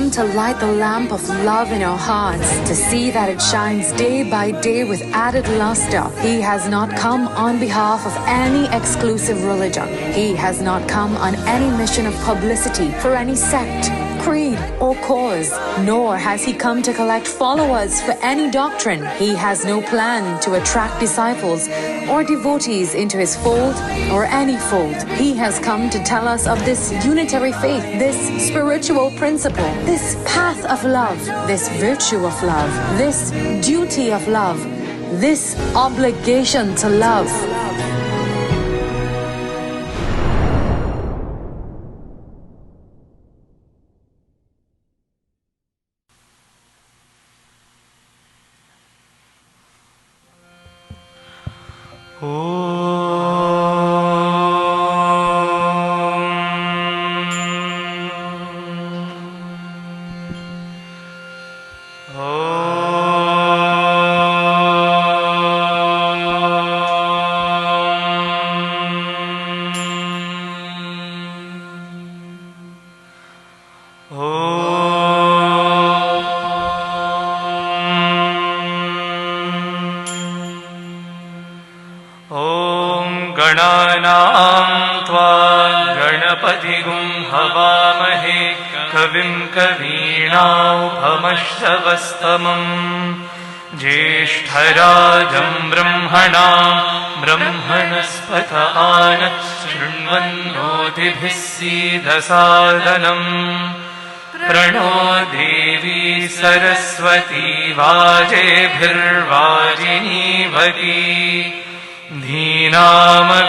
come to light the lamp of love in our hearts, to see that it shines day by day with added luster. He has not come on behalf of any exclusive religion. He has not come on any mission of publicity for any sect, creed, or cause, nor has he come to collect followers for any doctrine. He has no plan to attract disciples or devotees into his fold or any fold. He has come to tell us of this unitary faith, this spiritual principle, this path of love, this virtue of love, this duty of love, this obligation to love. ज्येष्ठराजं ब्रह्मणां ब्रह्मणस्पत आनः शृण्वन्नोतिभिः सीदसादनम् प्रणो देवी सरस्वती वाजेभिर्वाजिनीवती धीनामवित्रयवतु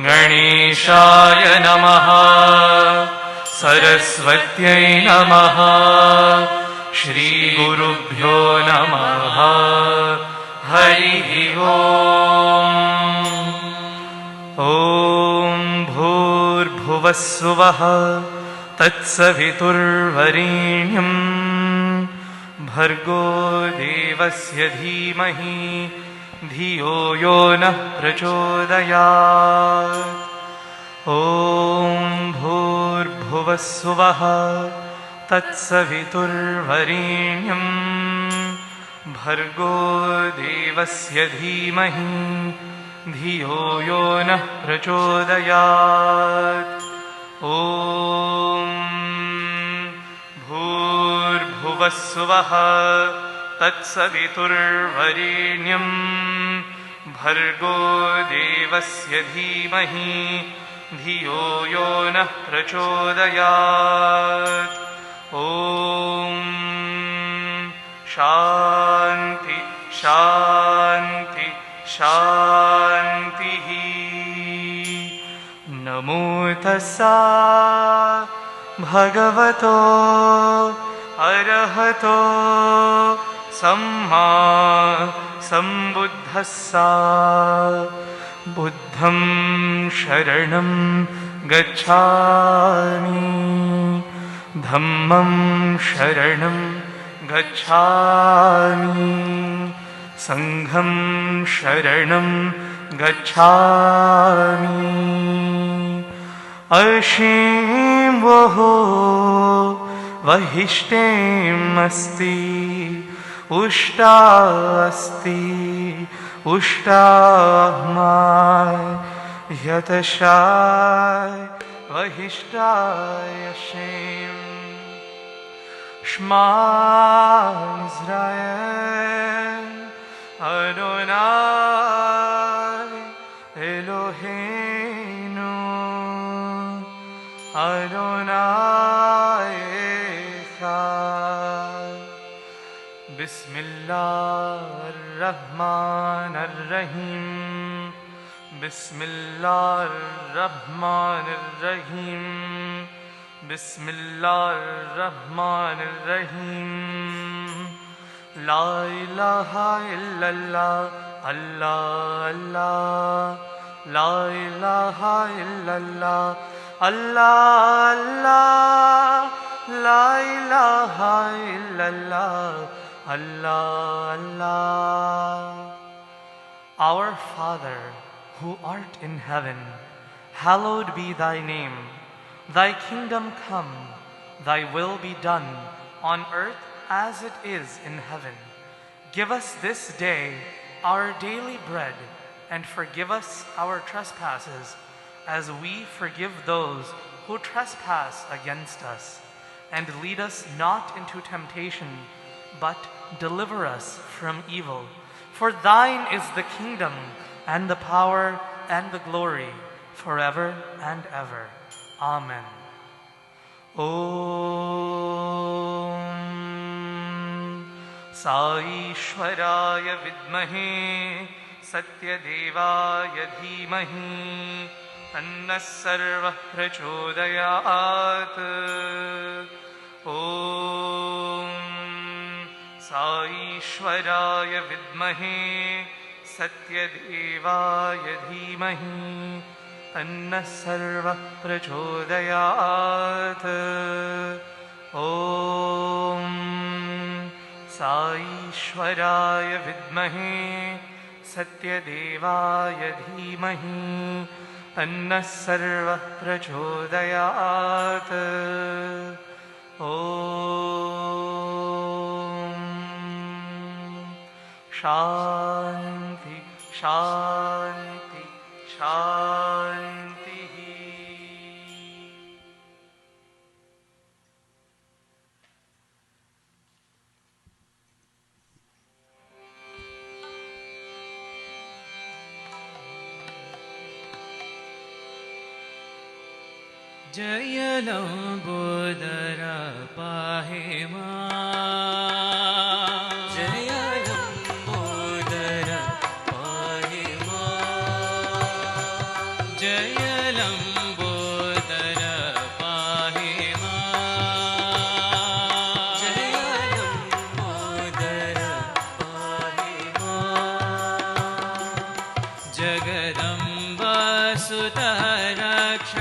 गणेशाय नमः सरस्वत्यै नमः श्रीगुरुभ्यो नमः हरिः ओम् ॐ भूर्भुवः स्वः तत्सवितुर्वरेण्यं भर्गो देवस्य धीमहि धियो यो नः प्रचोदयात् ॐ भूर्भुवः स्वः तत्सवितुर्वरेण्यं भर्गो देवस्य धीमहि धियो यो नः प्रचोदयात् ॐ भूर्भुवः स्वः तत्सवितुर्वरेण्यं भर्गो देवस्य धीमहि धियो यो नः प्रचोदयात् ॐ शान्ति शान्ति शान्तिः नमो तस्सा भगवतो अरहतो सम्मा सम्बुद्धस्सा बुद्धं शरणं गच्छामि धम्मं शरणं गच्छामि संघं शरणं गच्छामि अशीं वहो वहिष्ठेमस्ति उष्टा अस्ति उष्टामा यतशाय वहिष्ठाय Shem Shema Israel Adonai Eloheinu Adonai Echad Bismillah ar-Rahman ar-Rahim Bismillah ar-Rahman ar-Rahim Bismillah ar-Rahman ar-Rahim La ilaha illallah Allah Allah La ilaha illallah Allah Allah La ilaha illallah Allah Allah Our Father, who art in heaven, hallowed be thy name. Thy kingdom come, thy will be done, on earth as it is in heaven. Give us this day our daily bread, and forgive us our trespasses, as we forgive those who trespass against us. And lead us not into temptation, but deliver us from evil. For thine is the kingdom, and the power, and the glory, forever and ever. Amen. Om Saishwaraya Vidmahe Satyadevaya Dhimahi Tanna Sarva Prachodayat. Om Saishwaraya Vidmahe Satyadevaya Dhimahi Tanna Sarva Prachodayat. Om Saishwaraya Vidmahe Satyadevaya Dhimahi Tanna Sarva Prachodayat. Om Shanti, Shanti, Shanti. जय लंबोदर पाहि मां, जय लंबोदर पाहि मां, जय लंबोदर पाहि मां, जय लंबोदर पाहि मां, जगदम्बा सुता रक्ष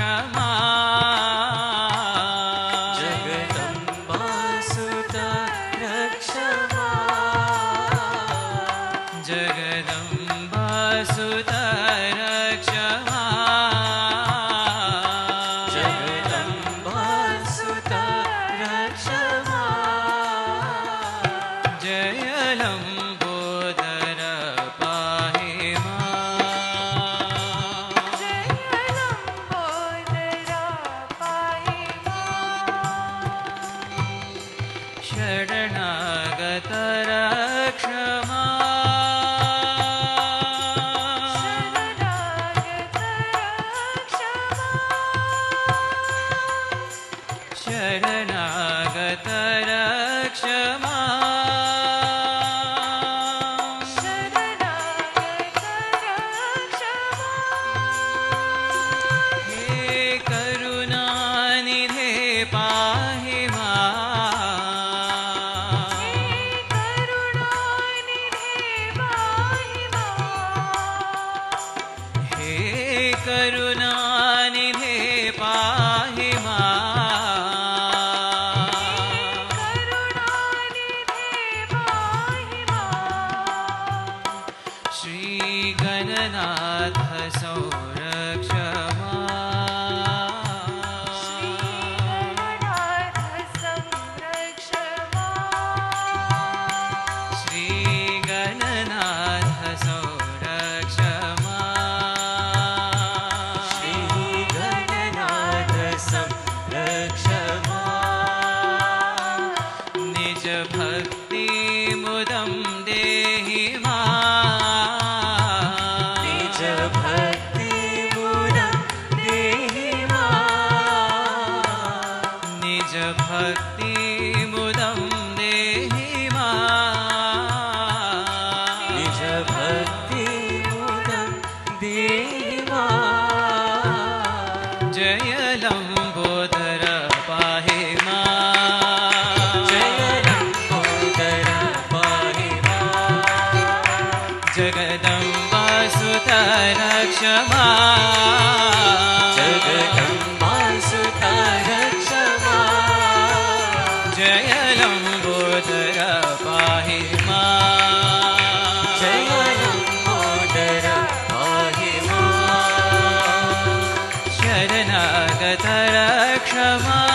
शरणागत रक्ष रक्ष मां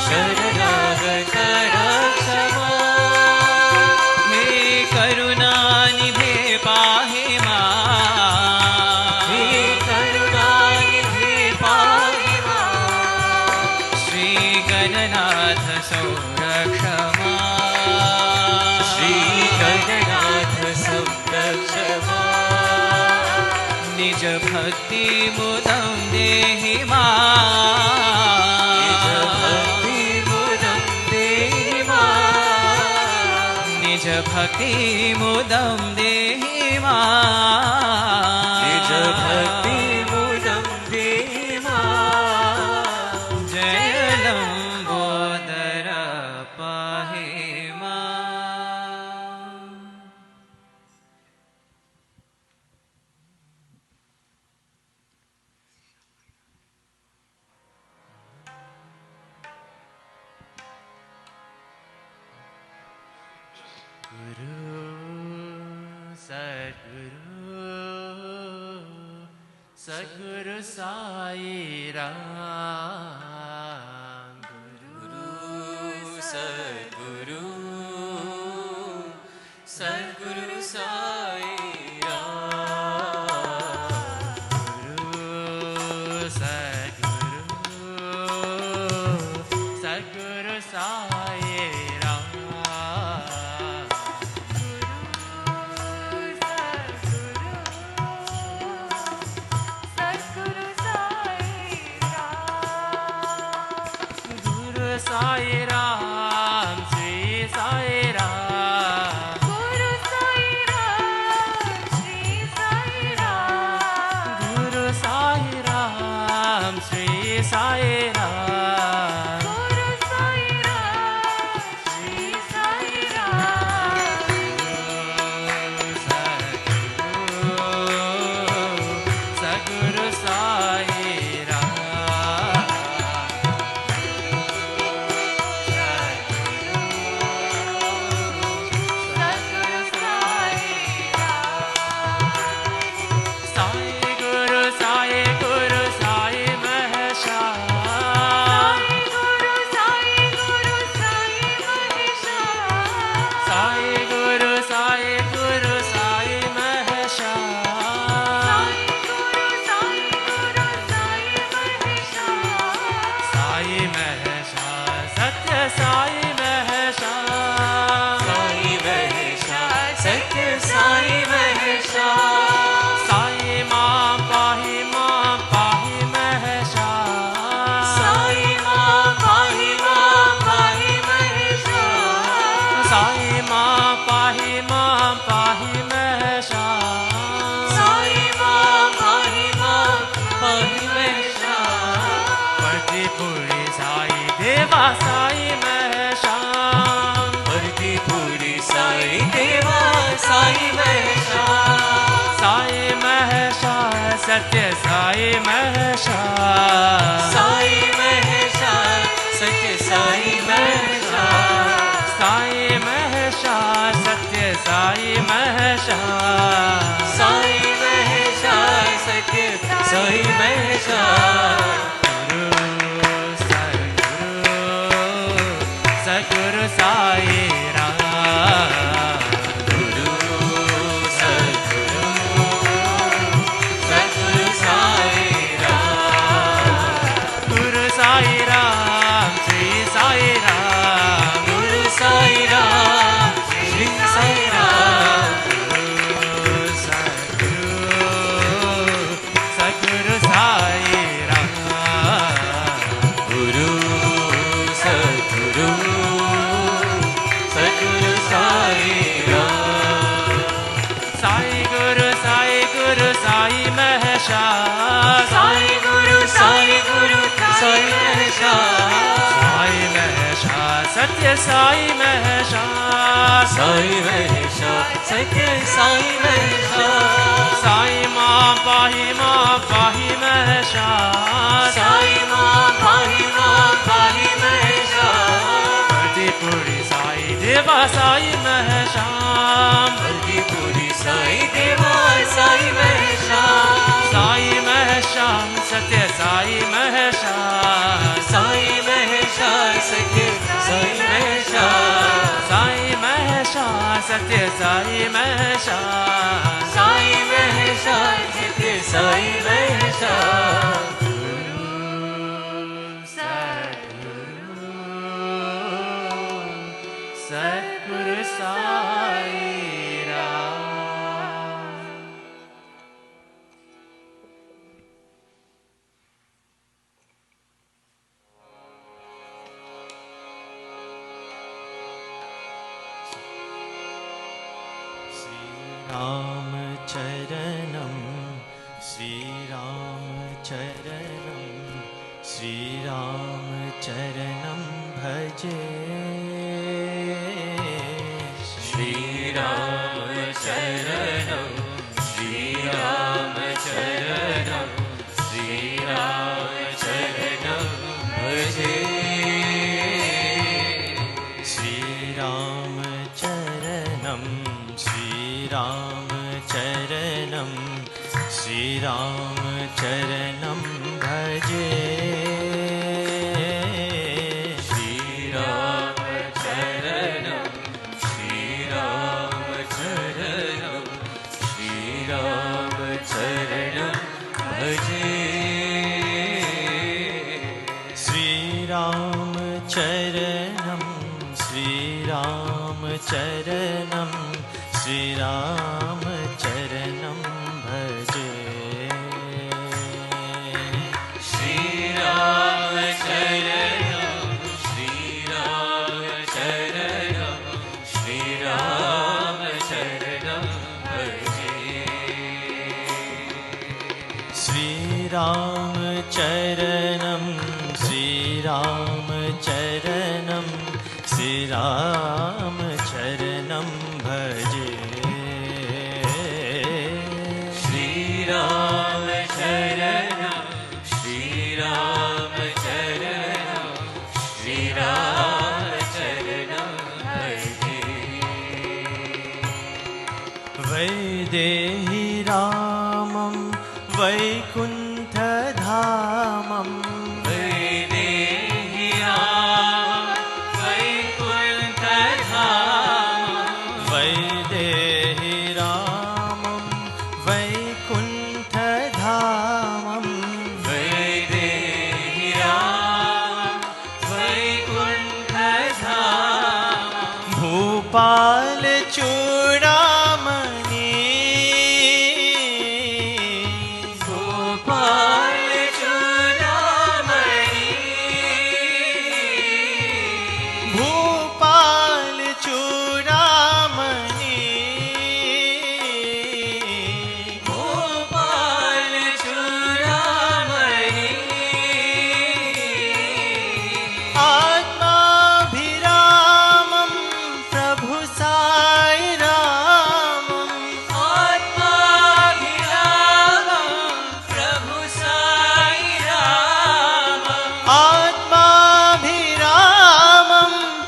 शरणागत रक्ष मां हे करुणानिधे पाहि मां हे करुणानिधे पाहि मां श्री गणनाथ संरक्ष मां श्री गणनाथ संरक्ष मां निज भक्ति मुदं देहि मां निज भक्ति मुदं देहि मां निज भक्ति मुदं देहि मां निज भक्ति मुदं देहि मां जय लंबोदर पाहि मां। सद्गुरु साई राम गुरु सद्गुरु सद्गुरु साई राम गुरु सद्गुरु Sai Ram Sai Ram Shri Sai Ram Guru Sai Ram, Shri Sai Ram. गुरु Sai Ram Shri Sai Ram Guru Sai Ram, Shri Sai Ram. सद्गुरु साई राम Sadguru Sai साई गुरु Sai महशा Guru Sai Mahesha. Sai गुरु Sai महशा Guru Sai Mahesha. Sai महशा सत्य साई महशा साई महेशा सत्य साई महेशा साई मां पाहि महशा साई मां पाहि महेशा साई मां पाहि महशा साई मां पाहि महेशा प्रतिपुरी साई देवा साई महशा भरतीपुरी साई देवा साई महेशा साई महशा सत्य साई महशा साई महेशा सत्य साई महेशा साई महशा सत्य साई महशा साई महेशा सत्य साई महेशा सद्गुरु साई राम गुरु सद्गुरु सद्गुरु साई राम गुरु साई राम श्री साई राम गुरु साई राम श्री साई राम सद्गुरु साई राम गुरु सद्गुरु सद्गुरु साई राम साई गुरु साई महशा साई गुरु साई महेशा साई महशा सत्य साई महशा साई महेशा सत्य साई महेशा साई मां पाहि महशा साई मां पाहि महेशा प्रतिपुरी साई देवा साई महशा भरतीपुरी साई देवा साई महेशा साई महशा सत्य साई महशा सत्य साई महशान, साई महशान, सत्य साई महशान। सद्गुरु साई राम। श्रीराम चरणम, श्रीराम चरणम, श्रीराम चरणम भजे। श्रीराम चरणम, श्रीराम चरणम, श्रीराम चरणम भजे। श्रीराम चरणम, श्रीराम चरणम, श्रीराम चरणम भजे। श्रीराम चरणम, श्रीराम चरणम, श्रीराम चरणम भजे। श्रीराम चरणम, श्रीराम चरणम, श्रीराम चरणम भजे। श्रीराम चरणम, श्रीराम चरणम, श्रीराम चरणम भजे। श्रीराम चरणम, श्रीराम चरणम, श्रीराम चरणम भजे। श्रीराम चरणम, श्रीराम चरणम, श्रीराम चरणम भजे। वैदेही रामं वैकुण्ठधामं, वैदेही रामं वैकुण्ठधामं, वैदेही रामं वैकुण्ठधामं, वैदेही रामं वैकुण्ठधामं, भूपाल चूड़ामणि, भूपाल चूड़ामणि, भूपाल चूड़ामणि, भूपाल चूड़ामणि, आत्माभिरामं प्रभु साई रामं, आत्माभिरामं प्रभु साई रामं, आत्माभिरामं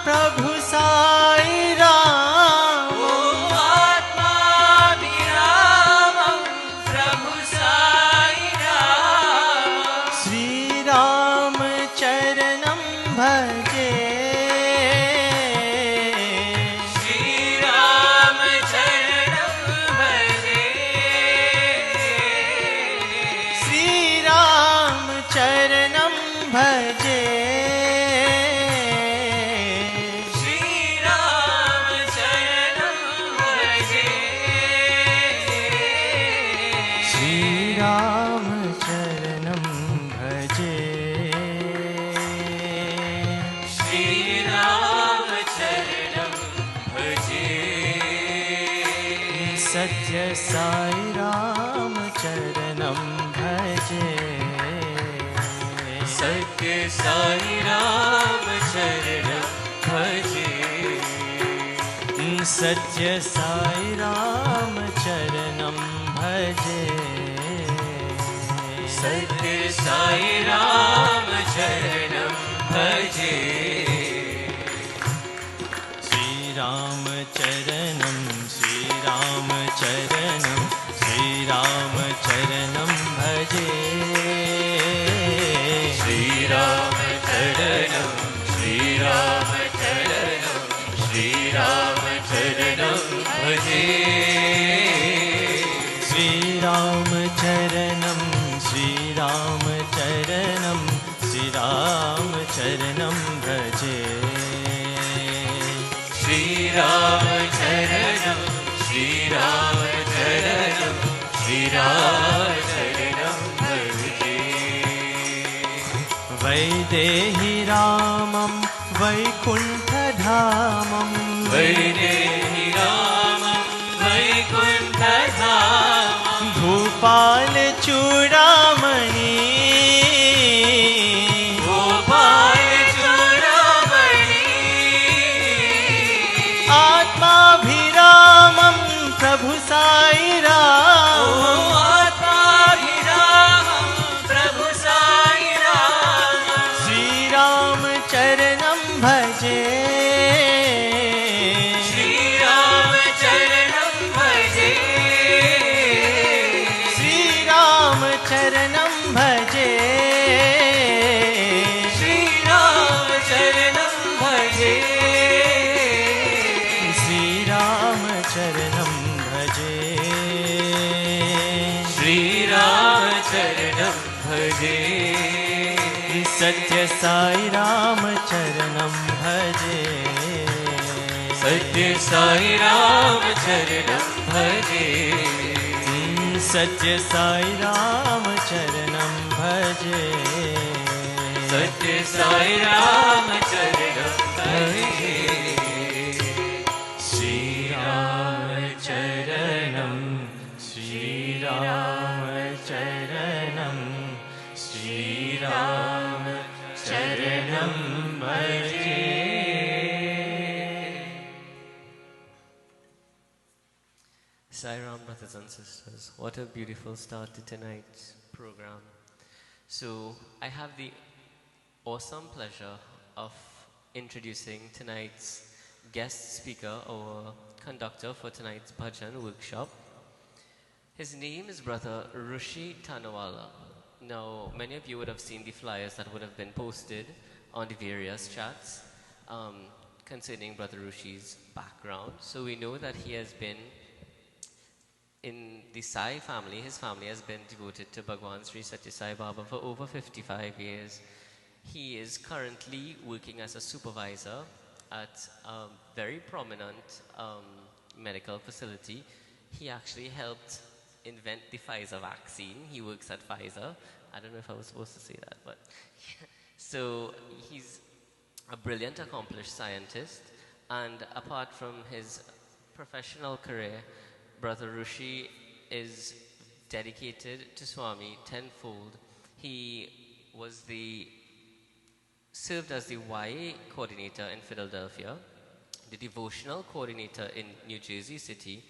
प्रभु साई रामं। आत्माभिरामं प्रभु साई रामं। श्रीराम चरणं भजे। श्रीराम चरणं भजे। श्रीराम चरणं भजे। श्रीराम चरणं भजे। श्रीराम चरणं भजे। श्रीराम चरणं भजे। सत्य साई राम चरणं भजे। सत्य साई राम चरणं भजे। सत्य साई राम चरणं भजे। सत्य साई राम चरणं भजे। श्रीराम चरणं, श्रीराम चरणं, श्रीराम चरणं भजे। श्रीराम चरणं, श्रीराम चरणं, श्रीराम चरणं भजे श्रीरामचरणं श्रीरामचरणं श्रीरामचरणं भजे श्रीरामचरणं श्रीरामचरणं श्रीरामचरणं भजे वैदेहि रामं वैकुण्ठधामं वैदेहि रामं वैकुण्ठधामं भूपालचूडामणि गोपालचूडामणि आत्माभिरामं प्रभु साई राम आत्माभिरामं प्रभु साई राम श्रीरामचरणं भजे श्रीरामचरणं भजे श्रीरामचरणं भजे श्रीरामचरणं भजे श्रीरामचरणं भजे श्रीरामचरणं भजे सत्य साई रामचरणं भजे सत्य साई रामचरणं भजे सत्य साई रामचरणं भजे सत्य साई रामचरणं भजे श्रीरामचरणं श्रीरामचरणं श्रीरामचरणं भजे Sairam, brothers and sisters, what a beautiful start to tonight's program. So, I have the awesome pleasure of introducing tonight's guest speaker, our conductor for tonight's Bhajan workshop. His name is Brother Rushi Thanawala. Now, many of you would have seen the flyers that would have been posted on the various chats concerning Brother Rushi's background. So, we know that he has been in the Sai family. His family has been devoted to Bhagwan Sri Satya Sai Baba for over 55 years. He is currently working as a supervisor at a very prominent medical facility. He actually helped invent the Pfizer vaccine. He works at Pfizer. I don't know if I was supposed to say that, but so he's a brilliant, accomplished scientist. And apart from his professional career, Brother Rushi is dedicated to Swami tenfold. He served as the YA coordinator in Philadelphia, the devotional coordinator in New Jersey City,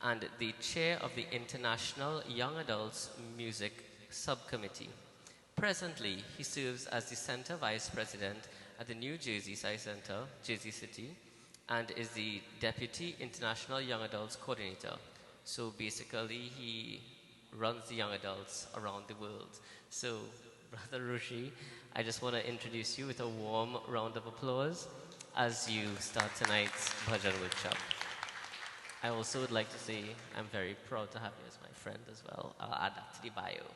and the chair of the International Young Adults Music Subcommittee. Presently, he serves as the center vice president at the New Jersey Sai Center, Jersey City, and is the Deputy International Young Adults Coordinator. So basically, he runs the young adults around the world. So, Brother Rushi, I just want to introduce you with a warm round of applause as you start tonight's Bhajan workshop. I also would like to say I'm very proud to have you as my friend as well. I'll add that to the bio.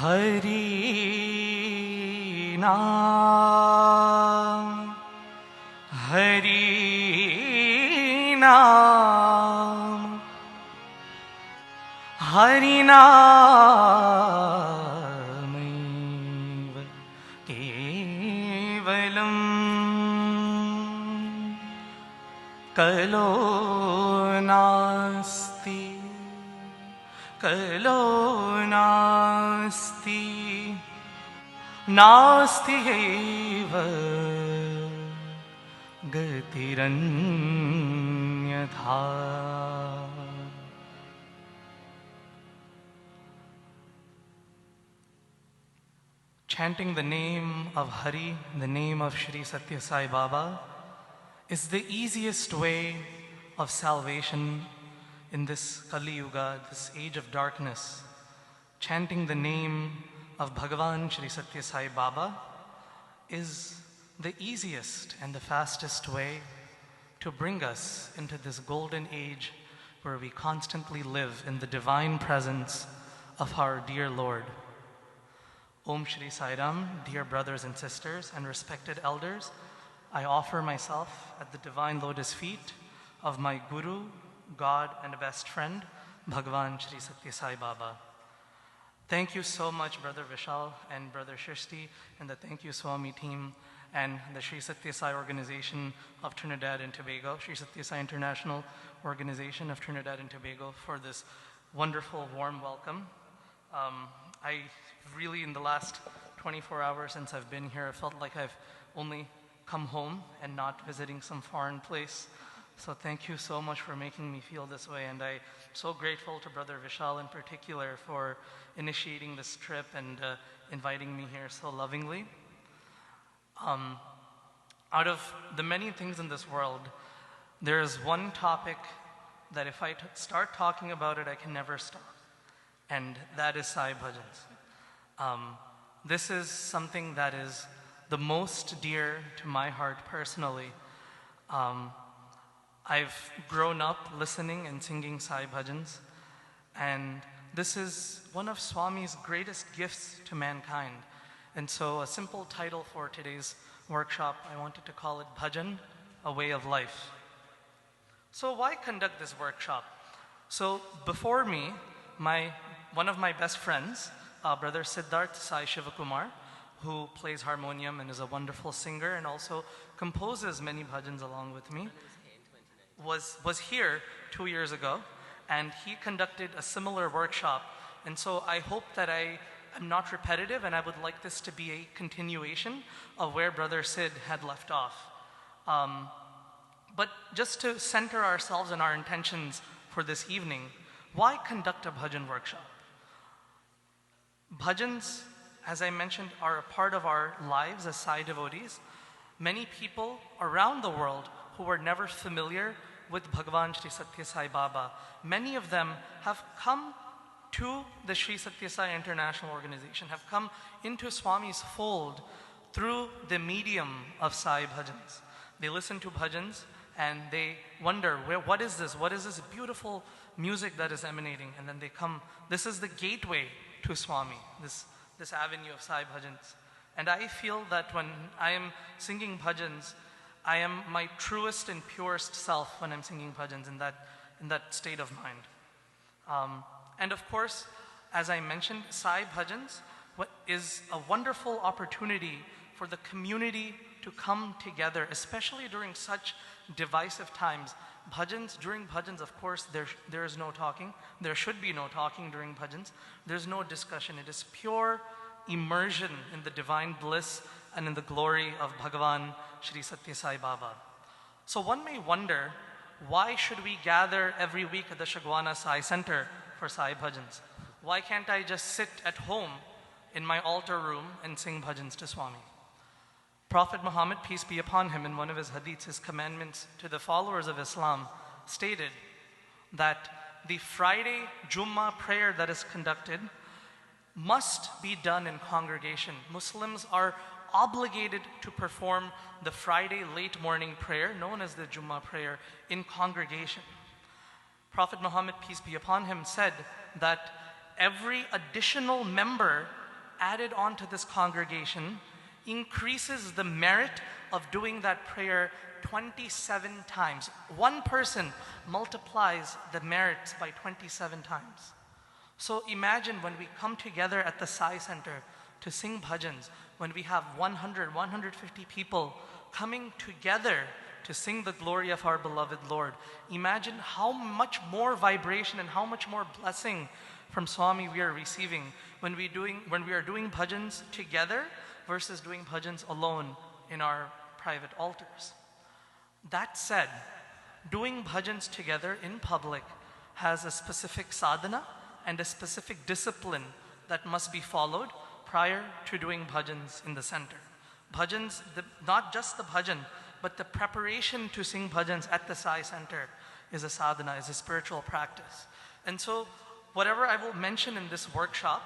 Hari Naam नाम हरि नामैव केवलम् कलो नास्ति नास्ति एव गतिरन्यथा. Chanting the name of Hari, the name of Shri Satya Sai Baba, is the easiest way of salvation in this Kali Yuga, this age of darkness. Chanting the name of Bhagavan Shri Satya Sai Baba is the easiest and the fastest way to bring us into this golden age where we constantly live in the divine presence of our dear Lord. Om Shri Sai Ram, dear brothers and sisters and respected elders, I offer myself at the divine lotus feet of my Guru, God and best friend, Bhagavan Shri Satya Sai Baba. Thank you so much, Brother Vishal and Brother Shristi, and the Thank You Swami team and the Shri Satya Sai organization of Trinidad and Tobago, Shri Satya Sai International Organization of Trinidad and Tobago, for this wonderful, warm welcome. I really, in the last 24 hours since I've been here, I felt like I've only come home and not visiting some foreign place. So thank you so much for making me feel this way, and I'm so grateful to Brother Vishal in particular for initiating this trip and inviting me here so lovingly. Out of the many things in this world, there is one topic that if I start talking about it, I can never stop, and that is Sai Bhajans. This is something that is the most dear to my heart personally. I've grown up listening and singing Sai Bhajans, and this is one of Swami's greatest gifts to mankind. And so a simple title for today's workshop, I wanted to call it Bhajan, a way of life. So why conduct this workshop? So before me, one of my best friends, Brother Siddharth Sai Shivakumar, who plays harmonium and is a wonderful singer and also composes many bhajans along with me, was here 2 years ago, and he conducted a similar workshop. And so I hope that I am not repetitive, and I would like this to be a continuation of where Brother Sid had left off. But just to center ourselves and our intentions for this evening, why conduct a bhajan workshop? Bhajans, as I mentioned, are a part of our lives as Sai devotees. Many people around the world who were never familiar with Bhagavan Shri Satya Sai Baba, many of them have come to the Shri Satya Sai International Organization, have come into Swami's fold through the medium of Sai Bhajans. They listen to bhajans and they wonder, what is this? What is this beautiful music that is emanating? And then they come, this is the gateway to Swami, this avenue of Sai Bhajans. And I feel that when I am singing bhajans, I am my truest and purest self when I'm singing bhajans in that state of mind. And of course, as I mentioned, Sai Bhajans is a wonderful opportunity for the community to come together, especially during such divisive times. During bhajans, of course, there is no talking. There should be no talking during bhajans. There's no discussion. It is pure immersion in the divine bliss and in the glory of Bhagavan Shri Satya Sai Baba. So one may wonder, why should we gather every week at the Shagwana Sai Center for Sai Bhajans? Why can't I just sit at home in my altar room and sing bhajans to Swami? Prophet Muhammad, peace be upon him, in one of his hadiths, his commandments to the followers of Islam, stated that the Friday Jummah prayer that is conducted must be done in congregation. Muslims are obligated to perform the Friday late morning prayer, known as the Jummah prayer, in congregation. Prophet Muhammad, peace be upon him, said that every additional member added onto this congregation increases the merit of doing that prayer 27 times. One person multiplies the merits by 27 times. So imagine when we come together at the Sai Center to sing bhajans, when we have 100, 150 people coming together to sing the glory of our beloved Lord. Imagine how much more vibration and how much more blessing from Swami we are receiving when we are doing bhajans together versus doing bhajans alone in our private altars. That said, doing bhajans together in public has a specific sadhana and a specific discipline that must be followed prior to doing bhajans in the center. Bhajans, not just the bhajan, but the preparation to sing bhajans at the Sai Center is a sadhana, is a spiritual practice. And so, whatever I will mention in this workshop,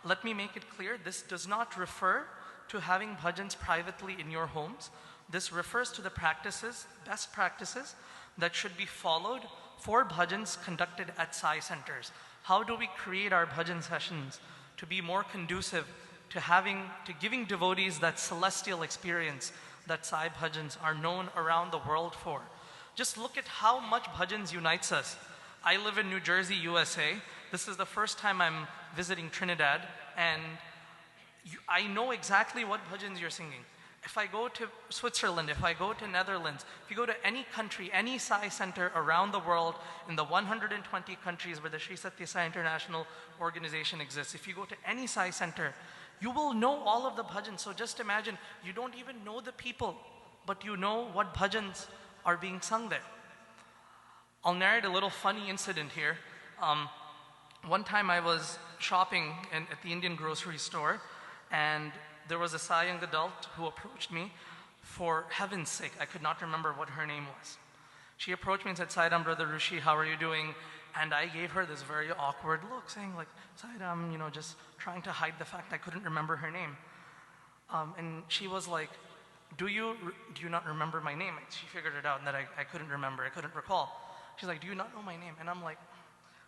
let me make it clear, this does not refer to having bhajans privately in your homes. This refers to the practices, best practices, that should be followed for bhajans conducted at Sai Centers. How do we create our bhajan sessions to be more conducive to giving devotees that celestial experience that Sai bhajans are known around the world for? Just look at how much bhajans unites us. I live in New Jersey, USA. This is the first time I'm visiting Trinidad, and I know exactly what bhajans you're singing. If I go to Switzerland, if I go to Netherlands, if you go to any country, any Sai Center around the world, in the 120 countries where the Sri Satya Sai International Organization exists, if you go to any Sai Center, you will know all of the bhajans. So just imagine, you don't even know the people, but you know what bhajans are being sung there. I'll narrate a little funny incident here. One time I was shopping at the Indian grocery store, and there was a Sai young adult who approached me. For heaven's sake, I could not remember what her name was. She approached me and said, "Sairam, brother Rushi, how are you doing?" And I gave her this very awkward look, saying like, "Sairam," just trying to hide the fact I couldn't remember her name. And she was like, do you not remember my name? She figured it out and that I couldn't remember, I couldn't recall. She's like, "Do you not know my name?" And I'm like,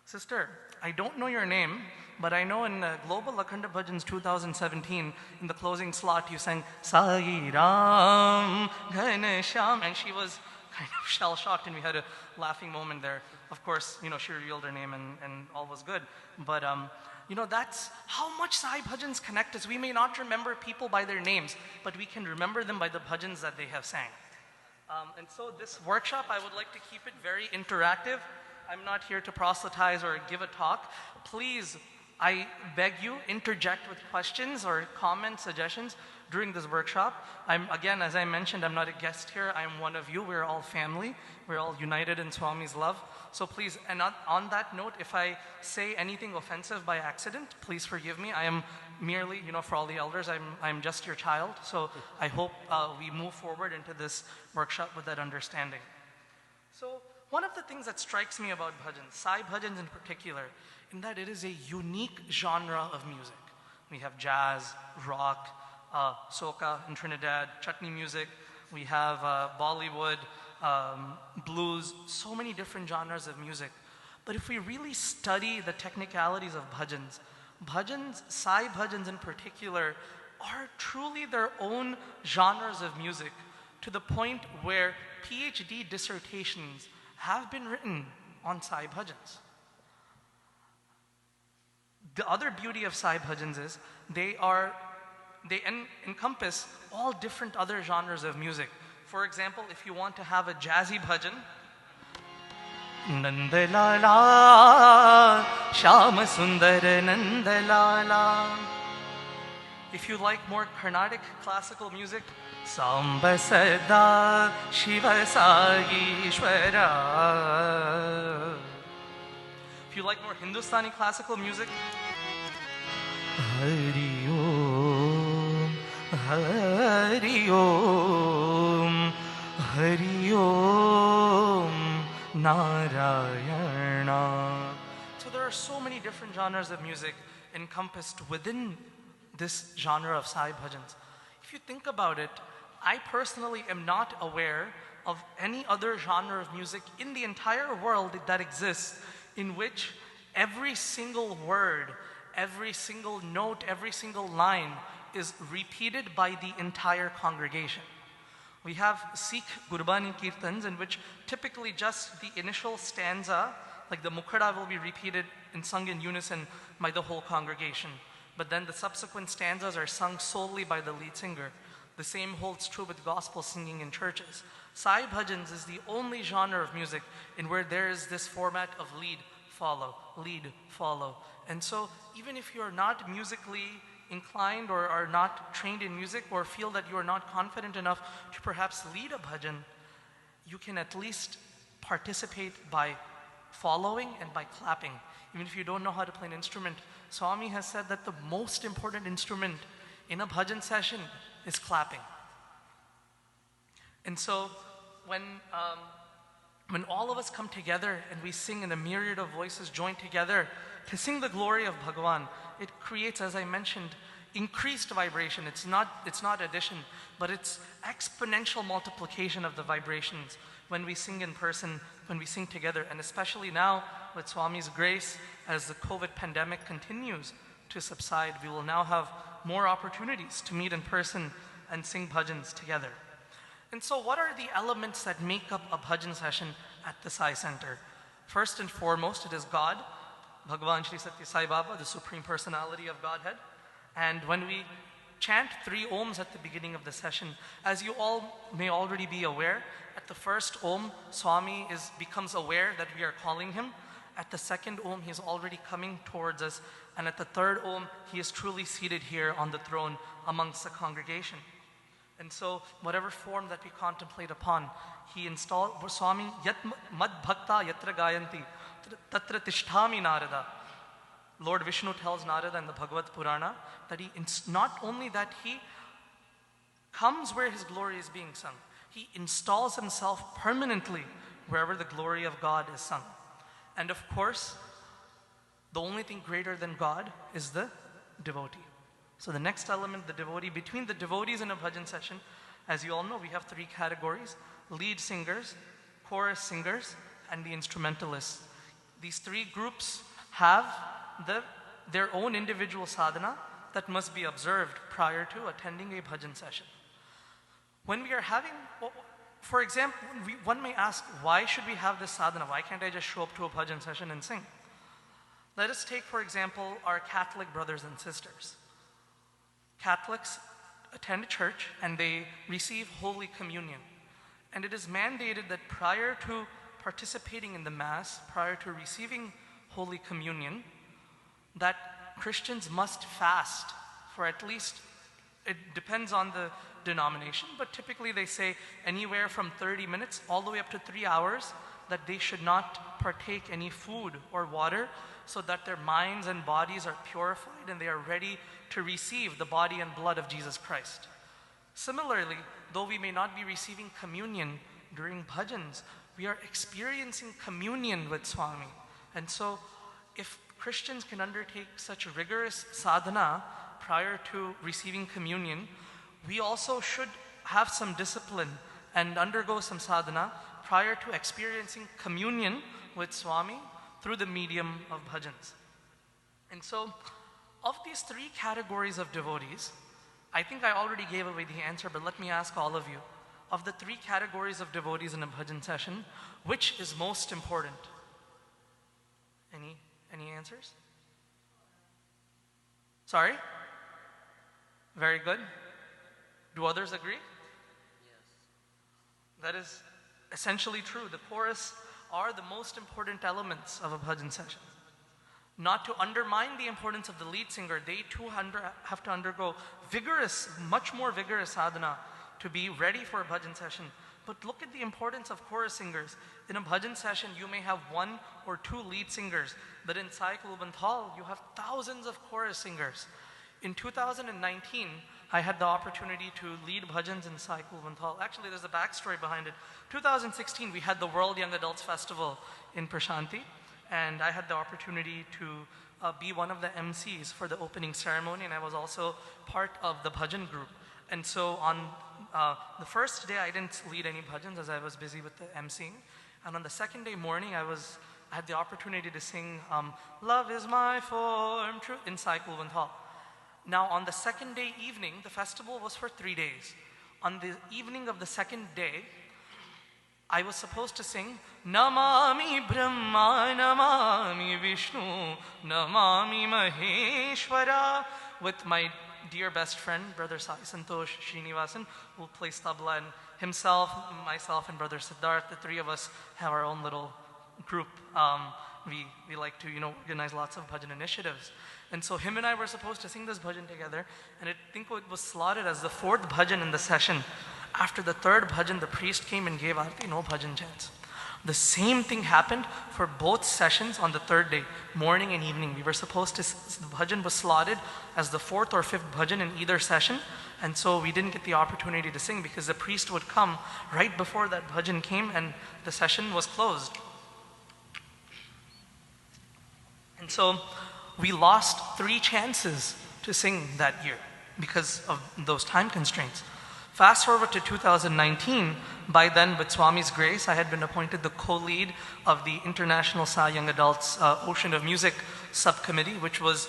"Sister, I don't know your name, but I know in Global Akhanda Bhajans 2017, in the closing slot, you sang, Sai Ram Ghanesham," and she was kind of shell-shocked, and we had a laughing moment there. Of course, she revealed her name and all was good. But, that's how much Sai Bhajans connect us. We may not remember people by their names, but we can remember them by the bhajans that they have sang. And so this workshop, I would like to keep it very interactive. I'm not here to proselytize or give a talk. Please, I beg you, interject with questions or comments, suggestions during this workshop. Again, as I mentioned, I'm not a guest here. I'm one of you. We're all family. We're all united in Swami's love. So please, and on that note, if I say anything offensive by accident, please forgive me. I am merely, for all the elders, I'm just your child. So I hope we move forward into this workshop with that understanding. So one of the things that strikes me about bhajans, Sai bhajans in particular, in that it is a unique genre of music. We have jazz, rock, soca in Trinidad, chutney music. We have Bollywood, blues, so many different genres of music. But if we really study the technicalities of bhajans, Sai bhajans in particular, are truly their own genres of music, to the point where PhD dissertations have been written on Sai bhajans. The other beauty of Sai bhajans is they encompass all different other genres of music. For example, if you want to have a jazzy bhajan, Nandalala, Shama Sundara Nandalala. If you like more Carnatic classical music, Samba Sada Shiva Sagishwara. If you like more Hindustani classical music, Hari Om, Hari Om, Hari Om, Narayana. So there are so many different genres of music encompassed within this genre of Sai bhajans. If you think about it, I personally am not aware of any other genre of music in the entire world that exists in which every single word, every single note, every single line is repeated by the entire congregation. We have Sikh Gurbani Kirtans, in which typically just the initial stanza, like the Mukhada, will be repeated and sung in unison by the whole congregation. But then the subsequent stanzas are sung solely by the lead singer. The same holds true with gospel singing in churches. Sai Bhajans is the only genre of music in where there is this format of lead, follow, lead, follow. And so even if you're not musically inclined or are not trained in music or feel that you are not confident enough to perhaps lead a bhajan, you can at least participate by following and by clapping. Even if you don't know how to play an instrument, Swami has said that the most important instrument in a bhajan session is clapping. And so when all of us come together and we sing and a myriad of voices join together to sing the glory of Bhagavan, it creates, as I mentioned, increased vibration. It's not addition, but it's exponential multiplication of the vibrations when we sing in person, when we sing together. And especially now with Swami's grace, as the COVID pandemic continues to subside, we will now have more opportunities to meet in person and sing bhajans together. And so what are the elements that make up a bhajan session at the Sai Center? First and foremost, it is God, Bhagavan Shri Satya Sai Baba, the Supreme Personality of Godhead. And when we chant 3 Oms at the beginning of the session, as you all may already be aware, at the first Om, Swami becomes aware that we are calling him. At the second Om, he is already coming towards us. And at the third Om, he is truly seated here on the throne amongst the congregation. And so, whatever form that we contemplate upon, he installed, Swami, Yat Mad Bhakta Yatra Gayanti, Tatra Tishtami Narada. Lord Vishnu tells Narada in the Bhagavad Purana that not only that he comes where his glory is being sung, he installs himself permanently wherever the glory of God is sung. And of course, the only thing greater than God is the devotee. So the next element, the devotee. Between the devotees in a bhajan session, as you all know, we have 3 categories: lead singers, chorus singers, and the instrumentalists. These 3 groups have their own individual sadhana that must be observed prior to attending a bhajan session. When we are having, for example, one may ask, why should we have this sadhana? Why can't I just show up to a bhajan session and sing? Let us take, for example, our Catholic brothers and sisters. Catholics attend church and they receive Holy Communion. And it is mandated that prior to participating in the Mass, prior to receiving Holy Communion, that Christians must fast for at least, it depends on the denomination, but typically they say anywhere from 30 minutes all the way up to 3 hours, that they should not partake any food or water, so that their minds and bodies are purified and they are ready to receive the body and blood of Jesus Christ. Similarly, though we may not be receiving communion during bhajans, we are experiencing communion with Swami. And so, if Christians can undertake such rigorous sadhana prior to receiving communion, we also should have some discipline and undergo some sadhana prior to experiencing communion with Swami through the medium of bhajans. And so, of these 3 categories of devotees, I think I already gave away the answer, but let me ask all of you. Of the 3 categories of devotees in a bhajan session, which is most important? Any answers? Sorry? Very good. Do others agree? Yes. That is essentially true. The chorus are the most important elements of a bhajan session. Not to undermine the importance of the lead singer, they too have to undergo vigorous, much more vigorous sadhana to be ready for a bhajan session. But look at the importance of chorus singers. In a bhajan session, you may have 1 or 2 lead singers, but in Sai Kulbanthal, you have thousands of chorus singers. In 2019, I had the opportunity to lead bhajans in Sai Kulbanthal. Actually, there's a backstory behind it. 2016, we had the World Young Adults Festival in Prashanti, and I had the opportunity to be one of the MCs for the opening ceremony, and I was also part of the bhajan group. And so on the first day, I didn't lead any bhajans as I was busy with the MCing. And on the second day morning, I had the opportunity to sing Love is My Form in Sai Kulbanthal. Now, on the second day evening, the festival was for 3 days. On the evening of the second day, I was supposed to sing Namami Brahma, Namami Vishnu, Namami Maheshwara with my dear best friend, Brother Sai Santosh Srinivasan, who plays tabla, and himself, myself, and Brother Siddharth, the three of us have our own little group. We like to, organize lots of bhajan initiatives. And so him and I were supposed to sing this bhajan together, and I think it was slotted as the fourth bhajan in the session. After the third bhajan, the priest came and gave arati, no bhajan chants. The same thing happened for both sessions on the third day, morning and evening. We were supposed to, the bhajan was slotted as the fourth or fifth bhajan in either session, and so we didn't get the opportunity to sing because the priest would come right before that bhajan came and the session was closed. And so we lost 3 chances to sing that year because of those time constraints. Fast forward to 2019, by then with Swami's grace, I had been appointed the co-lead of the International Sai Young Adults Ocean of Music subcommittee, which was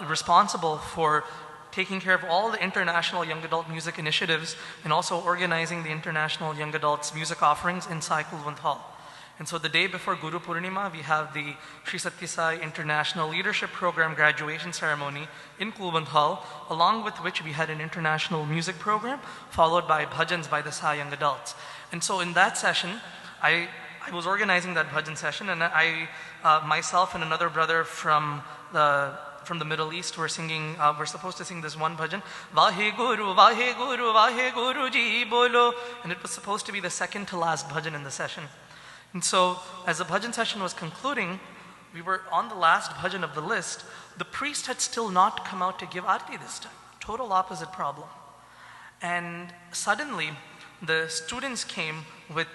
responsible for taking care of all the international young adult music initiatives and also organizing the international young adults music offerings in Sai Kulwant Hall. And so the day before Guru Purnima, we have the Sri Satya Sai International Leadership Program graduation ceremony in Kulwant Hall, along with which we had an international music program, followed by bhajans by the Sai young adults. And so in that session, I was organizing that bhajan session, and I myself and another brother from the Middle East were singing, we're supposed to sing this one bhajan, Vahe Guru, Vahe Guru, Vahe Guru Ji Bolo, and it was supposed to be the second to last bhajan in the session. And so, as the bhajan session was concluding, we were on the last bhajan of the list. The priest had still not come out to give arti this time. Total opposite problem. And suddenly, the students came with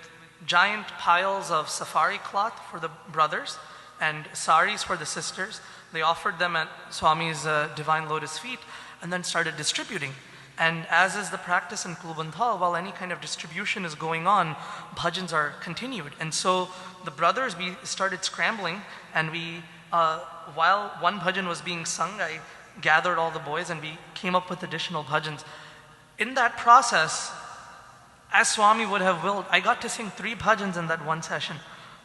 giant piles of safari cloth for the brothers and saris for the sisters. They offered them at Swami's Divine Lotus feet and then started distributing. And as is the practice in Kulwant Hall, while any kind of distribution is going on, bhajans are continued. And so the brothers, we started scrambling, and we, while one bhajan was being sung, I gathered all the boys and we came up with additional bhajans. In that process, as Swami would have willed, I got to sing 3 bhajans in that one session.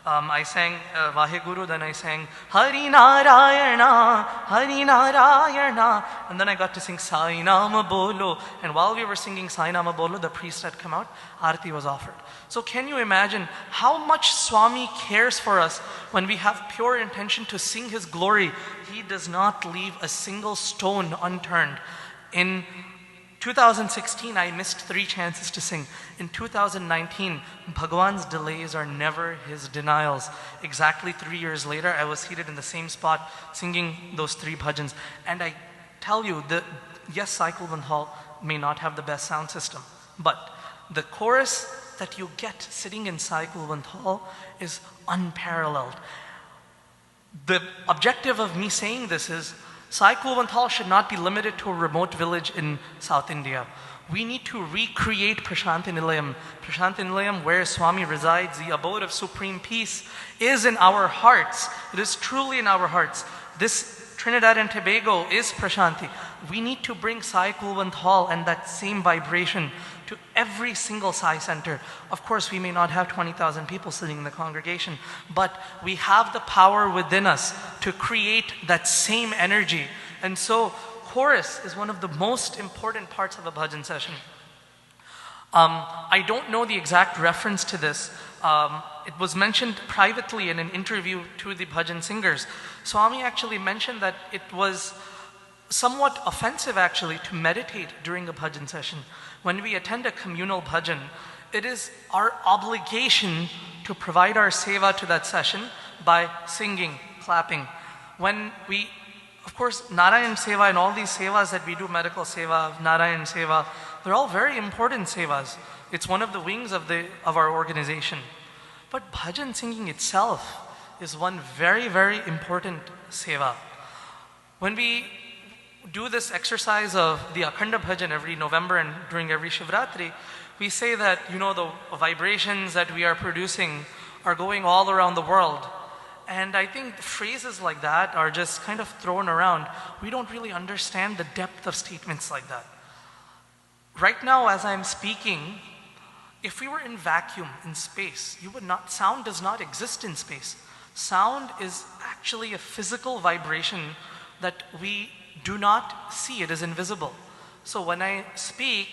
I sang Vahe Guru, then I sang Hari Narayana, Hari Narayana, and then I got to sing Sai Nama Bolo. And while we were singing Sai Nama Bolo, the priest had come out, Arati was offered. So can you imagine how much Swami cares for us when we have pure intention to sing His glory? He does not leave a single stone unturned. In 2016, I missed 3 chances to sing. In 2019, Bhagwan's delays are never His denials. Exactly 3 years later, I was seated in the same spot singing those 3 bhajans. And I tell you, yes, Sai Kulwant Hall may not have the best sound system, but the chorus that you get sitting in Sai Kulwant Hall is unparalleled. The objective of me saying this is, Sai Kulwant Hall should not be limited to a remote village in South India. We need to recreate Prashanti Nilayam. Prashanti Nilayam, where Swami resides, the abode of supreme peace, is in our hearts. It is truly in our hearts. This Trinidad and Tobago is Prashanti. We need to bring Sai Kulwant Hall and that same vibration to every single Sai center. Of course, we may not have 20,000 people sitting in the congregation, but we have the power within us to create that same energy. And so, chorus is one of the most important parts of a bhajan session. I don't know the exact reference to this. It was mentioned privately in an interview to the bhajan singers. Swami actually mentioned that it was somewhat offensive actually to meditate during a bhajan session. When we attend a communal bhajan, it is our obligation to provide our seva to that session by singing, clapping. When we, of course, Narayan Seva and all these sevas that we do, medical seva, Narayan Seva, they're all very important sevas. It's one of the wings of our organization. But bhajan singing itself is one very, very important seva. When we do this exercise of the Akhanda Bhajan every November and during every Shivratri, we say that, the vibrations that we are producing are going all around the world. And I think phrases like that are just kind of thrown around. We don't really understand the depth of statements like that. Right now, as I'm speaking, if we were in vacuum, in space, sound does not exist in space. Sound is actually a physical vibration that we do not see. It is invisible. So when I speak,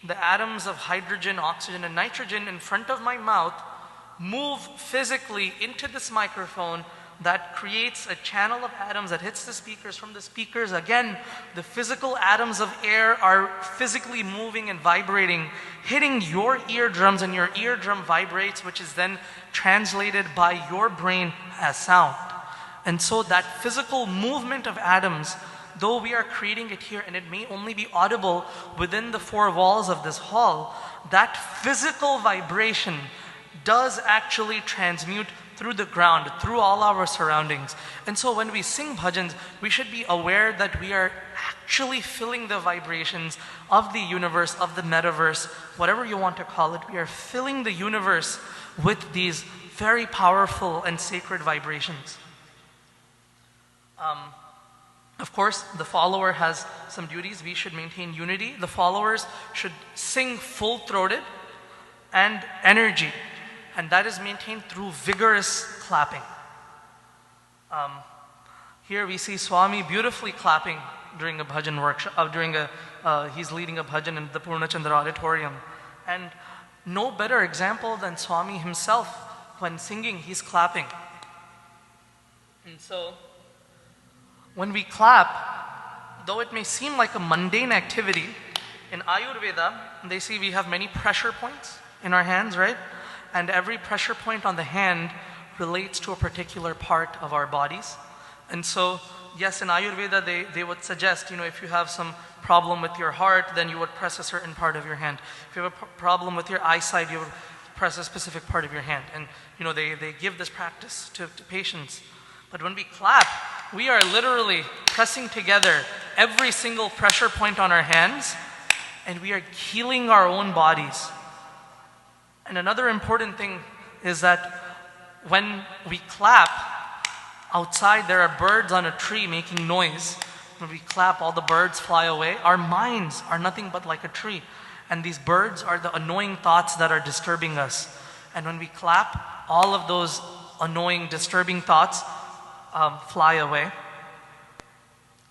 the atoms of hydrogen, oxygen, and nitrogen in front of my mouth move physically into this microphone that creates a channel of atoms that hits the speakers. From the speakers, again, the physical atoms of air are physically moving and vibrating, hitting your eardrums, and your eardrum vibrates, which is then translated by your brain as sound. And so that physical movement of atoms, though we are creating it here and it may only be audible within the four walls of this hall, that physical vibration does actually transmute through the ground, through all our surroundings. And so when we sing bhajans, we should be aware that we are actually filling the vibrations of the universe, of the metaverse, whatever you want to call it. We are filling the universe with these very powerful and sacred vibrations. Of course, the follower has some duties. We should maintain unity. The followers should sing full-throated and energy. And that is maintained through vigorous clapping. Here we see Swami beautifully clapping during a bhajan workshop, he's leading a bhajan in the Purnachandra auditorium. And no better example than Swami himself. When singing, he's clapping. And so, when we clap, though it may seem like a mundane activity, in Ayurveda, they say we have many pressure points in our hands, right? And every pressure point on the hand relates to a particular part of our bodies. And so, yes, in Ayurveda, they would suggest, if you have some problem with your heart, then you would press a certain part of your hand. If you have a problem with your eyesight, you would press a specific part of your hand. And, they give this practice to patients. But when we clap, we are literally pressing together every single pressure point on our hands, and we are healing our own bodies. And another important thing is that when we clap, outside there are birds on a tree making noise. When we clap, all the birds fly away. Our minds are nothing but like a tree. And these birds are the annoying thoughts that are disturbing us. And when we clap, all of those annoying, disturbing thoughts fly away.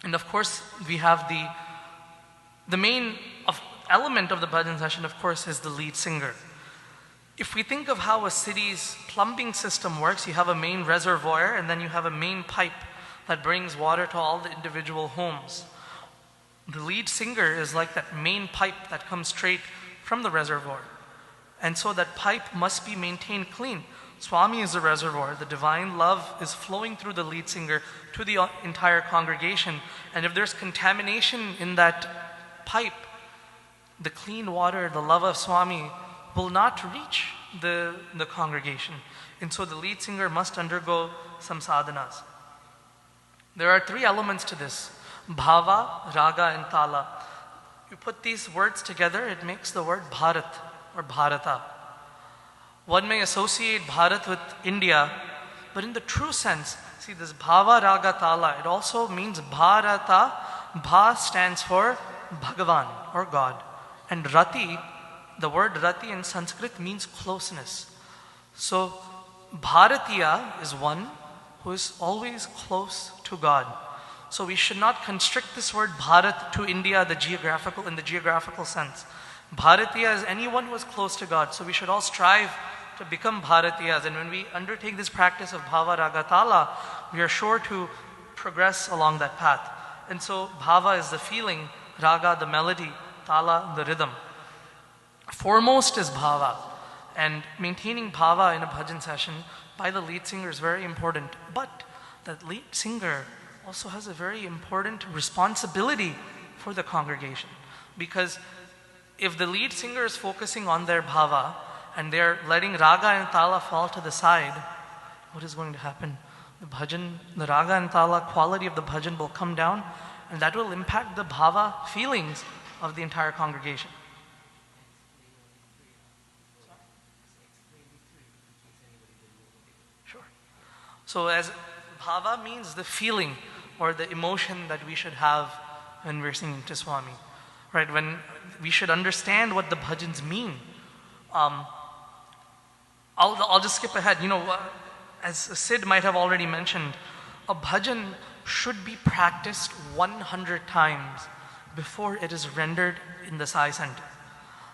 And of course, we have the main element of the bhajan session, of course, is the lead singer. If we think of how a city's plumbing system works, you have a main reservoir and then you have a main pipe that brings water to all the individual homes. The lead singer is like that main pipe that comes straight from the reservoir. And so that pipe must be maintained clean. Swami is the reservoir. The divine love is flowing through the lead singer to the entire congregation. And if there's contamination in that pipe, the clean water, the love of Swami will not reach the congregation. And so the lead singer must undergo some sadhanas. There are three elements to this: bhava, raga, and tala. You put these words together, it makes the word Bharat or Bharata. One may associate Bharat with India, but in the true sense, see this bhava, raga, tala, it also means Bharata. Bha stands for Bhagavan or God. And Rati, the word Rati in Sanskrit means closeness. So Bharatiya is one who is always close to God. So we should not constrict this word Bharat to India in the geographical sense. Bharatiya is anyone who is close to God. So we should all strive to become Bharatiyas. And when we undertake this practice of Bhava, Raga, Tala, we are sure to progress along that path. And so Bhava is the feeling, Raga the melody, Tala the rhythm. Foremost is Bhava. And maintaining Bhava in a bhajan session by the lead singer is very important. But the lead singer also has a very important responsibility for the congregation. Because if the lead singer is focusing on their Bhava and they're letting Raga and Tala fall to the side, what is going to happen? The Raga and Tala quality of the bhajan will come down, and that will impact the Bhava feelings of the entire congregation. Sure. So as Bhava means the feeling or the emotion that we should have when we're singing to Swami. right? When we should understand what the bhajans mean. I'll just skip ahead. As Sid might have already mentioned, a bhajan should be practiced 100 times before it is rendered in the Sai Center.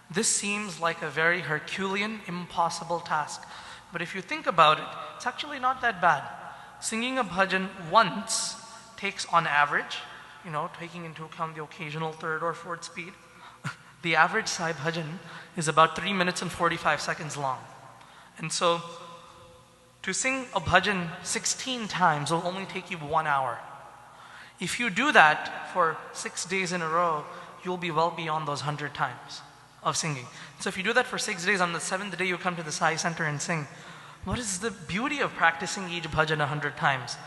This seems like a very Herculean, impossible task. But if you think about it, it's actually not that bad. Singing a bhajan once takes, on average, taking into account the occasional third or fourth speed, the average Sai bhajan is about 3 minutes and 45 seconds long. And so, to sing a bhajan 16 times will only take you 1 hour. If you do that for 6 days in a row, you'll be well beyond those 100 times of singing. So if you do that for 6 days, on the 7th day you come to the Sai Center and sing. What is the beauty of practicing each bhajan 100 times?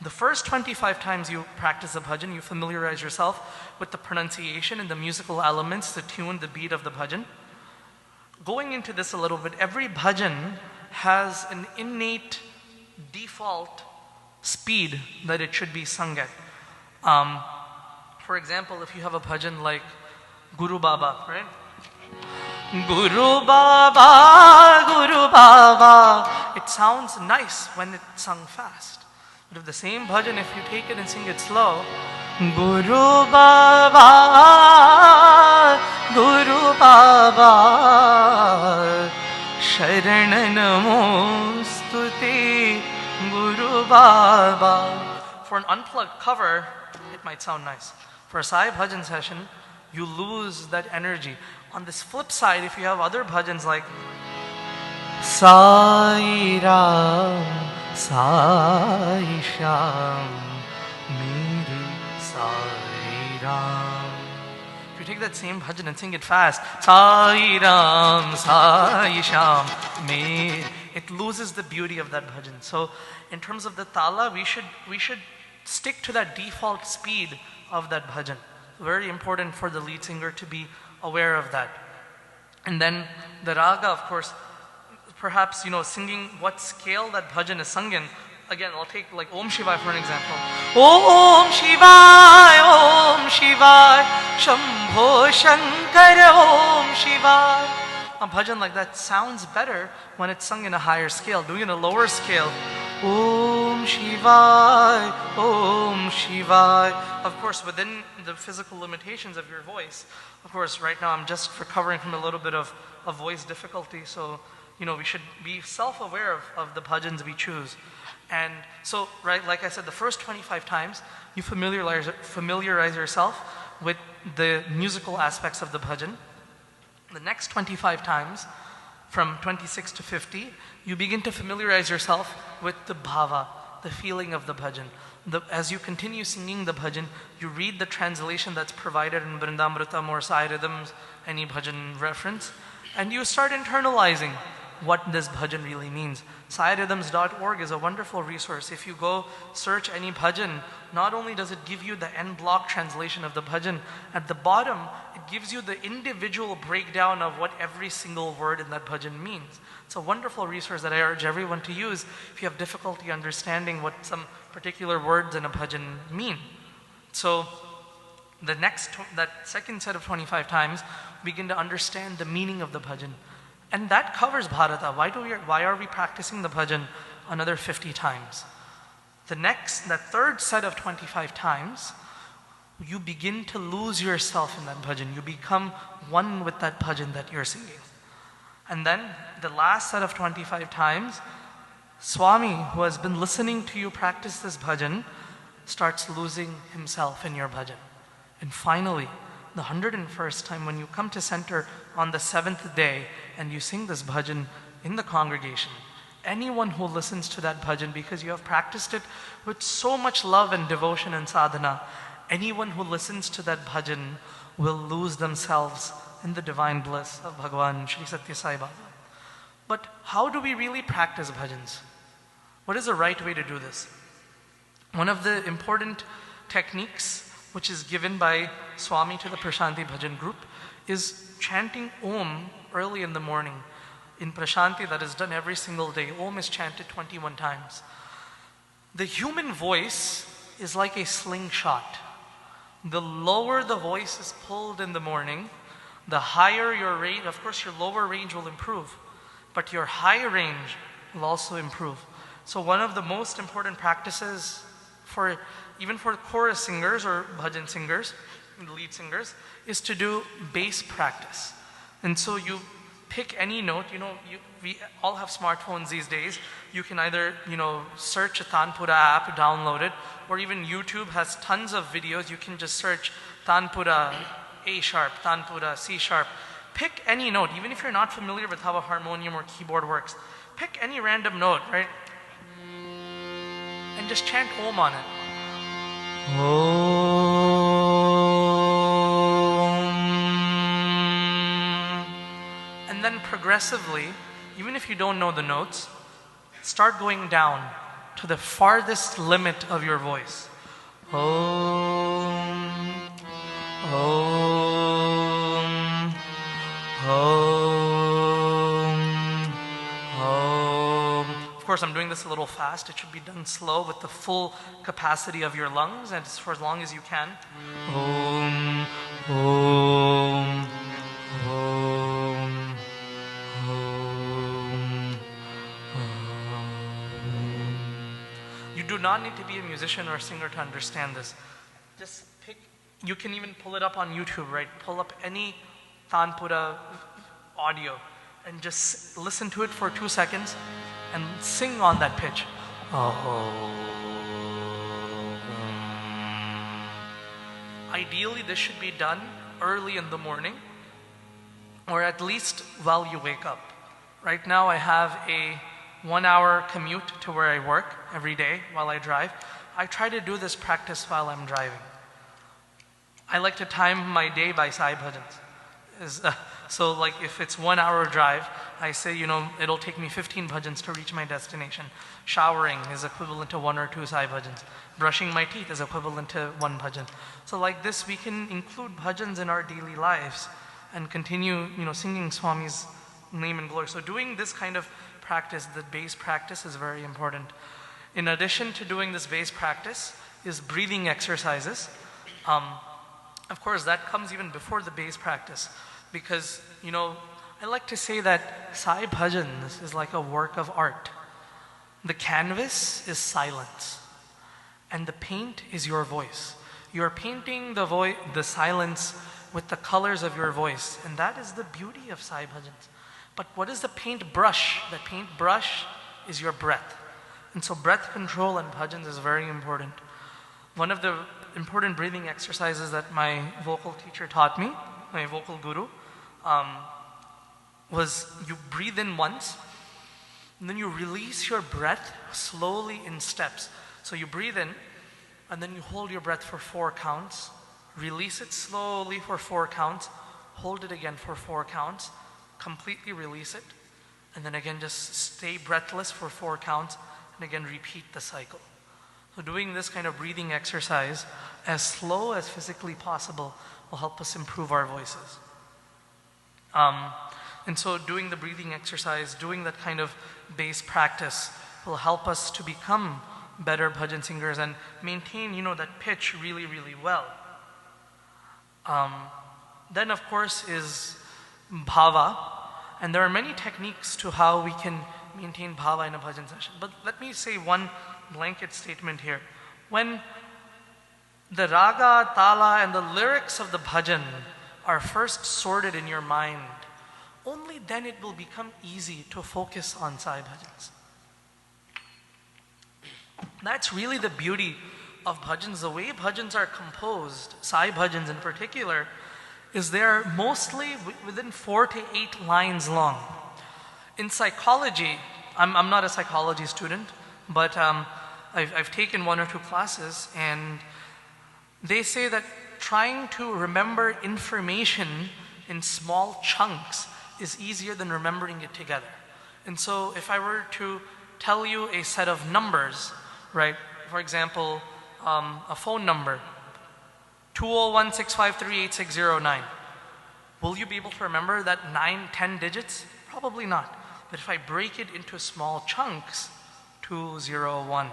The first 25 times you practice a bhajan, you familiarize yourself with the pronunciation and the musical elements, the tune, the beat of the bhajan. Going into this a little bit, every bhajan has an innate default speed that it should be sung at. For example, if you have a bhajan like Guru Baba, right? Guru Baba, Guru Baba. It sounds nice when it's sung fast. But if the same bhajan, if you take it and sing it slow, Guru Baba, Guru Baba, Sharan Namostute, Guru Baba. For an unplugged cover, it might sound nice. For a Sai bhajan session, you lose that energy. On this flip side, if you have other bhajans like Sai Ram, Sai Sham, Mere Sai Ram. If you take that same bhajan and sing it fast, Sai Ram, Sai Sham, Mere, it loses the beauty of that bhajan. So, in terms of the tala, we should stick to that default speed of that bhajan. Very important for the lead singer to be aware of that. And then the raga, of course, perhaps, singing what scale that bhajan is sung in. Again, I'll take like Om Shivai for an example. Om Shivai, Om Shivai, Shambho Shankar, Om Shivai. A bhajan like that sounds better when it's sung in a higher scale. Doing it in a lower scale, Om Shivai, Om Shivai. Of course, within the physical limitations of your voice. Of course, right now I'm just recovering from a little bit of voice difficulty. So, we should be self-aware of the bhajans we choose. And so, right, like I said, the first 25 times, you familiarize yourself with the musical aspects of the bhajan. The next 25 times, from 26 to 50, you begin to familiarize yourself with the bhava, the feeling of the bhajan. As you continue singing the bhajan, you read the translation that's provided in Vrindamritam or Sai Rhythms, any bhajan reference, and you start internalizing what this bhajan really means. SaiRhythms.org is a wonderful resource. If you go search any bhajan, not only does it give you the en bloc translation of the bhajan, at the bottom it gives you the individual breakdown of what every single word in that bhajan means. It's a wonderful resource that I urge everyone to use if you have difficulty understanding what some particular words in a bhajan mean. So that second set of 25 times, begin to understand the meaning of the bhajan. And that covers Bharata. Why are we practicing the bhajan another 50 times? That third set of 25 times, you begin to lose yourself in that bhajan. You become one with that bhajan that you're singing. And then the last set of 25 times, Swami, who has been listening to you practice this bhajan, starts losing himself in your bhajan. And finally, the 101st time, when you come to center on the 7th day and you sing this bhajan in the congregation, anyone who listens to that bhajan, because you have practiced it with so much love and devotion and sadhana, anyone who listens to that bhajan will lose themselves in the divine bliss of Bhagavan Shri Satya Sai Baba. But how do we really practice bhajans? What is the right way to do this? One of the important techniques which is given by Swami to the Prashanti Bhajan group is chanting Om early in the morning. In Prashanti, that is done every single day. Om is chanted 21 times. The human voice is like a slingshot. The lower the voice is pulled in the morning, the higher your range. Of course, your lower range will improve, but your high range will also improve. So one of the most important practices for even for chorus singers or bhajan singers, lead singers, is to do bass practice. And so you pick any note. We all have smartphones these days. You can either, search a Tanpura app, download it, or even YouTube has tons of videos. You can just search Tanpura A sharp, Tanpura C sharp. Pick any note, even if you're not familiar with how a harmonium or keyboard works. Pick any random note, right? And just chant Om on it. And then progressively, even if you don't know the notes, start going down to the farthest limit of your voice. Om, Om, Om, Om. Of course, I'm doing this a little fast. It should be done slow with the full capacity of your lungs, and for as long as you can. Om, Om, Om, Om, Om. You do not need to be a musician or a singer to understand this. Just pick, you can even pull it up on YouTube, right? Pull up any Tanpura audio and just listen to it for 2 seconds and sing on that pitch. Ideally, this should be done early in the morning, or at least while you wake up. Right now, I have a 1-hour commute to where I work every day while I drive. I try to do this practice while I'm driving. I like to time my day by Sai Bhajans. So like if it's 1 hour drive, I say, it'll take me 15 bhajans to reach my destination. Showering is equivalent to 1 or 2 Sai Bhajans. Brushing my teeth is equivalent to 1 bhajan. So like this, we can include bhajans in our daily lives and continue, singing Swami's name and glory. So doing this kind of practice, the bass practice, is very important. In addition to doing this bass practice is breathing exercises. Of course, that comes even before the bass practice, because, I like to say that Sai Bhajans is like a work of art. The canvas is silence, and the paint is your voice. You're painting the silence with the colors of your voice, and that is the beauty of Sai Bhajans. But what is the paint brush? The paint brush is your breath. And so breath control in bhajans is very important. One of the important breathing exercises that my vocal teacher taught me, my vocal guru, was you breathe in once, and then you release your breath slowly in steps. So you breathe in, and then you hold your breath for 4 counts, release it slowly for 4 counts, hold it again for 4 counts, completely release it, and then again just stay breathless for 4 counts, and again repeat the cycle. So doing this kind of breathing exercise as slow as physically possible will help us improve our voices. And so doing the breathing exercise, doing that kind of bass practice will help us to become better bhajan singers and maintain, that pitch really, really well. Then of course is bhava, and there are many techniques to how we can maintain bhava in a bhajan session. But let me say one blanket statement here. When the raga, tala, and the lyrics of the bhajan are first sorted in your mind, only then it will become easy to focus on Sai Bhajans. That's really the beauty of bhajans. The way bhajans are composed, Sai Bhajans in particular, is they're mostly within 4 to 8 lines long. In psychology, I'm not a psychology student, but I've taken 1 or 2 classes, and they say that trying to remember information in small chunks is easier than remembering it together. And so if I were to tell you a set of numbers, right, for example, a phone number, 201-653-8609, will you be able to remember that 9, 10 digits? Probably not. But if I break it into small chunks, 201,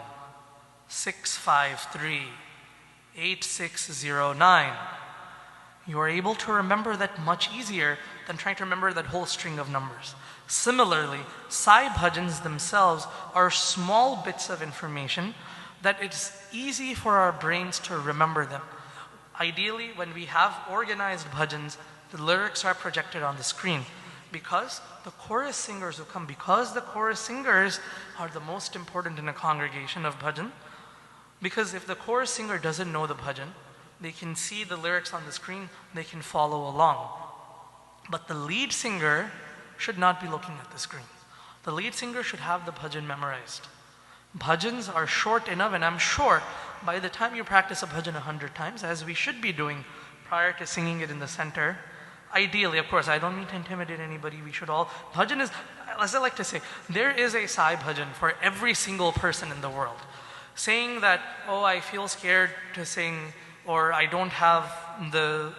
653, 8609. You are able to remember that much easier than trying to remember that whole string of numbers. Similarly, Sai Bhajans themselves are small bits of information that it's easy for our brains to remember them. Ideally, when we have organized bhajans, the lyrics are projected on the screen because the chorus singers who come, because the chorus singers are the most important in a congregation of bhajan. Because if the chorus singer doesn't know the bhajan, they can see the lyrics on the screen, they can follow along. But the lead singer should not be looking at the screen. The lead singer should have the bhajan memorized. Bhajans are short enough, and I'm sure by the time you practice a bhajan 100 times, as we should be doing prior to singing it in the center, ideally, of course, I don't mean to intimidate anybody, we should all, bhajan is, as I like to say, there is a Sai bhajan for every single person in the world. Saying that, oh, I feel scared to sing, or I don't have the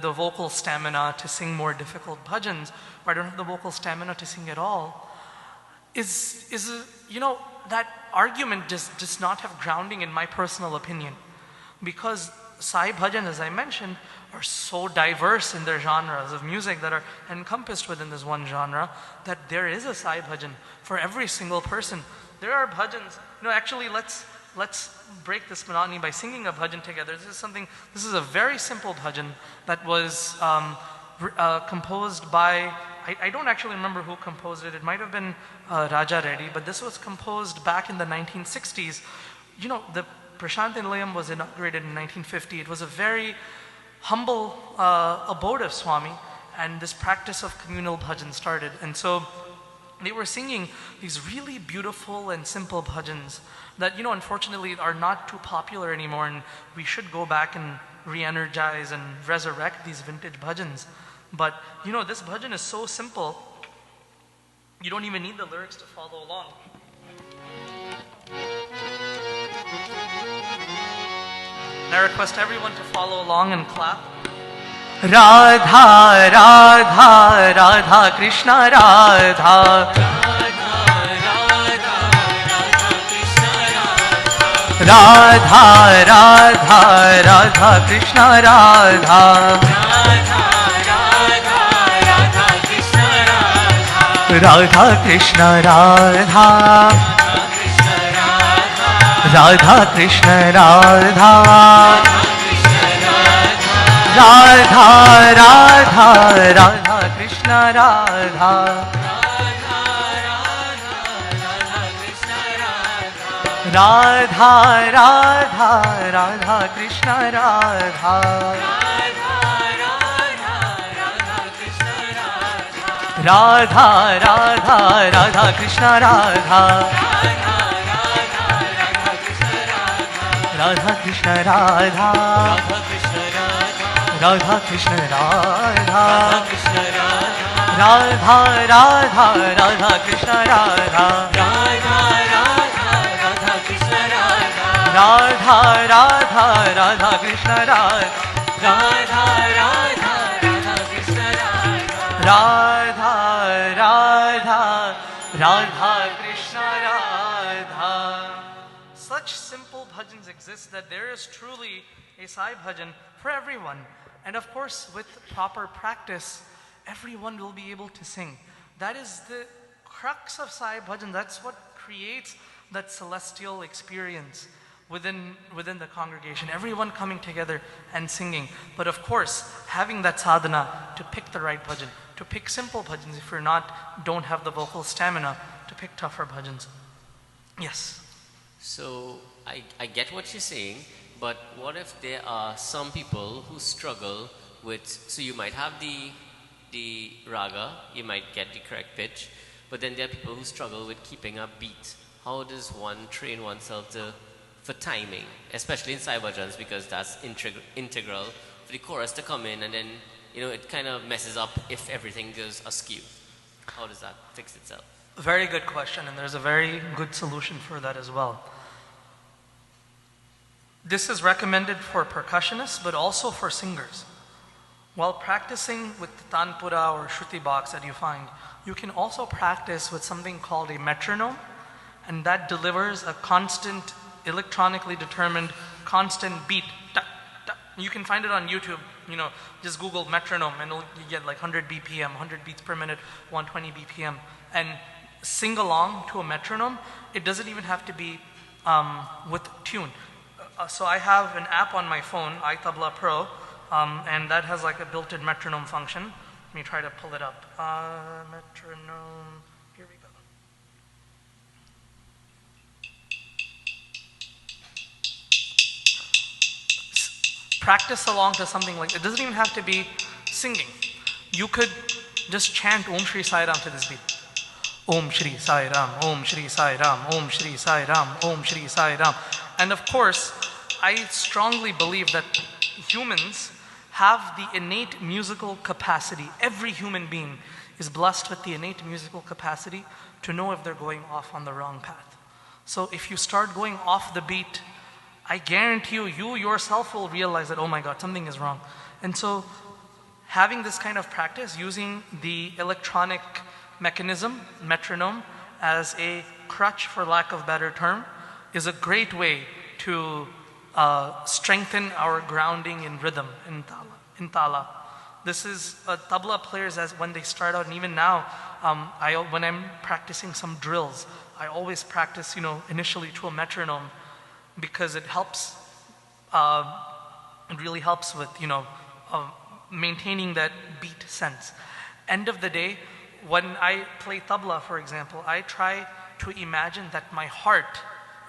vocal stamina to sing more difficult bhajans, or I don't have the vocal stamina to sing at all, is that argument just does not have grounding in my personal opinion. Because Sai bhajan, as I mentioned, are so diverse in their genres of music that are encompassed within this one genre, that there is a Sai bhajan for every single person. There are bhajans, actually let's break this monotony by singing a bhajan together. This is a very simple bhajan that was composed by, I don't actually remember who composed it. It might have been Raja Reddy, but this was composed back in the 1960s. The Prashanthi Nilayam was inaugurated in 1950. It was a very humble abode of Swami, and this practice of communal bhajan started. And so they were singing these really beautiful and simple bhajans that, unfortunately are not too popular anymore, and we should go back and re-energize and resurrect these vintage bhajans. But, this bhajan is so simple, you don't even need the lyrics to follow along. And I request everyone to follow along and clap. Radha, Radha, Radha, Krishna, Radha. Radha, Radha, Radha, Krishna, Radha. Radha, Krishna, Radha. Radha, Krishna, Radha. Radha, Radha, Radha, Krishna, Radha. Radha, Radha, Radha, Krishna, Radha. Radha, Radha, Radha, Krishna, Radha. Radha, Krishna, Radha. Radha, Krishna, Radha. Radha, Radha, Radha, Krishna, Radha. Radha, Radha, Radha, Krishna, Radha. Radha, Radha, Radha, Krishna, Radha. Such simple bhajans exist that there is truly a Sai bhajan for everyone. And of course, with proper practice, everyone will be able to sing. That is the crux of Sai bhajan. That's what creates that celestial experience within the congregation. Everyone coming together and singing. But of course, having that sadhana to pick the right bhajan, to pick simple bhajans if you're don't have the vocal stamina, to pick tougher bhajans. Yes. So I get what you're saying, but what if there are some people who struggle with, so you might have the raga, you might get the correct pitch, but then there are people who struggle with keeping a beat. How does one train oneself for timing, especially in Sai bhajans, because that's integral for the chorus to come in, and then it kind of messes up if everything goes askew. How does that fix itself? Very good question, and there's a very good solution for that as well. This is recommended for percussionists, but also for singers. While practicing with the tanpura or shruti box that you find, you can also practice with something called a metronome, and that delivers a constant, electronically determined constant beat. You can find it on YouTube, just Google metronome and you get like 100 BPM, 100 beats per minute, 120 BPM, and sing along to a metronome. It doesn't even have to be with tune. So I have an app on my phone, iTabla Pro, and that has like a built-in metronome function. Let me try to pull it up. Metronome, here we go. Practice along to something like, it doesn't even have to be singing. You could just chant Om Shri Sai Ram to this beat. Om Shri Sai Ram, Om Shri Sai Ram, Om Shri Sai Ram, Om Shri Sai Ram. And of course, I strongly believe that humans have the innate musical capacity. Every human being is blessed with the innate musical capacity to know if they're going off on the wrong path. So if you start going off the beat, I guarantee you yourself will realize that, oh my God, something is wrong. And so having this kind of practice, using the electronic mechanism, metronome, as a crutch, for lack of a better term, is a great way to strengthen our grounding in rhythm, in tala. This is tabla players, as when they start out, and even now, when I'm practicing some drills, I always practice, initially to a metronome, because it helps, it really helps with, maintaining that beat sense. End of the day, when I play tabla, for example, I try to imagine that my heart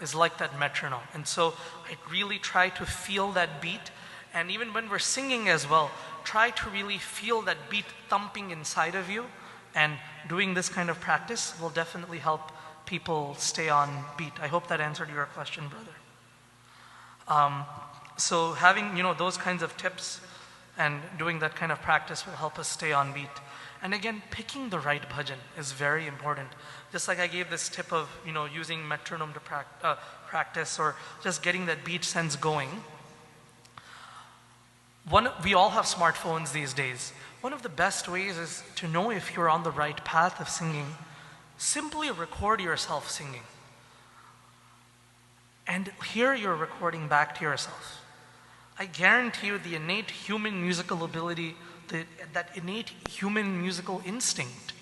is like that metronome. And so I really try to feel that beat. And even when we're singing as well, try to really feel that beat thumping inside of you. And doing this kind of practice will definitely help people stay on beat. I hope that answered your question, brother. So having, those kinds of tips and doing that kind of practice will help us stay on beat. And again, picking the right bhajan is very important. Just like I gave this tip of, using metronome to practice, or just getting that beat sense going. We all have smartphones these days. One of the best ways is to know if you're on the right path of singing. Simply record yourself singing. And hear your recording back to yourself. I guarantee you the innate human musical ability, that innate human musical instinct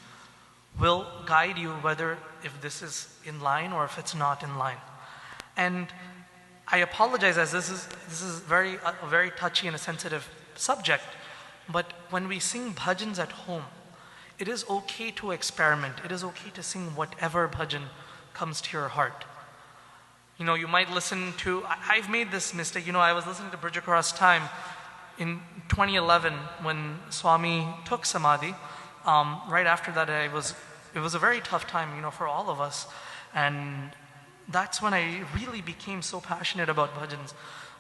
will guide you whether if this is in line or if it's not in line. And I apologize, as this is a very touchy and a sensitive subject, but when we sing bhajans at home, it is okay to experiment. It is okay to sing whatever bhajan comes to your heart. You might listen to, I've made this mistake, I was listening to Bridge Across Time in 2011 when Swami took Samadhi. Right after that, it was a very tough time, for all of us. And that's when I really became so passionate about bhajans,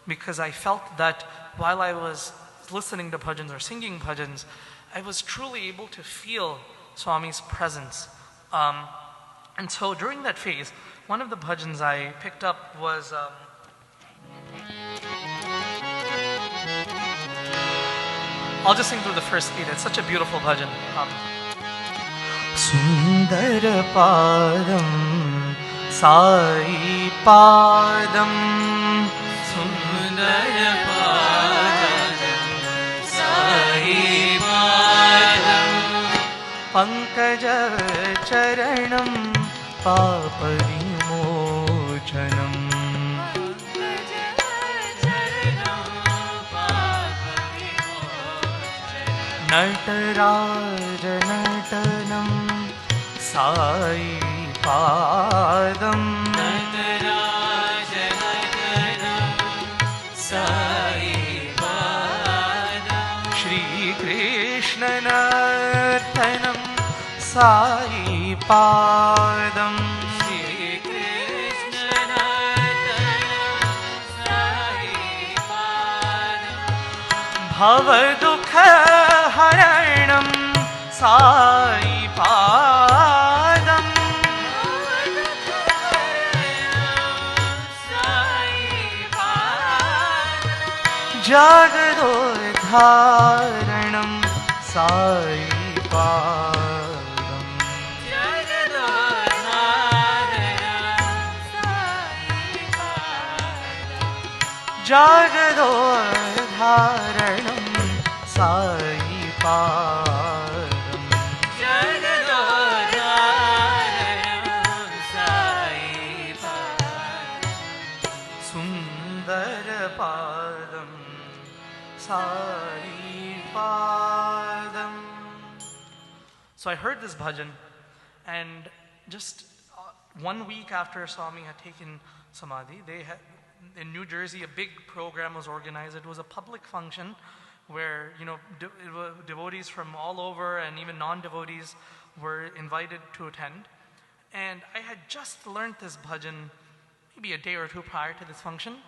because I felt that while I was listening to bhajans or singing bhajans, I was truly able to feel Swami's presence. And so during that phase, one of the bhajans I picked up was I'll just sing through the first beat. It's such a beautiful bhajan. Sundar Padam Sai Padam Sundar Padam Sai Padam Pankaja Charanam Papa Vimochanam Nataraj Natanam Sai Padam Nataraj Natanam Sai Padam Shri Krishna Nartanam Sai Padam Shri Krishna Nartanam Sai Padam Bhavadukha Haranam Sai Padam Jagadodharanam Sai Padam Jagadodharanam Sai Padam Jagadodharanam Sai Padam Sundara Padam Sai Padam. So I heard this bhajan, and just 1 week after Swami had taken Samadhi, they had in New Jersey a big program was organized. It was a public function where devotees from all over and even non-devotees were invited to attend. And I had just learned this bhajan maybe a day or two prior to this function.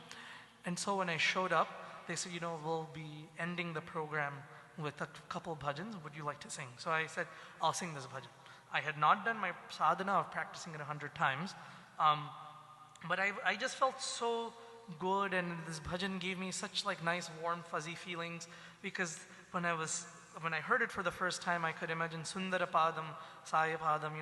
And so when I showed up, they said, we'll be ending the program with a couple of bhajans. Would you like to sing? So I said, I'll sing this bhajan. I had not done my sadhana of practicing it 100 times. But I just felt so good, and this bhajan gave me such nice, warm, fuzzy feelings, because when I heard it for the first time, I could imagine Sundara Padam, Sai Padam,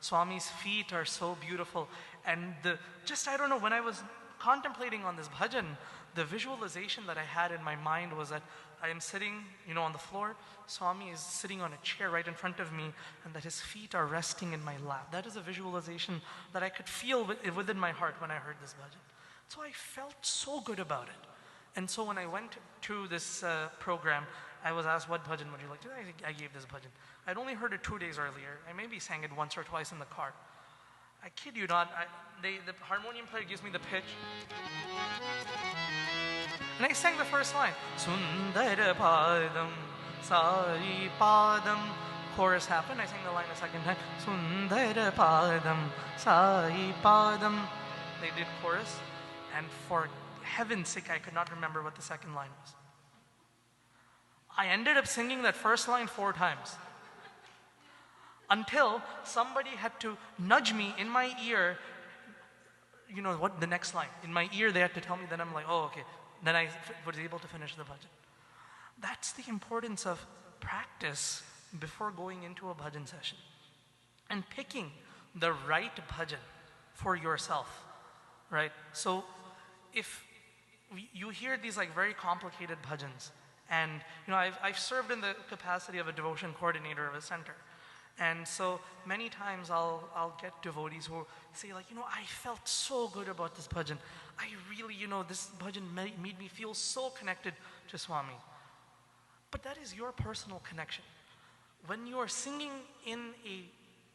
Swami's feet are so beautiful. And I don't know, when I was contemplating on this bhajan, the visualization that I had in my mind was that I am sitting, on the floor. Swami is sitting on a chair right in front of me, and that his feet are resting in my lap. That is a visualization that I could feel within my heart when I heard this bhajan. So I felt so good about it. And so when I went to this program, I was asked, what bhajan would you like to do? I gave this bhajan. I'd only heard it 2 days earlier. I maybe sang it once or twice in the car. I kid you not, the harmonium player gives me the pitch. And I sang the first line. Sundara Padam, Sai Padam. Chorus happened. I sang the line a second time. Sundara Padam, Sai Padam. They did chorus. And for heaven's sake, I could not remember what the second line was. I ended up singing that first line 4 times. Until somebody had to nudge me in my ear, what the next line. In my ear, they had to tell me, then I'm like, oh, okay. Then I was able to finish the bhajan. That's the importance of practice before going into a bhajan session. And picking the right bhajan for yourself, right? So if you hear these very complicated bhajans, and I've served in the capacity of a devotion coordinator of a center. And so many times I'll get devotees who say I felt so good about this bhajan. I really, this bhajan made me feel so connected to Swami. But that is your personal connection. When you are singing in a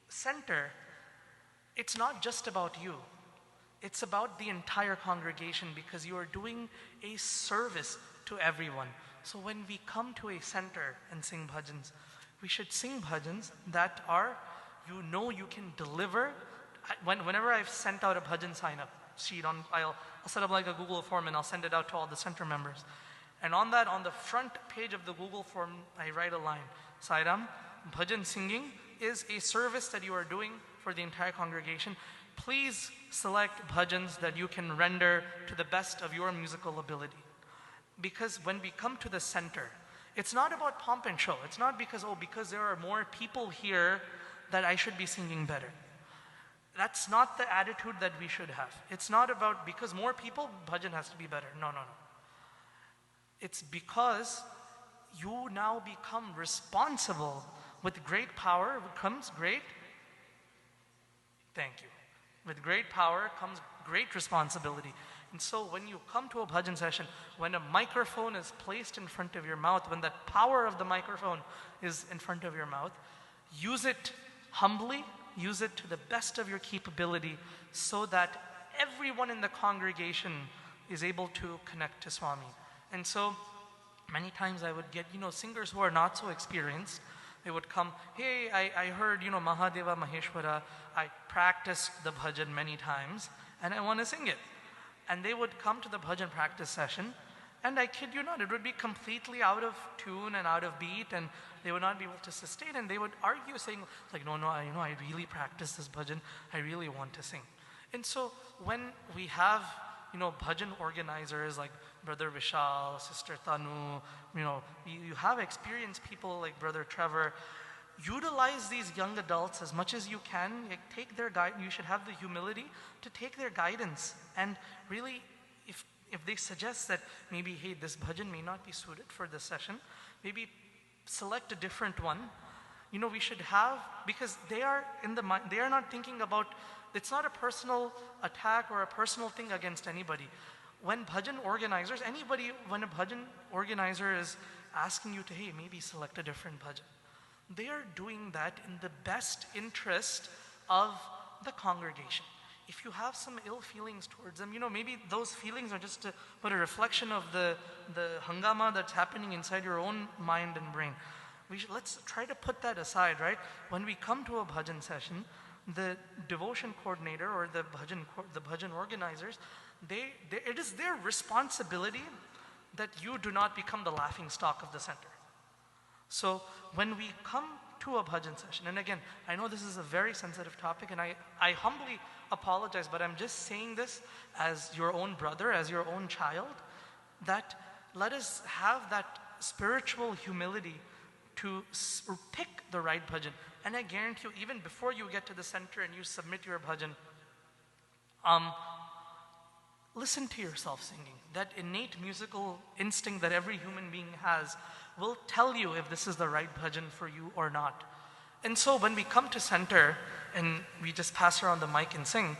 center, it's not just about you. It's about the entire congregation, because you are doing a service to everyone. So when we come to a center and sing bhajans, we should sing bhajans that are, you can deliver. Whenever I've sent out a bhajan sign-up sheet, I'll set up a Google form and I'll send it out to all the center members. And on the front page of the Google form, I write a line. Sairam, bhajan singing is a service that you are doing for the entire congregation. Please select bhajans that you can render to the best of your musical ability. Because when we come to the center, it's not about pomp and show. It's not because there are more people here that I should be singing better. That's not the attitude that we should have. It's not about because more people, bhajan has to be better. No. It's because you now become responsible. With great power comes great, thank you. With great power comes great responsibility. And so when you come to a bhajan session, when a microphone is placed in front of your mouth, when the power of the microphone is in front of your mouth, use it humbly, use it to the best of your capability, so that everyone in the congregation is able to connect to Swami. And so many times I would get, singers who are not so experienced. They would come, hey, I heard, Mahadeva Maheshwara, I practiced the bhajan many times and I want to sing it. And they would come to the bhajan practice session, and I kid you not, it would be completely out of tune and out of beat, and they would not be able to sustain, and they would argue saying, no, I really practice this bhajan, I really want to sing. And so when we have, bhajan organizers like Brother Vishal, Sister Tanu, you have experienced people like Brother Trevor. Utilize these young adults as much as you can. Take their guide. You should have the humility to take their guidance. And really, if if they suggest that maybe, hey, this bhajan may not be suited for this session, maybe select a different one. We should have, because they are in the mind, they are not thinking about, it's not a personal attack or a personal thing against anybody. When bhajan organizers, when a bhajan organizer is asking you to, hey, maybe select a different bhajan, they are doing that in the best interest of the congregation. If you have some ill feelings towards them, maybe those feelings are just but a reflection of the hangama that's happening inside your own mind and brain. Let's try to put that aside, right? When we come to a bhajan session, the devotion coordinator or the bhajan organizers, it is their responsibility that you do not become the laughing stock of the center. So when we come to a bhajan session, and again, I know this is a very sensitive topic, and I humbly apologize, but I'm just saying this as your own brother, as your own child, that let us have that spiritual humility to pick the right bhajan. And I guarantee you, even before you get to the center and you submit your bhajan, listen to yourself singing. That innate musical instinct that every human being has will tell you if this is the right bhajan for you or not. And so when we come to center and we just pass around the mic and sing,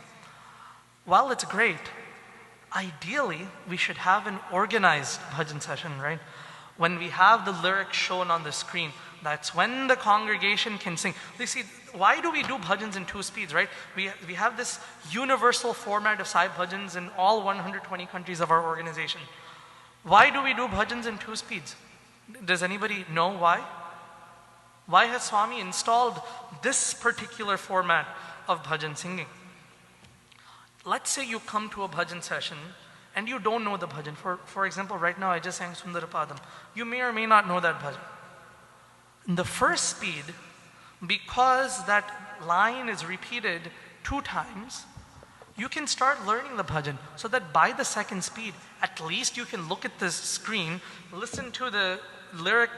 while it's great, ideally we should have an organized bhajan session, right? When we have the lyrics shown on the screen, that's when the congregation can sing. You see, why do we do bhajans in 2 speeds, right? We have this universal format of Sai bhajans in all 120 countries of our organization. Why do we do bhajans in 2 speeds? Does anybody know why? Why has Swami installed this particular format of bhajan singing? Let's say you come to a bhajan session and you don't know the bhajan. For example, right now I just sang Sundarapadam. You may or may not know that bhajan. In the first speed, because that line is repeated 2 times, you can start learning the bhajan, so that by the second speed, at least you can look at the screen, listen to the lyric,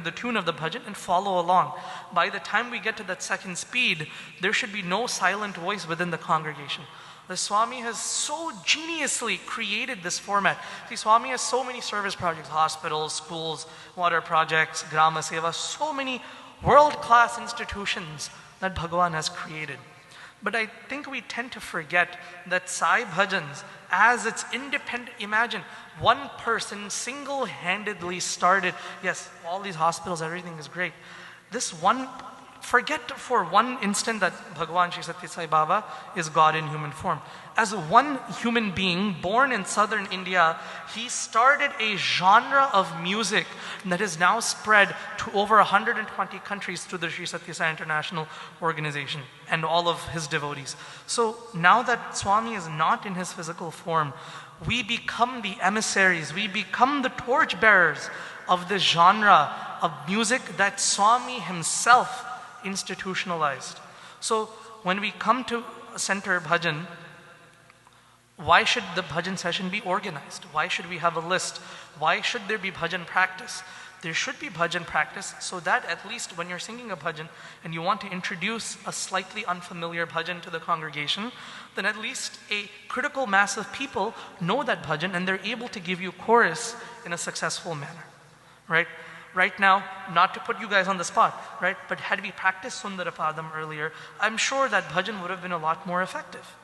the tune of the bhajan, and follow along. By the time we get to that second speed, there should be no silent voice within the congregation. The Swami has so geniusly created this format. See, Swami has so many service projects, hospitals, schools, water projects, Grama Seva, so many world-class institutions that Bhagavan has created. But I think we tend to forget that Sai Bhajans, as it's independent, imagine one person single-handedly started, yes, all these hospitals, everything is great. This one, forget for one instant that Bhagavan Shri Satya Sai Baba is God in human form. As one human being born in southern India, he started a genre of music that is now spread to over 120 countries through the Shri Satya Sai International Organization and all of his devotees. So now that Swami is not in his physical form, we become the emissaries, we become the torchbearers of the genre of music that Swami himself institutionalized. So when we come to center bhajan, why should the bhajan session be organized? Why should we have a list? Why should there be bhajan practice? There should be bhajan practice so that at least when you're singing a bhajan and you want to introduce a slightly unfamiliar bhajan to the congregation, then at least a critical mass of people know that bhajan and they're able to give you chorus in a successful manner, right? Right now, not to put you guys on the spot, right? But had we practiced Sundarapadam earlier, I'm sure that bhajan would have been a lot more effective.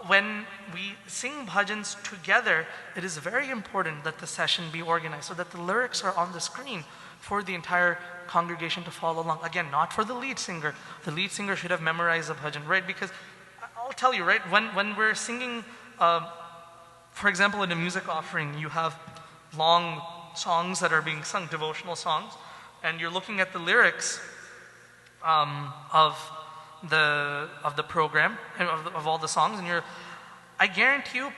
When we sing bhajans together, it is very important that the session be organized so that the lyrics are on the screen for the entire congregation to follow along. Again, not for the lead singer. The lead singer should have memorized the bhajan, right? Because I'll tell you, right, when we're singing, for example, in a music offering, you have long songs that are being sung, devotional songs, and you're looking at the lyrics of the program and of all the songs, and I guarantee you,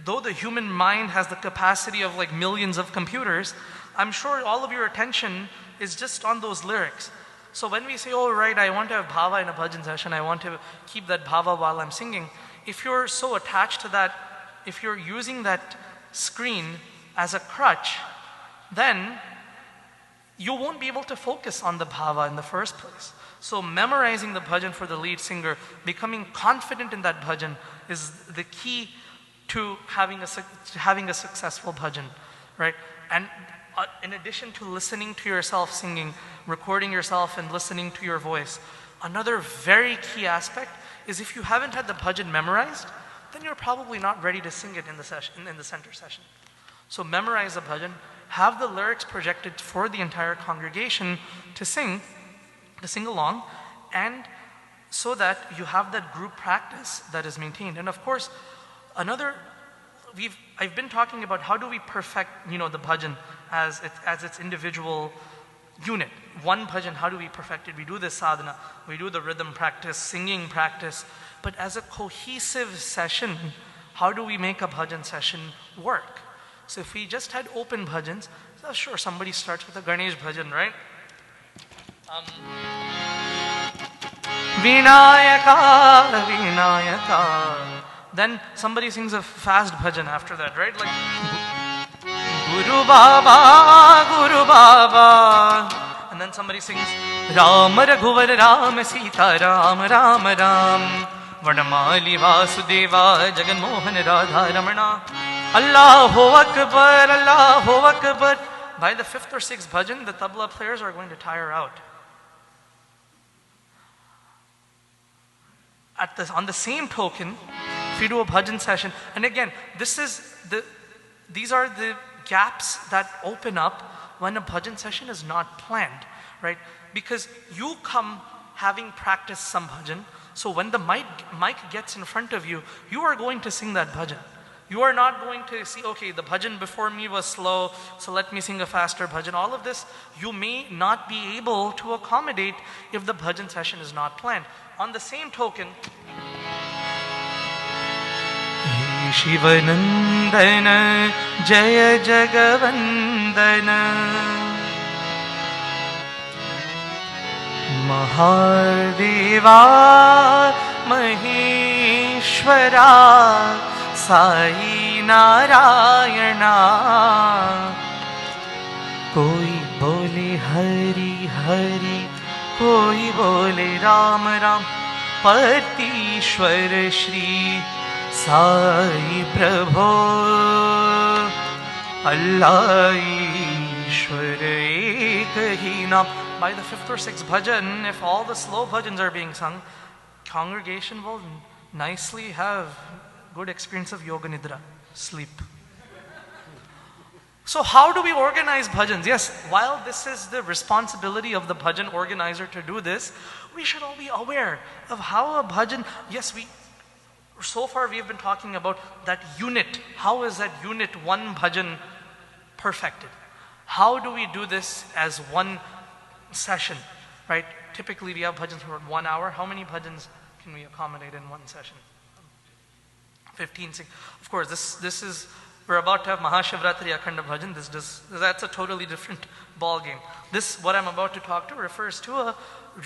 though the human mind has the capacity of like millions of computers, I'm sure all of your attention is just on those lyrics. So when we say, oh right, I want to have bhava in a bhajan session, I want to keep that bhava while I'm singing, if you're so attached to that, if you're using that screen as a crutch, then you won't be able to focus on the bhava in the first place. So memorizing the bhajan for the lead singer, becoming confident in that bhajan is the key to having a successful bhajan, right? And in addition to listening to yourself singing, recording yourself and listening to your voice, another very key aspect is if you haven't had the bhajan memorized, then you're probably not ready to sing it in the session, in the center session. So memorize the bhajan, have the lyrics projected for the entire congregation to sing along, and so that you have that group practice that is maintained. And of course, I've been talking about how do we perfect, the bhajan as its individual unit. One bhajan, how do we perfect it? We do the sadhana, we do the rhythm practice, singing practice, but as a cohesive session, how do we make a bhajan session work? So if we just had open bhajans, sure, somebody starts with a Ganesh bhajan, right? Vinayaka, Vinayaka. Then somebody sings a fast bhajan after that, right? Like Guru Baba, Guru Baba. And then somebody sings Ram Raghuvar Ram Sita Ram Ram Ram Vanamali Vasudeva Jagan Mohan Radha Ramana Allahu Akbar, Allahu Akbar. By the fifth or sixth bhajan, the tabla players are going to tire out. On the same token, if you do a bhajan session, and again, these are the gaps that open up when a bhajan session is not planned, right? Because you come having practiced some bhajan, so when the mic gets in front of you, you are going to sing that bhajan. You are not going to see, okay, the bhajan before me was slow, so let me sing a faster bhajan. All of this, you may not be able to accommodate if the bhajan session is not planned. On the same token, Shivanandana Jaya Jagavandana Mahadeva Maheshwara Sai Narayana Koi bole Hari Hari Koi bole Ram Ram Patishwar Shri Sai Prabhu Allah Ishwar Ek Hi Naam. By the fifth or sixth bhajan, if all the slow bhajans are being sung, congregation will nicely have good experience of yoga nidra, sleep. So how do we organize bhajans? Yes, while this is the responsibility of the bhajan organizer to do this, we should all be aware of how a bhajan, so far we have been talking about that unit. How is that unit, one bhajan, perfected? How do we do this as one session, right? Typically we have bhajans for 1 hour. How many bhajans can we accommodate in one session? 15, 16. Of course, this is, we're about to have Mahashivratri Akhanda Bhajan. That's a totally different ball game. This, what I'm about to talk to, refers to a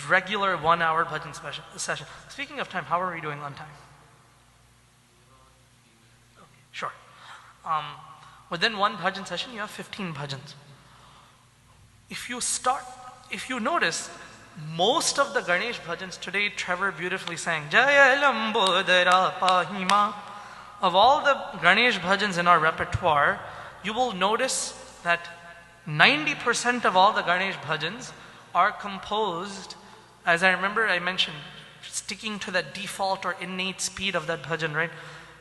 regular 1 hour bhajan session. Speaking of time, how are we doing on time? Okay, sure. Within one bhajan session, you have 15 bhajans. If you notice, most of the Ganesh bhajans today, Trevor beautifully sang, Jaya Lambodara Pahima. Of all the Ganesh bhajans in our repertoire, you will notice that 90% of all the Ganesh bhajans are composed, as I remember I mentioned, sticking to that default or innate speed of that bhajan, right?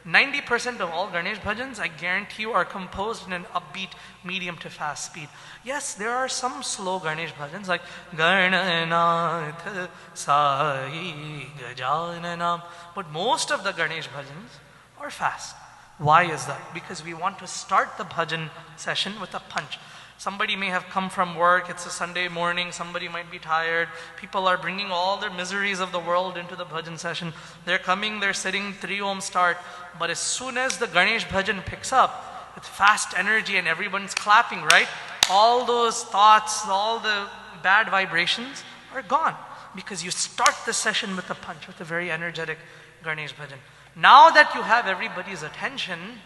90% of all Ganesh bhajans, I guarantee you, are composed in an upbeat, medium to fast speed. Yes, there are some slow Ganesh bhajans like Gananath Sai Gajananam, but most of the Ganesh bhajans are fast. Why is that? Because we want to start the bhajan session with a punch. Somebody may have come from work, it's a Sunday morning, somebody might be tired. People are bringing all their miseries of the world into the bhajan session. They're coming, they're sitting, 3 Om start. But as soon as the Ganesh bhajan picks up, with fast energy and everyone's clapping, right? All those thoughts, all the bad vibrations are gone. Because you start the session with a punch, with a very energetic Ganesh bhajan. Now that you have everybody's attention,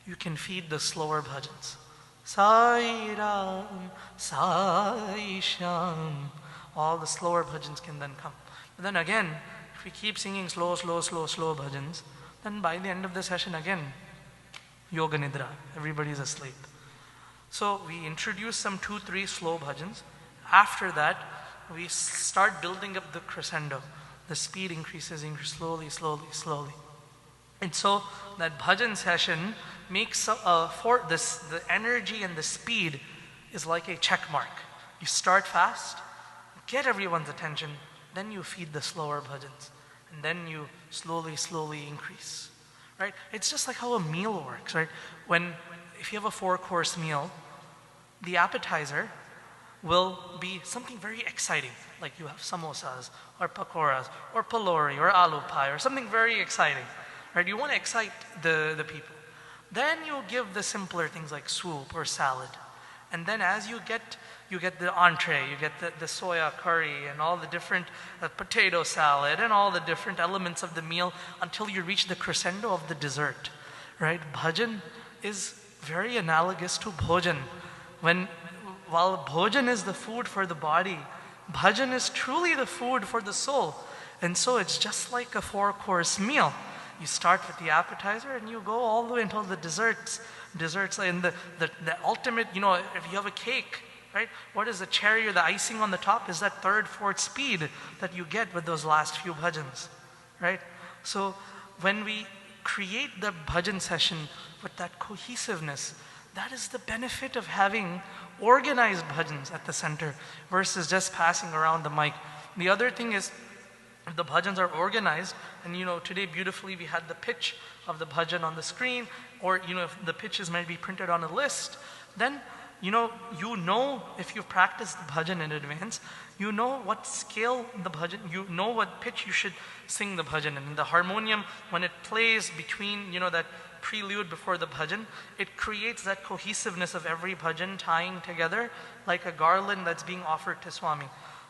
you can feed the slower bhajans. Sai Ram, Sai Sham. All the slower bhajans can then come. But then again, if we keep singing slow bhajans, then by the end of the session again, Yoga Nidra. Everybody's asleep. So we introduce some 2-3 slow bhajans. After that, we start building up the crescendo. The speed increases slowly, slowly, slowly. And so that bhajan session makes for this, the energy and the speed is like a check mark. You start fast, get everyone's attention, then you feed the slower bhajans, and then you slowly, slowly increase. Right? It's just like how a meal works, right? If you have a 4-course meal, the appetizer will be something very exciting, like you have samosas or pakoras or palori or aloo pie or something very exciting, right? You want to excite the people. Then you give the simpler things like soup or salad. And then as you get the entree, you get the soya curry and all the different potato salad and all the different elements of the meal until you reach the crescendo of the dessert, right? Bhajan is very analogous to bhojan. While bhojan is the food for the body, bhajan is truly the food for the soul. And so it's just like a 4-course meal. You start with the appetizer and you go all the way until the desserts. Desserts and the ultimate, if you have a cake, right? What is the cherry or the icing on the top is that 3rd, 4th speed that you get with those last few bhajans, right? So when we create the bhajan session with that cohesiveness, that is the benefit of having organized bhajans at the center versus just passing around the mic. The other thing is, if the bhajans are organized, and today beautifully we had the pitch of the bhajan on the screen, or if the pitch is maybe printed on a list, then if you've practiced the bhajan in advance, you know what scale the bhajan, you know what pitch you should sing the bhajan in. The harmonium, when it plays between, that prelude before the bhajan, it creates that cohesiveness of every bhajan tying together like a garland that's being offered to Swami.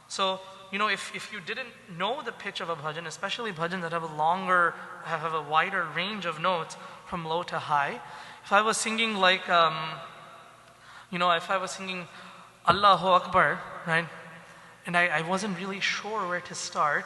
So, if you didn't know the pitch of a bhajan, especially bhajans that have a wider range of notes from low to high, if I was singing like, if I was singing Allahu Akbar, right, and I wasn't really sure where to start,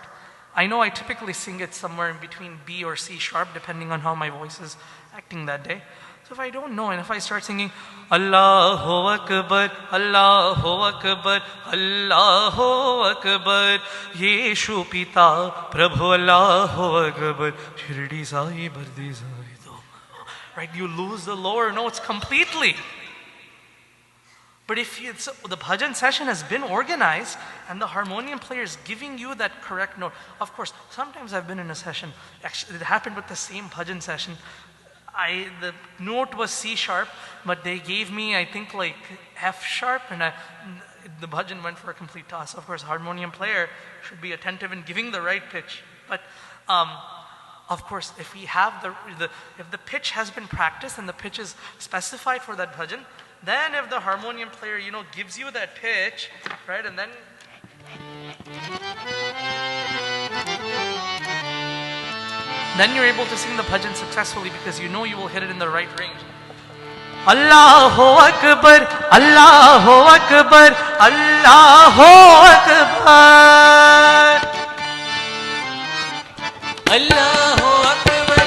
I know I typically sing it somewhere in between B or C sharp, depending on how my voice is acting that day. So if I don't know, and if I start singing Allahu Akbar, Allahu Akbar, Allahu Akbar, Yeshu Pita, Prabhu Allahu Akbar, Shirdi Sai Bardi Sai Doma, right? You lose the lower notes completely. But if the bhajan session has been organized and the harmonium player is giving you that correct note. Of course, sometimes I've been in a session, actually it happened with the same bhajan session. The note was C sharp, but they gave me, I think, like F sharp, and the bhajan went for a complete toss. Of course, harmonium player should be attentive in giving the right pitch. But of course, if we have if the pitch has been practiced and the pitch is specified for that bhajan, then if the harmonium player, gives you that pitch, right, and then you're able to sing the bhajan successfully because you know you will hit it in the right range. Allahu Akbar, Allahu Akbar, Allahu Akbar. Allahu Akbar,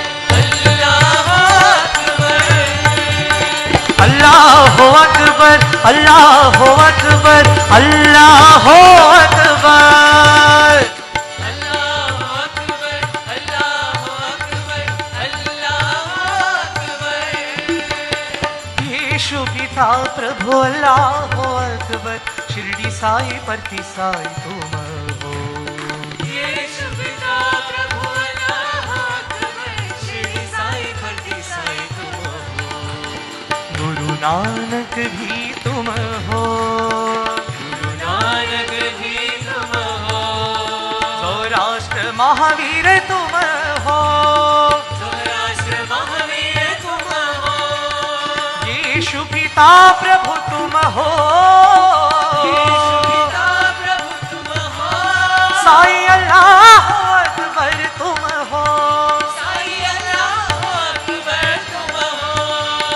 Allahu Akbar, Allahu Akbar, Allahu Akbar, Allahu Akbar. Yeshu Pita Prabhu Allahu Akbar, Shirdi Sai Parti Sai Tum ho. Yeshu Pita Prabhu Allahu Akbar, Shirdi Sai Parti Sai Tum ho. Guru Nanak bhi tum ho, Guru Nanak bhi tum ho. Saurashtra Mahavir tum ho, Saurashtra Mahavir tum ho. Yeshu Pita Prabhu tum ho, Yeshu Pita Prabhu tum ho. Sai Allahu Akbar tum ho, Sai Allahu Akbar tum ho.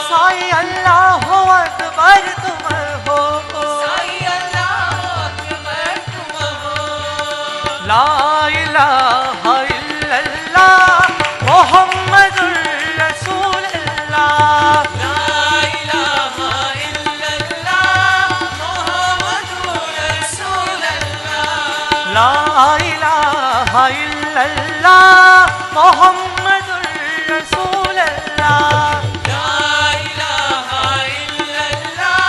Sai Allahu Akbar tum ho, Sai Allahu Akbar tum ho. La ilaha illallah Muhammadur Rasulullah, Allah, Muhammadur Rasulullah. La ilaha illallah,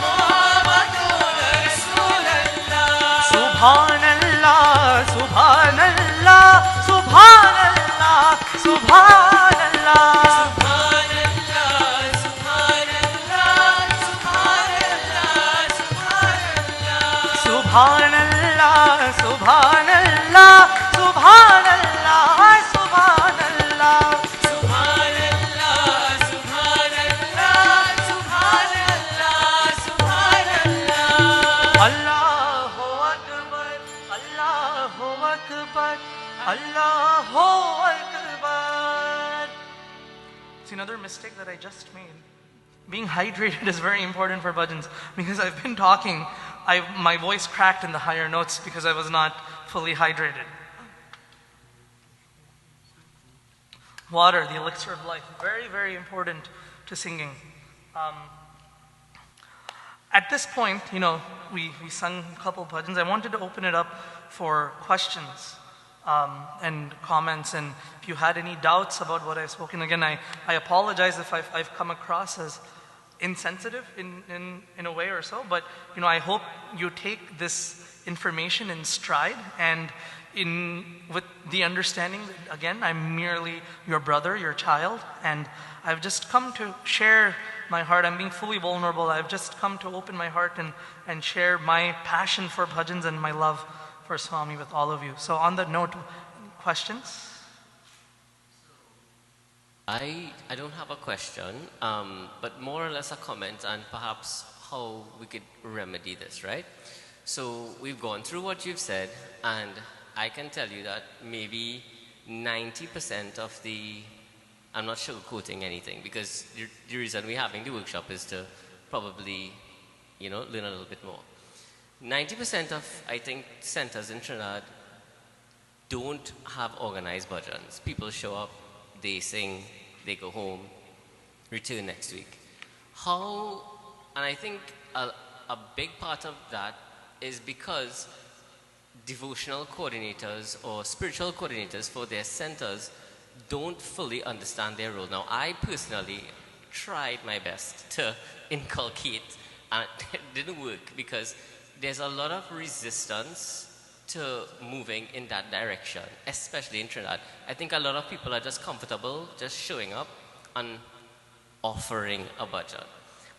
Muhammadur Rasulullah. Subhanallah, Subhanallah, Subhanallah, Subhanallah. Subhanallah, Subhanallah, Subhanallah, Subhanallah. Subhanallah, Subhanallah, Subhanallah, Subhanallah. Subhanallah, Subhanallah, Subhanallah, Subhanallah. Allahu Akbar, Allahu Akbar, Allahu Akbar. See, another mistake that I just made. Being hydrated is very important for bhajans because I've been talking, my voice cracked in the higher notes because I was not fully hydrated. Water, the elixir of life, very, very important to singing. At this point, we sung a couple bhajans. I wanted to open it up for questions and comments, and if you had any doubts about what I've spoken, again, I apologize if I've come across as insensitive in a way or so, but I hope you take this information in stride and with the understanding that, again, I'm merely your brother, your child, and I've just come to share my heart. I'm being fully vulnerable. I've just come to open my heart and share my passion for bhajans and my love for Swami with all of you. So on that note, questions? I don't have a question, but more or less a comment and perhaps how we could remedy this, right? So we've gone through what you've said, and I can tell you that maybe 90% of I'm not sugarcoating anything, because the reason we're having the workshop is to probably, learn a little bit more. 90% of, I think, centers in Trinidad don't have organized bhajans. People show up, they sing, they go home, return next week. And I think a big part of that is because devotional coordinators or spiritual coordinators for their centers don't fully understand their role. Now, I personally tried my best to inculcate, and it didn't work because there's a lot of resistance to moving in that direction, especially in Trinidad. I think a lot of people are just comfortable just showing up and offering a bhajan.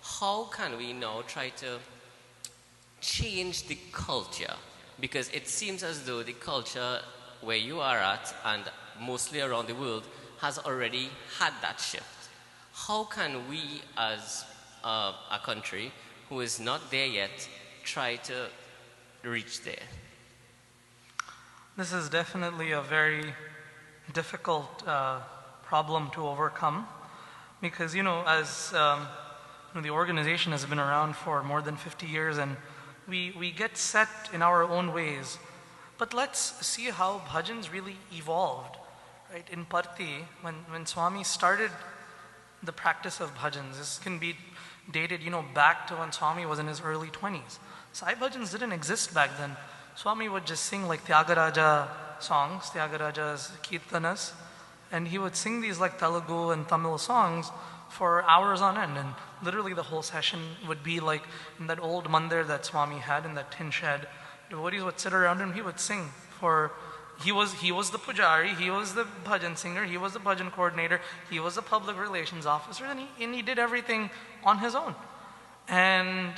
How can we now try to change the culture? Because it seems as though the culture where you are at and mostly around the world has already had that shift. How can we as a country who is not there yet try to reach there? This is definitely a very difficult problem to overcome because, as the organization has been around for more than 50 years and we get set in our own ways. But let's see how bhajans really evolved. Right? In Parthi, when Swami started the practice of bhajans, this can be dated, back to when Swami was in his early 20s. Sai bhajans didn't exist back then. Swami would just sing like Tyagaraja songs, Tyagaraja's kirtanas, and he would sing these like Telugu and Tamil songs for hours on end, and literally the whole session would be like in that old mandir that Swami had in that tin shed. Devotees would sit around him, he would sing he was the pujari, he was the bhajan singer, he was the bhajan coordinator, he was the public relations officer, and he did everything on his own. And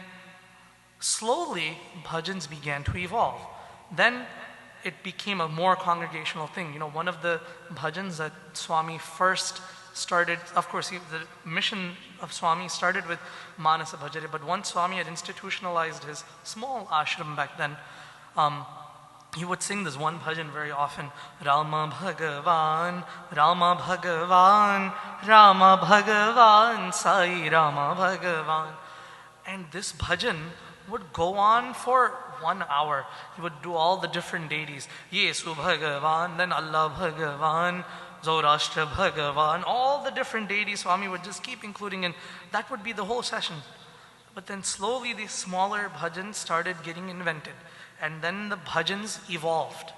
slowly, bhajans began to evolve. Then it became a more congregational thing. One of the bhajans that Swami first started, of course, the mission of Swami started with Manasa Bhajare, but once Swami had institutionalized his small ashram back then, he would sing this one bhajan very often, Rama Bhagavan, Rama Bhagavan, Rama Bhagavan, Sai Rama Bhagavan. And this bhajan would go on for 1 hour. He would do all the different deities. Yesu Bhagavan, then Allah Bhagavan, Zoroaster Bhagavan, all the different deities Swami would just keep including in. That would be the whole session. But then slowly these smaller bhajans started getting invented. And then the bhajans evolved.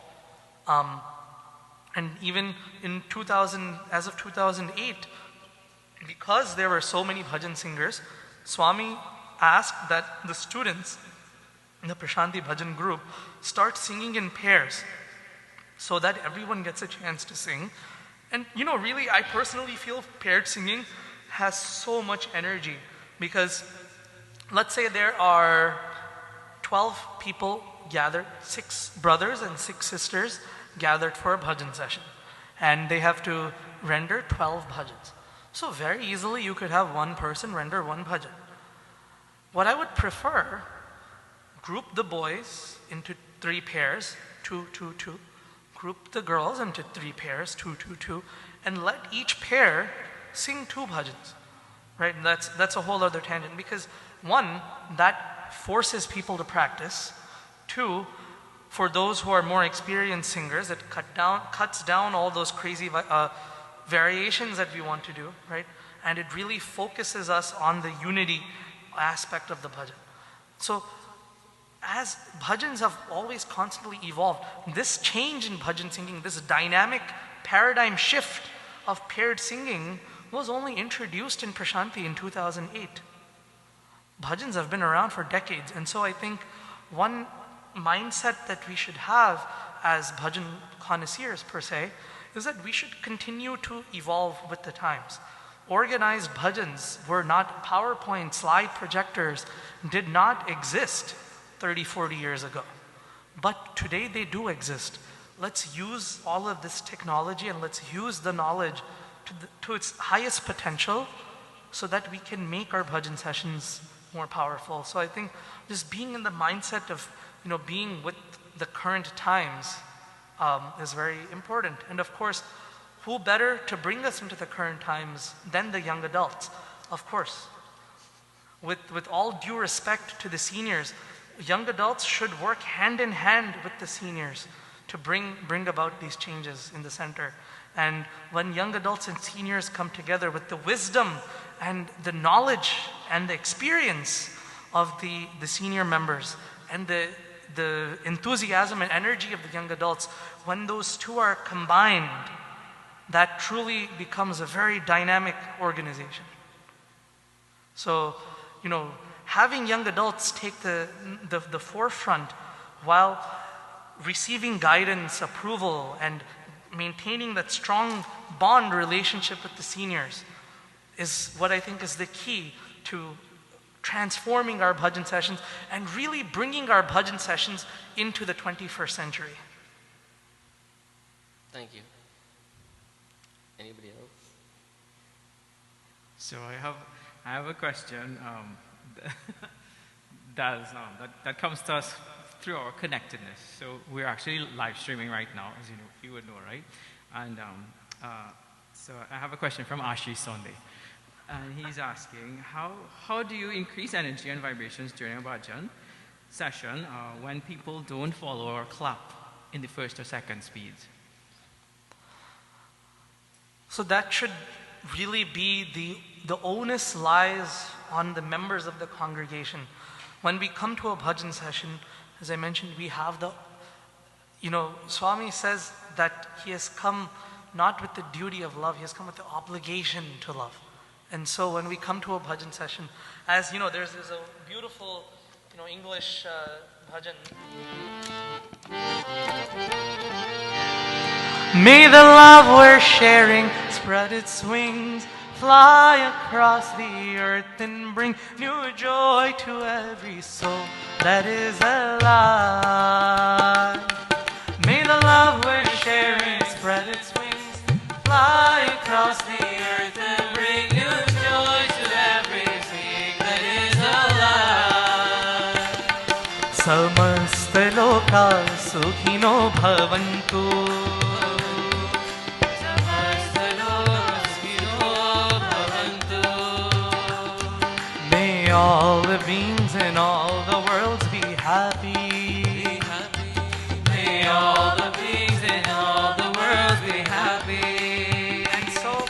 And even in 2000, as of 2008, because there were so many bhajan singers, Swami asked that the students in the Prashanti Bhajan group start singing in pairs so that everyone gets a chance to sing. And really, I personally feel paired singing has so much energy, because let's say there are 12 people gathered, 6 brothers and 6 sisters gathered for a bhajan session, and they have to render 12 bhajans. So very easily you could have one person render one bhajan. What I would prefer, group the boys into 3 pairs, 2, 2, 2. Group the girls into 3 pairs, 2, 2, 2, and let each pair sing 2 bhajans. Right? That's a whole other tangent, because 1, that forces people to practice. 2, for those who are more experienced singers, it cuts down all those crazy variations that we want to do, right? And it really focuses us on the unity aspect of the bhajan. So, as bhajans have always constantly evolved, this change in bhajan singing, this dynamic paradigm shift of paired singing was only introduced in Prashanti in 2008. Bhajans have been around for decades, and so I think one mindset that we should have as bhajan connoisseurs per se is that we should continue to evolve with the times. Organized bhajans were not PowerPoint slide projectors, did not exist 30, 40 years ago. But today they do exist. Let's use all of this technology and let's use the knowledge to its highest potential so that we can make our bhajan sessions more powerful. So I think just being in the mindset of being with the current times is very important. And of course, who better to bring us into the current times than the young adults? Of course. With all due respect to the seniors, young adults should work hand in hand with the seniors to bring about these changes in the center. And when young adults and seniors come together with the wisdom and the knowledge and the experience of the senior members and the enthusiasm and energy of the young adults, when those two are combined, that truly becomes a very dynamic organization. So, having young adults take the forefront while receiving guidance, approval, and maintaining that strong bond relationship with the seniors is what I think is the key to transforming our bhajan sessions and really bringing our bhajan sessions into the 21st century. Thank you. Anybody else? So I have a question that comes to us through our connectedness. So we're actually live streaming right now, as you would know, right? And so I have a question from Ashish Sunday. And he's asking, how do you increase energy and vibrations during a bhajan session when people don't follow or clap in the first or second speeds? So that should really be the onus lies on the members of the congregation. When we come to a bhajan session, as I mentioned, we have Swami says that he has come not with the duty of love, he has come with the obligation to love. And so when we come to a bhajan session, as there's a beautiful, English bhajan. May the love we're sharing spread its wings, fly across the earth and bring new joy to every soul that is alive. May the love we're sharing spread its wings, fly across the earth and bring new joy to everything that is alive. Samasta loka sukhino bhavantu. May all the beings in all the worlds be happy. May all the beings in all the worlds be happy. And so,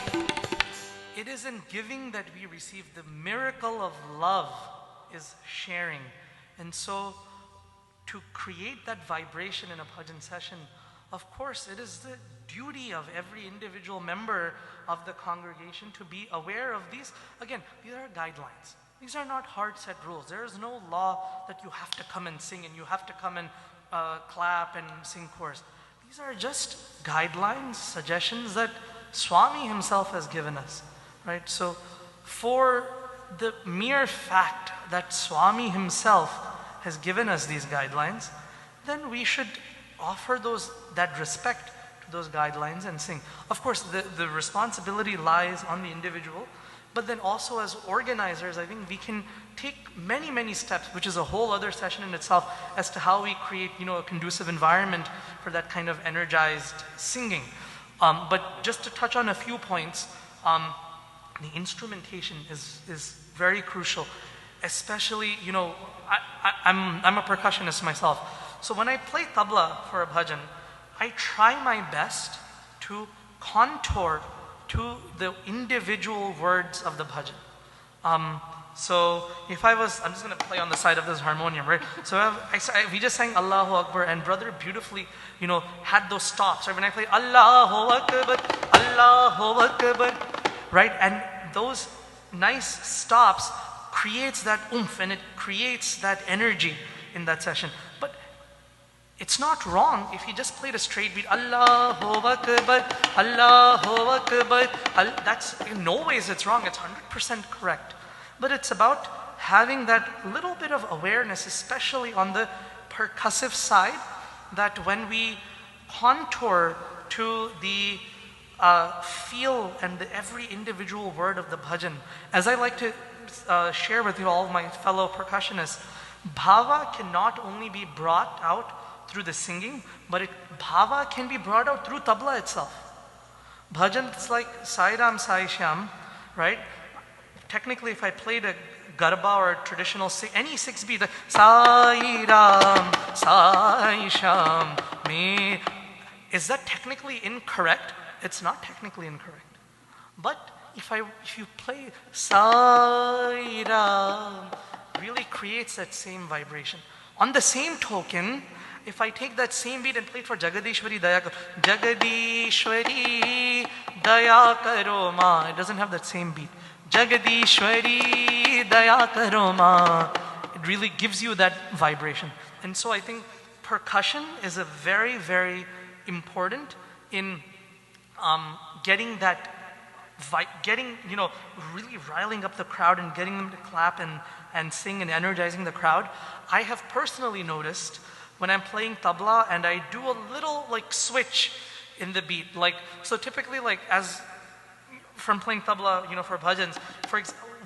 it is in giving that we receive the miracle of love is sharing. And so, to create that vibration in a bhajan session, Of course, it is the duty of every individual member of the congregation to be aware of these. Again, these are guidelines. These are not hard set rules. There is no law that you have to come and sing and you have to come and clap and sing chorus. These are just guidelines, suggestions that Swami himself has given us, right? So for the mere fact that Swami himself has given us these guidelines, then we should offer that respect to those guidelines and sing. Of course, the responsibility lies on the individual, but then also as organizers, I think we can take many, many steps, which is a whole other session in itself, as to how we create, a conducive environment for that kind of energized singing. But just to touch on a few points, the instrumentation is very crucial, especially, I'm a percussionist myself. So when I play tabla for a bhajan, I try my best to contour to the individual words of the bhajan. So if I'm just going to play on the side of this harmonium, right? So we just sang Allahu Akbar, and brother beautifully, had those stops. Right? When I play Allahu Akbar, Allahu Akbar, right? And those nice stops creates that oomph and it creates that energy in that session. But it's not wrong if he just played a straight beat, Allahu Akbar, Allahu Akbar. That's, in no ways it's wrong, it's 100% correct. But it's about having that little bit of awareness, especially on the percussive side, that when we contour to the feel and every individual word of the bhajan, as I like to share with you all my fellow percussionists, bhava cannot only be brought out through the singing, but bhava can be brought out through tabla itself. Bhajan, it's like Sai Ram Sai Shyam, right? Technically, if I played a garba or a traditional, any 6 beat, like Sai Ram Sai Shyam me, is that technically incorrect? It's not technically incorrect. But if you play Sai Ram, really creates that same vibration. On the same token, if I take that same beat and play it for Jagadishwari Daya Karo, Jagadishwari Daya Karo Ma, it doesn't have that same beat. Jagadishwari Daya Karo Ma, it really gives you that vibration. And so I think percussion is a very, very important in getting that, really riling up the crowd and getting them to clap and sing and energizing the crowd. I have personally noticed when I'm playing tabla and I do a little switch in the beat. So typically as from playing tabla, for bhajans,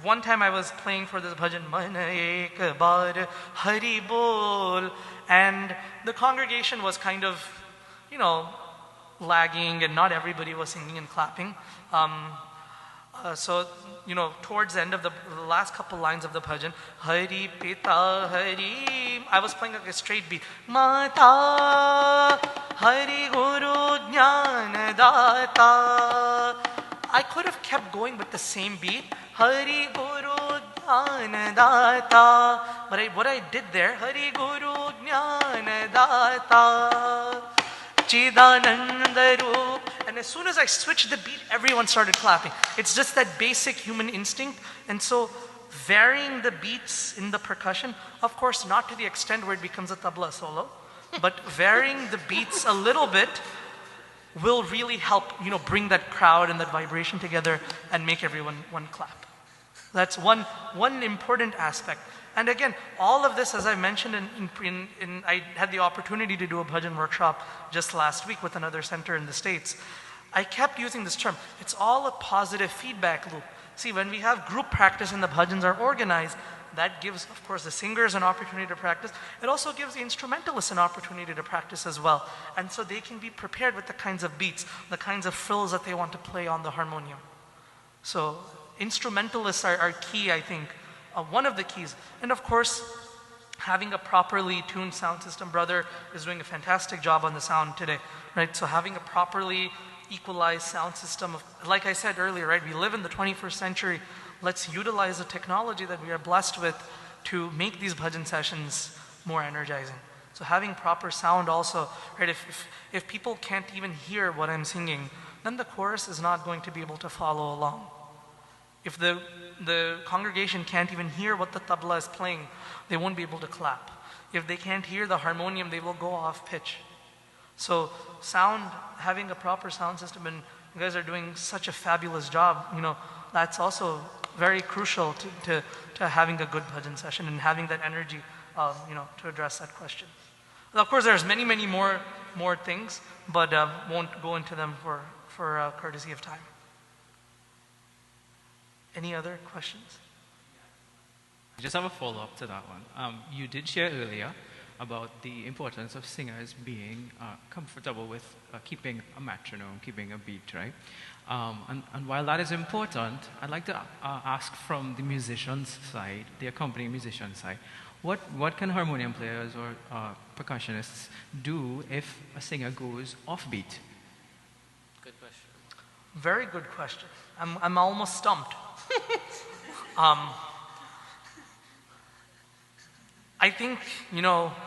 one time I was playing for this bhajan, Man ek baar Hari Bol, and the congregation was kind of, lagging and not everybody was singing and clapping. So, towards the end of the last couple lines of the bhajan, Hari Pita Hari, I was playing a straight beat. Mata Hari Guru Jnana Data. I could have kept going with the same beat, Hari Guru Jnana Data. But what I did there, Hari Guru Jnana Data, Chidananda Roop. And as soon as I switched the beat, everyone started clapping. It's just that basic human instinct. And so varying the beats in the percussion, of course not to the extent where it becomes a tabla solo, but varying the beats a little bit will really help, bring that crowd and that vibration together and make everyone one clap. That's one important aspect. And again, all of this, as I mentioned, I had the opportunity to do a bhajan workshop just last week with another center in the States. I kept using this term. It's all a positive feedback loop. See, when we have group practice and the bhajans are organized, that gives, of course, the singers an opportunity to practice. It also gives the instrumentalists an opportunity to practice as well. And so they can be prepared with the kinds of beats, the kinds of frills that they want to play on the harmonium. So instrumentalists are key, I think. One of the keys. And of course, having a properly tuned sound system. Brother is doing a fantastic job on the sound today, right? So having a properly equalized sound system, like I said earlier, right? We live in the 21st century. Let's utilize the technology that we are blessed with to make these bhajan sessions more energizing. So having proper sound also, right? If people can't even hear what I'm singing, then the chorus is not going to be able to follow along. If the congregation can't even hear what the tabla is playing, they won't be able to clap. If they can't hear the harmonium, they will go off pitch. So sound, having a proper sound system, and you guys are doing such a fabulous job, that's also very crucial to having a good bhajan session and having that energy, to address that question. Of course, there's many, many more things, but won't go into them for courtesy of time. Any other questions? I just have a follow-up to that one. You did share earlier about the importance of singers being comfortable with keeping a metronome, keeping a beat, right? And while that is important, I'd like to ask from the musician's side, the accompanying musician side, what can harmonium players or percussionists do if a singer goes offbeat? Good question. Very good question. I'm almost stumped. I think,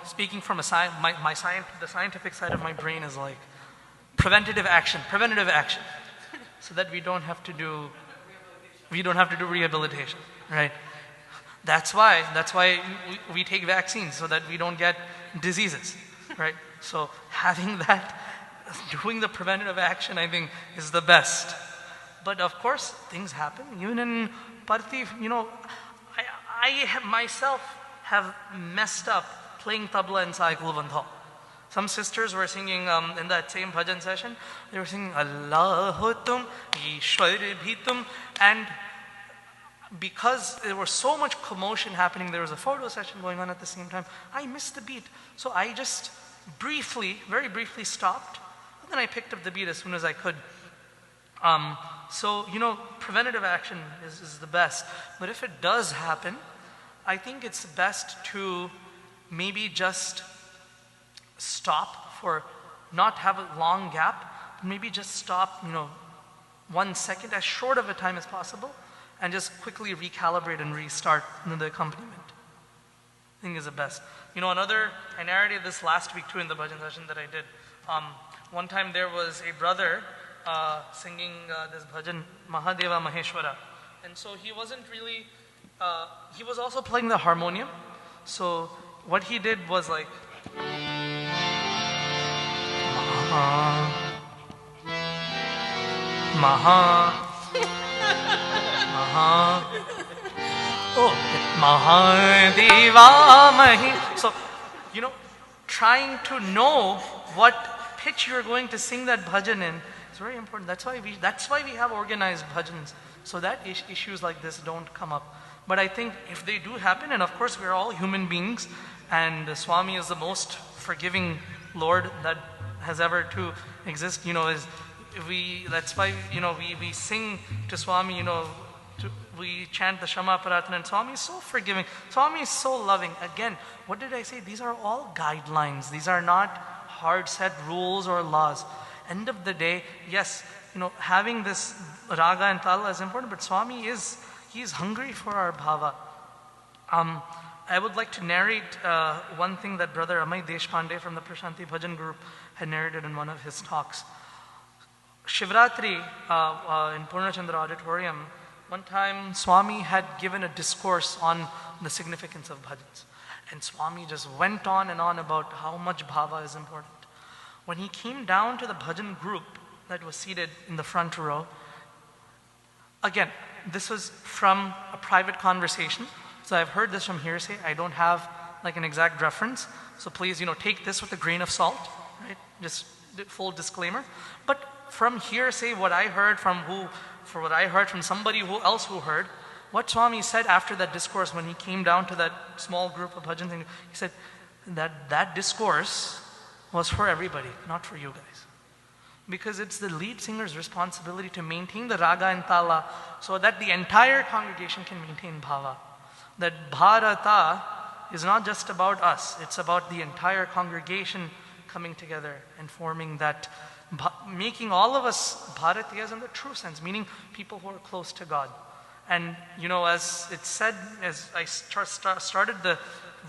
speaking from the scientific side of my brain is like preventative action, so that we don't have to do rehabilitation, right? That's why we take vaccines, so that we don't get diseases, right? So having that, doing the preventative action, I think, is the best. But of course, things happen. Even in Parthi, I myself have messed up playing tabla in Sai Kulvantha. Some sisters were singing in that same bhajan session. They were singing Allah tum, Ishwar bhi tum, and because there was so much commotion happening, there was a photo session going on at the same time, I missed the beat. So I just very briefly stopped, and then I picked up the beat as soon as I could. So, preventative action is the best. But if it does happen, I think it's best to maybe just stop, not have a long gap, maybe just stop, 1 second, as short of a time as possible, and just quickly recalibrate and restart the accompaniment. I think is the best. I narrated this last week too in the bhajan session that I did. One time there was a brother singing this bhajan, Mahadeva Maheshwara. And so he wasn't really, he was also playing the harmonium. So what he did was like, Mahadeva Mahi. So, trying to know what pitch you're going to sing that bhajan in is very important. That's why we have organized bhajans, so that issues like this don't come up. But I think if they do happen, and of course we're all human beings, and Swami is the most forgiving Lord that has ever to exist, that's why, we sing to Swami, we chant the Shama Prarthana, and Swami is so forgiving. Swami is so loving. Again, what did I say? These are all guidelines. These are not hard set rules or laws. End of the day, yes, having this raga and tala is important, but Swami he's hungry for our bhava. I would like to narrate one thing that Brother Amay Deshpande from the Prashanti Bhajan group had narrated in one of his talks. Shivratri in Purnachandra Auditorium, one time Swami had given a discourse on the significance of bhajans. And Swami just went on and on about how much bhava is important. When he came down to the bhajan group that was seated in the front row, again, this was from a private conversation. So I've heard this from hearsay. I don't have like an exact reference. So please, take this with a grain of salt, right? Just full disclaimer. But from hearsay, what I heard from somebody else who heard, what Swami said after that discourse when he came down to that small group of bhajan thing, he said that discourse was for everybody, not for you guys. Because it's the lead singer's responsibility to maintain the raga and tala so that the entire congregation can maintain bhava. That bharata is not just about us, it's about the entire congregation coming together and forming that, making all of us Bharatiyas in the true sense, meaning people who are close to God. And as it's said, as I started the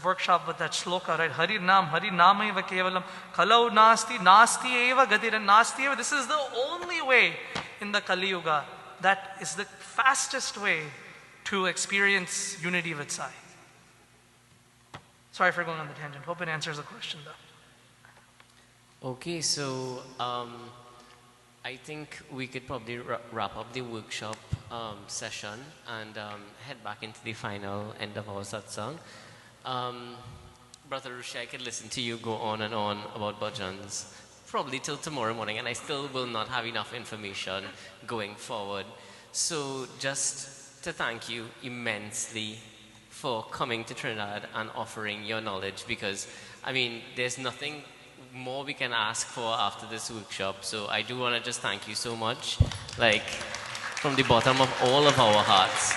workshop with that shloka, right? Hari Namaiva Kevalam, Kalau Nasti, Nasti Eva Gadiran, Nasti Eva. This is the only way in the Kali Yuga. That is the fastest way to experience unity with Sai. Sorry for going on the tangent. Hope it answers the question though. Okay, so I think we could probably wrap up the workshop session and head back into the final end of our satsang. Brother Rushi, I could listen to you go on and on about bhajans probably till tomorrow morning, and I still will not have enough information going forward. So just to thank you immensely for coming to Trinidad and offering your knowledge, because I mean there's nothing more we can ask for after this workshop. So I do want to just thank you so much, like from the bottom of all of our hearts.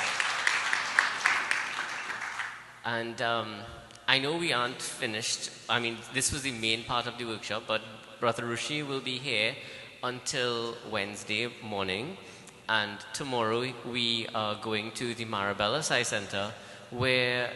And I know we aren't finished. I mean, this was the main part of the workshop, but Brother Rushi will be here until Wednesday morning. And tomorrow we are going to the Marabella Sai Center, where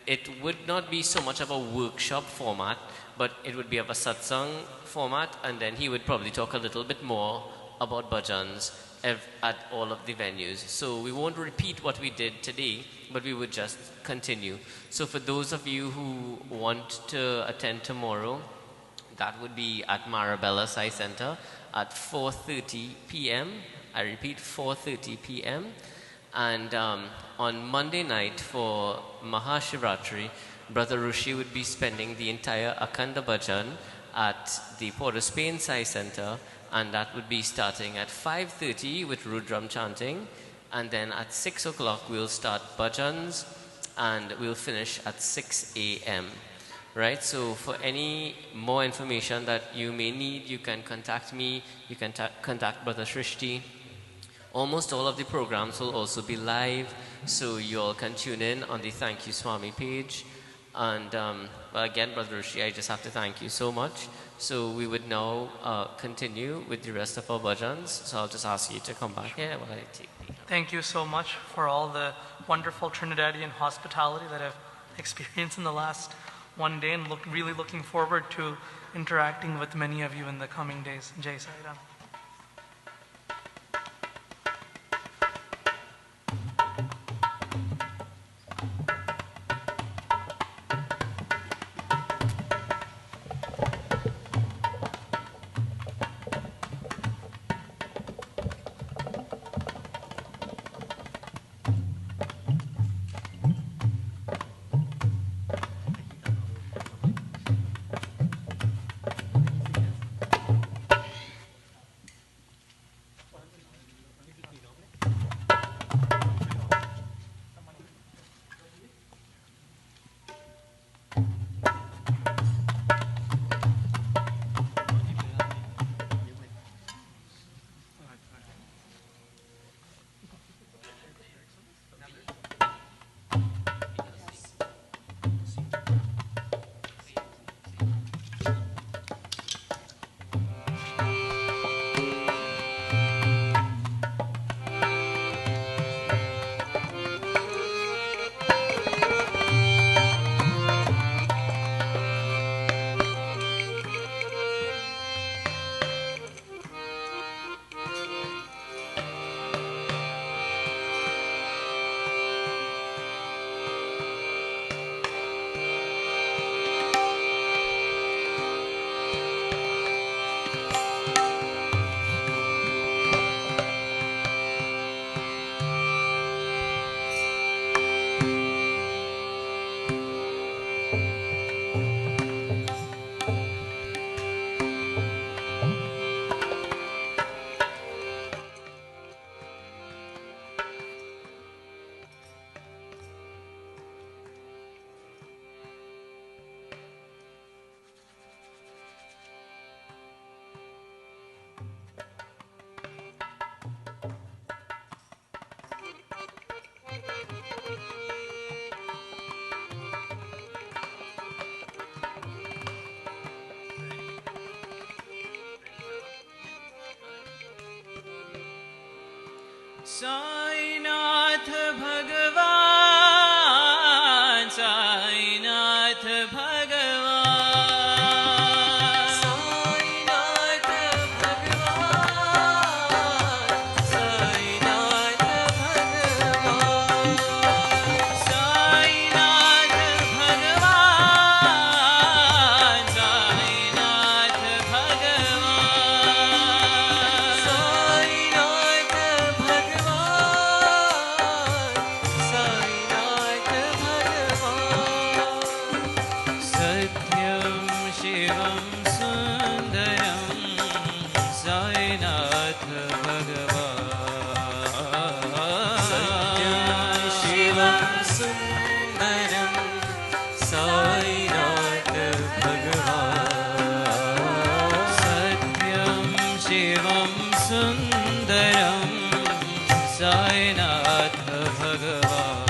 it would not be so much of a workshop format, but it would be of a satsang format, and then he would probably talk a little bit more about bhajans at all of the venues. So we won't repeat what we did today, but we would just continue. So for those of you who want to attend tomorrow, that would be at Marabella Sai Center at 4:30 p.m. I repeat, 4:30 p.m. And on Monday night for Mahashivratri, Brother Rushi would be spending the entire Akhanda Bhajan at the Port of Spain Sai Center, and that would be starting at 5:30 with Rudram chanting, and then at 6 o'clock we'll start bhajans, and we'll finish at 6 a.m. Right? So for any more information that you may need, you can contact me, you can contact Brother Shrishti. Almost all of the programs will also be live, so you all can tune in on the Thank You Swami page. And well, again, Brother Rushi, I just have to thank you so much. So we would now continue with the rest of our bhajans. So I'll just ask you to come back here while I take the... Thank you so much for all the wonderful Trinidadian hospitality that I've experienced in the last one day, and really looking forward to interacting with many of you in the coming days. Jai Sai Ram. Sainath भगवान साईनाथ सुन्दरं साईनाथ भगवान्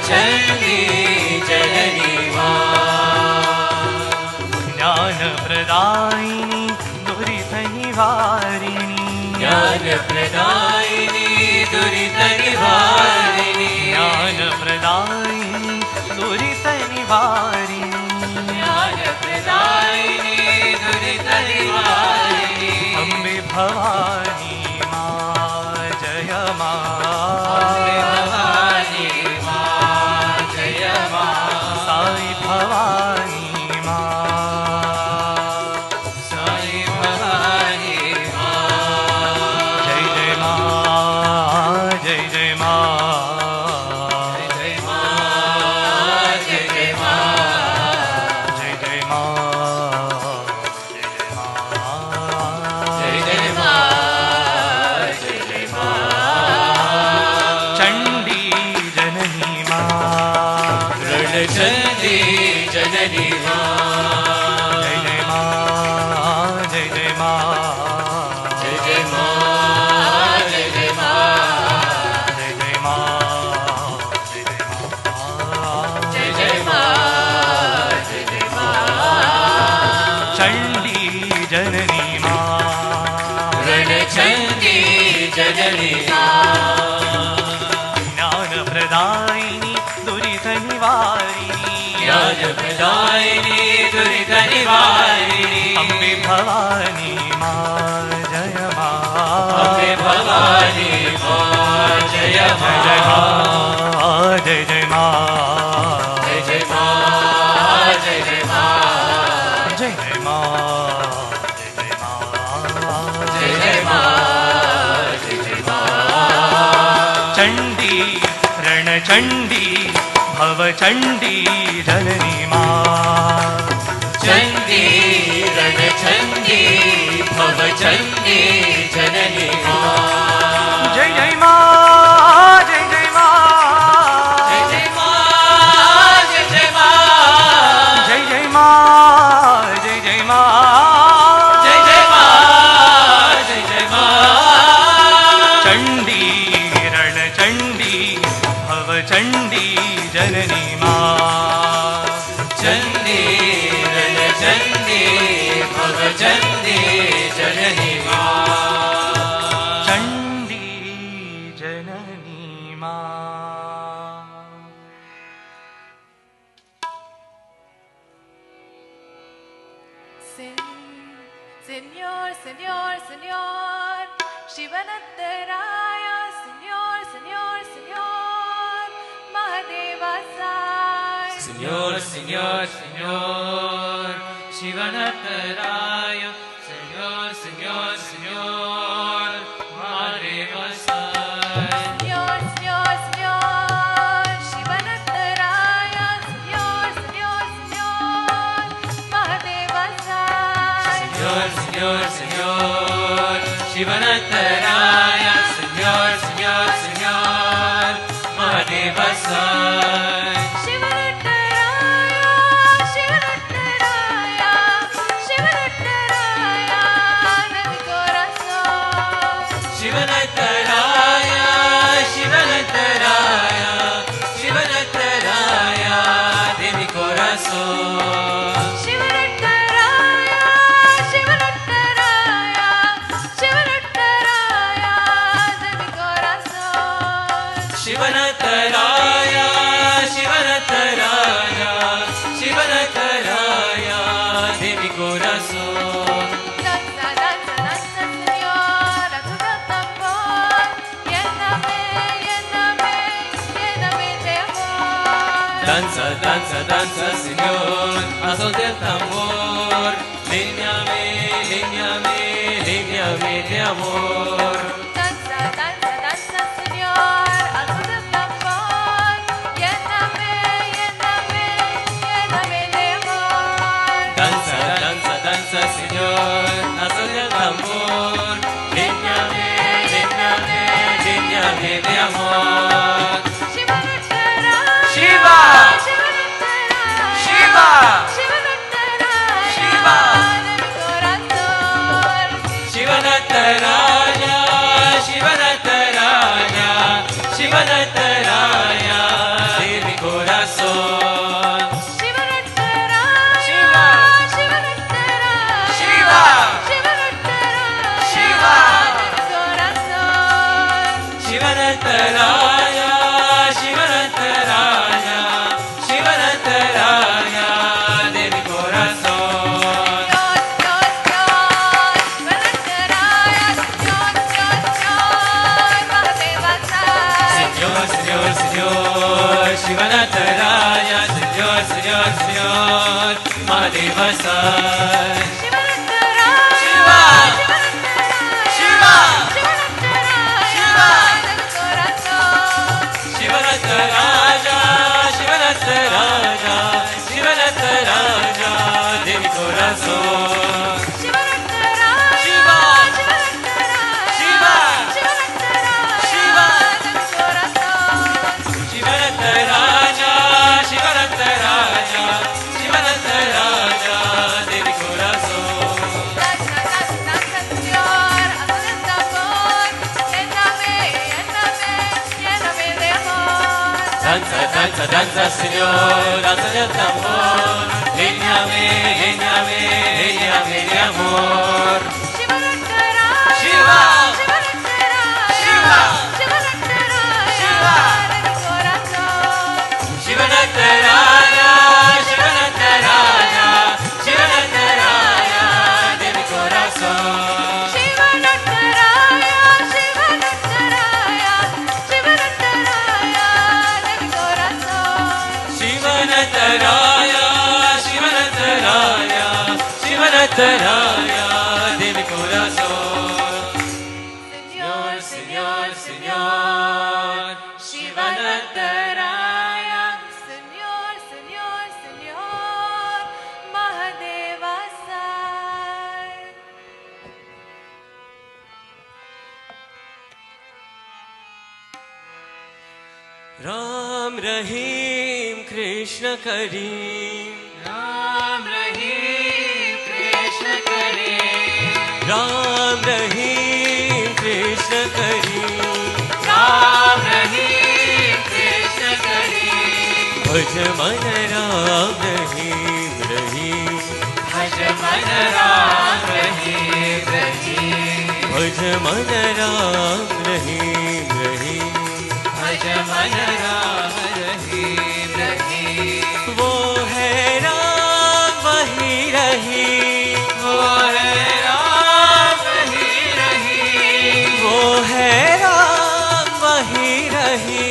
रणचण्डी जननी मा ज्ञानप्रदायिनी दुरितनिवारिणी ज्ञानप्रदायिनी दुरितनिवारिणी ज्ञानप्रदायिनी दुरितनिवारिणी ज्ञानप्रदायिनी दुरितनिवारिणी अम्बे भवानी मा जय मा अम्बे भवानी मा जय मा साई भवानी मा साई भवानी मा जय जय मा जय जय मा जय मा जय जय मा जय जय मा जय जय मा जय जय मा चण्डी जननी मा रणचण्डी जननी मा जय जय मा जय जय मा जय जय मा जय जय मा जय जय मा जय जय मा जय जय मा जय जय मा चण्डी जननी मा रणचण्डी जननी मा ज्ञानप्रदायिनी दुरितनिवारिणी ज्ञानप्रदायिनी दुरितनिवारिणी अम्बे भवानी मा जय मा अम्बे भवानी मा जय मा जय जय मा जय जय मा जय जय मा जय जय मा जय जय मा जय जय मा जय जय मा चण्डी रणचण्डी भवचण्डी जननी मा चण्डी रणचण्डी भवचण्डी जननी मा जय जय मा जय जय मा जय जय मा जय जय मा जय जय मा जय जय मा जय जय मा जय जय मा चण्डी रणचण्डी भवचण्डी जननी मा चण्डी रणचण्डी भवचण्डी जननी मा चण्डी जननी मा Señor, Señor, Señor, Shivanattaraya, Señor, Señor, Señor, Mahadeva Sai. Señor, Señor, Señor, Shivanattaraya, Señor, Señor, Señor, Mahadeva Sai. Señor, Señor, Señor, Shivanattaraya, Señor, Señor, Señor, Mahadeva Sai. Señor, Señor, Señor, Shivanattaraya, Señor, Señor, Señor, Mahadeva Sai. Shivanattaraya, Shivanattaraya, Shivanattaraya, Nandi Corazon. Shivanattaraya, Shivanattaraya, Shivanattaraya, de mi corazón. Shivanattaraya, Shivanattaraya, Shivanattaraya, de mi corazón. Shivanattaraya, Shivanattaraya, Shivanattaraya, de mi corazón. Danza, danza, danza, Señor, a tu tambor. Lléname, lléname, lléname de amor. Danza, danza, danza, Señor, a son del tambor. Líñame, líñame, líñame de amor. Danza, danza, danza, Señor, a tu tambor. Lléname, lléname, lléname de amor. Danza, danza, danza, Señor, a son del tambor. Líñame, líñame, líñame de amor. Shivanattaraya, Shiva! Shivanattaraya, Shiva! Shivanattaraya, Shiva! de mi corazón. Shivanattaraya, Shivanattaraya, Shivanattaraya, de mi Señor, Señor, Shivanataraja, Señor, Señor, Señor, Mahadeva Sai. Shiva, Shiva, Shiva, Shivanataraja, Shivanataraja, Shivanataraja, Devi Corazón. Shiva, Shiva, Shiva, Shivanataraja, Shivanataraja, Shivanataraja, Devi Corazón. Danza, danza, danza, Señor, danza del tambor. Léñame, léñame, léñame de amor. Shiva, Shiva, Shiva, Shivanataraja, Shivanataraja, Shivanataraja, de mi corazón. Shivanataraja, Shivanataraja, Shivanataraja, de mi corazón. Señor, Señor, Señor, Shivanataraja. Señor, Señor, Señor, Mahadeva Sai. Ram Rahim Krishna Karim, Ram Rahim Krishna Karim, Ram Rahim Krishna Karim, Ram Rahim Krishna Karim, Bhaj man Ram Rahim Rahim, Bhaj man Ram Rahim Rahim, Bhaj man Ram Rahim Rahim, Bhaj man Ram Rahim Rahim. वो है राम वही रही, वो है राम वही रही, वो है राम वही रही,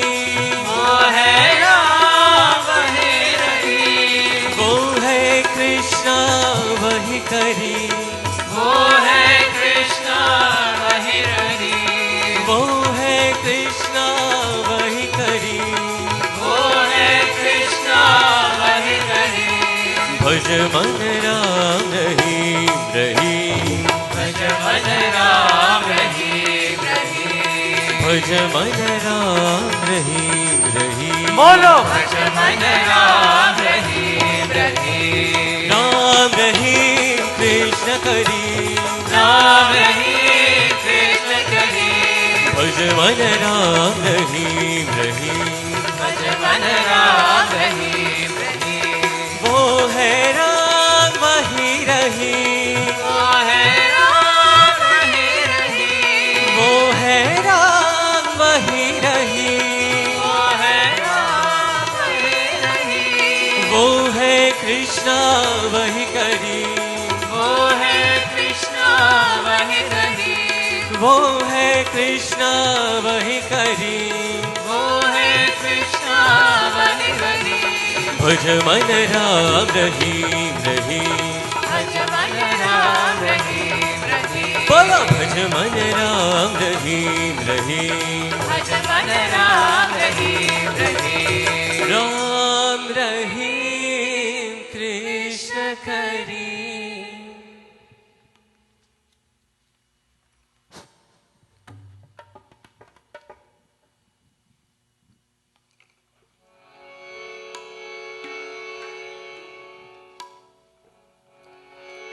वो है राम वही रही, वो है कृष्णा वही करी, वो है कृष्णा वही रही, वो है कृष्णा वही करी, वो है कृष्णा वही रही। भज मन राम रहीम रहीम, भज मन राम रहीम रहीम, भज मन राम रहीम रहीम, बोलो भज मन राम रहीम रहीम, राम रहीम कृष्ण करी, राम रहीम कृष्ण करी, भज मन राम रहीम रहीम, भज मन राम रहीम रहीम, वो है राम वही रही, वो है राम वही रही, वो है राम वही रही, वो है राम वही रही, वो है कृष्णा वही करी, वो है कृष्णा वही रही, वो है कृष्णा वही करी, वो है कृष्णा वही रही, भज मन राम रहीम रहीम, भज मन राम रहीम रहीम, बोलो भज मन राम रहीम रहीम, भज मन राम रहीम रहीम, राम रहीम कृष्ण करी।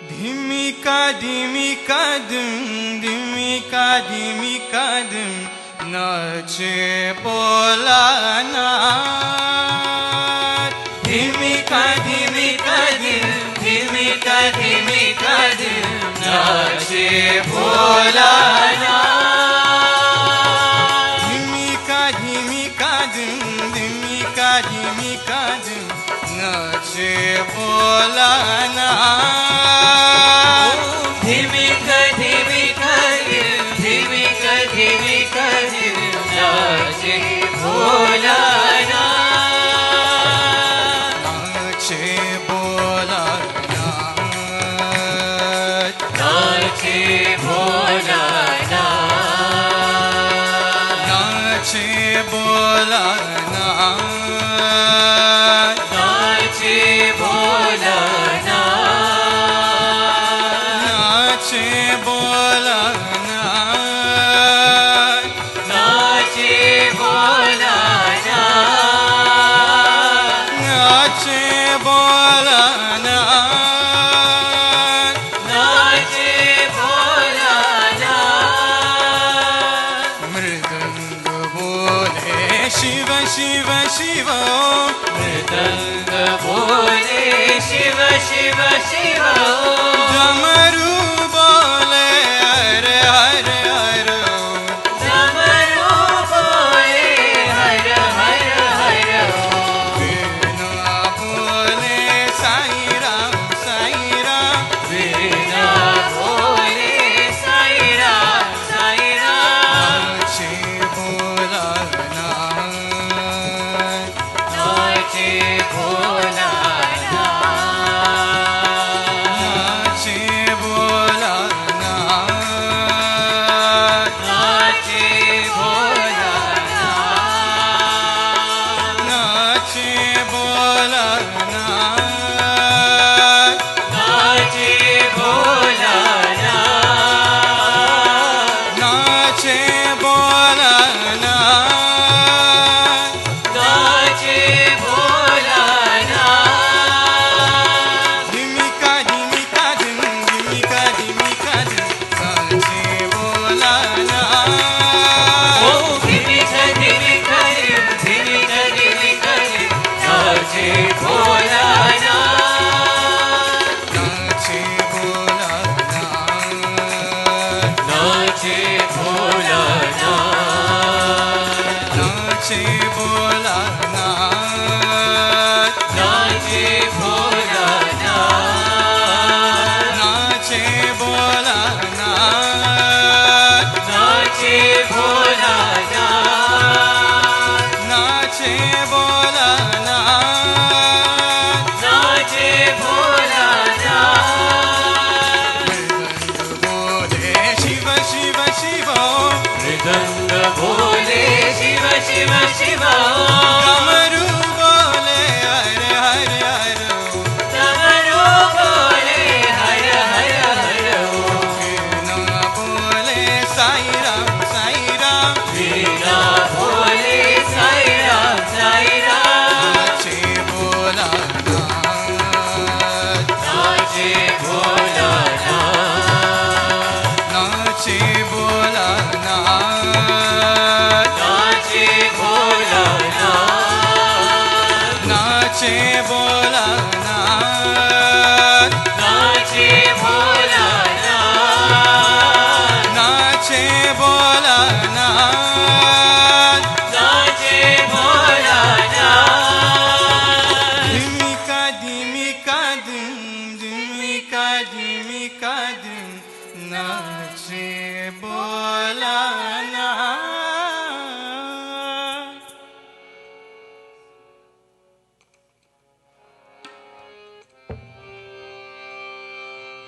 धिमिका धिमिका धुम धिमिका धिमिका धुम नाचे बोला ना, धिमिका धिमिका धुम धिमिका धिमिका धुम नाचे बोला ना, धिमिका धिमिका धुम धिमिका धिमिका धुम नाचे बोला ना, धीमी कर धीमी कर नाचे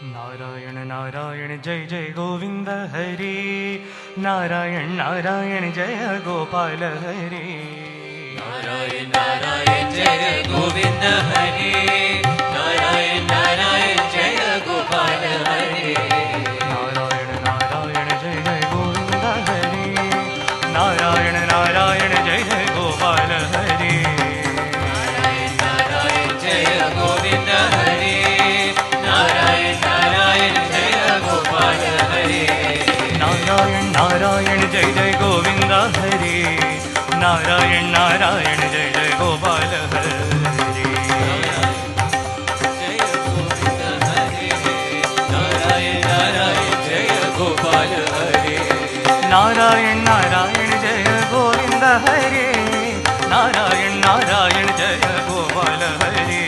नारायण नारायण जय जय गोविंद हरि नारायण नारायण जय गोपाल हरि नारायण नारायण जय गोविंद हरि नारायण नारायण जय गोपाल हरि नारायण नारायण जय जय गोविंद हरि नारायण नारायण जय जय गोपाल हरि नारायण नारायण जय गोविंद हरि नारायण नारायण जय गोपाल हरि नारायण नारायण जय जय गोविंद हरि नारायण नारायण जय जय गोपाल हरि नारायण नारायण जय गोविंद हरि नारायण नारायण जय गोपाल हरि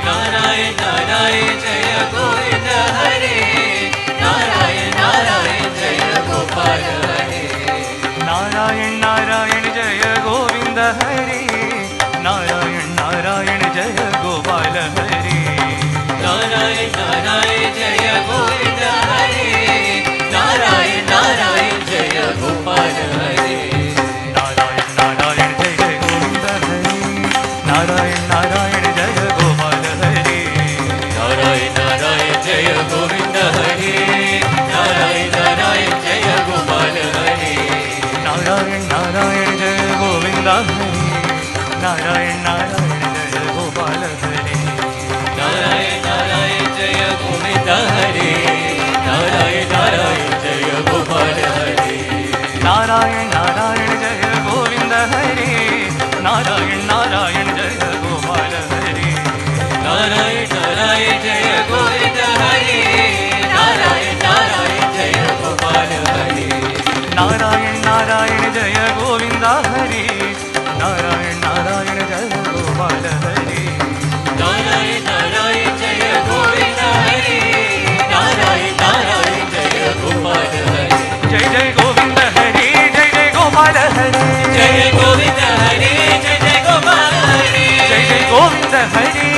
नारायण नारायण जय गोविंद हरि नारायण नारायण जय गोपाल हरि नारायण नारायण जय नारायण नारायण जय गोपाल हरे नारायण नारायण जय गोविंद हरे नारायण नारायण जय गोपाल हरे नारायण नारायण जय गोविंद हरे नारायण नारायण जय गोपाल हरे नारायण नारायण जय गोविंद हरे नारायण नारायण जय गोपाल हरे नारायण नारायण जय गोविंद हरे नारायण नारायण जय गोपाल हरे नारायण नारायण जय गोविंद हरे नारायण नारायण जय गोपाल हरे जय जय गोविंद हरे जय जय गोपाल हरे जय गोविंद हरे जय जय गोपाल हरे जय जय गोविंद हरे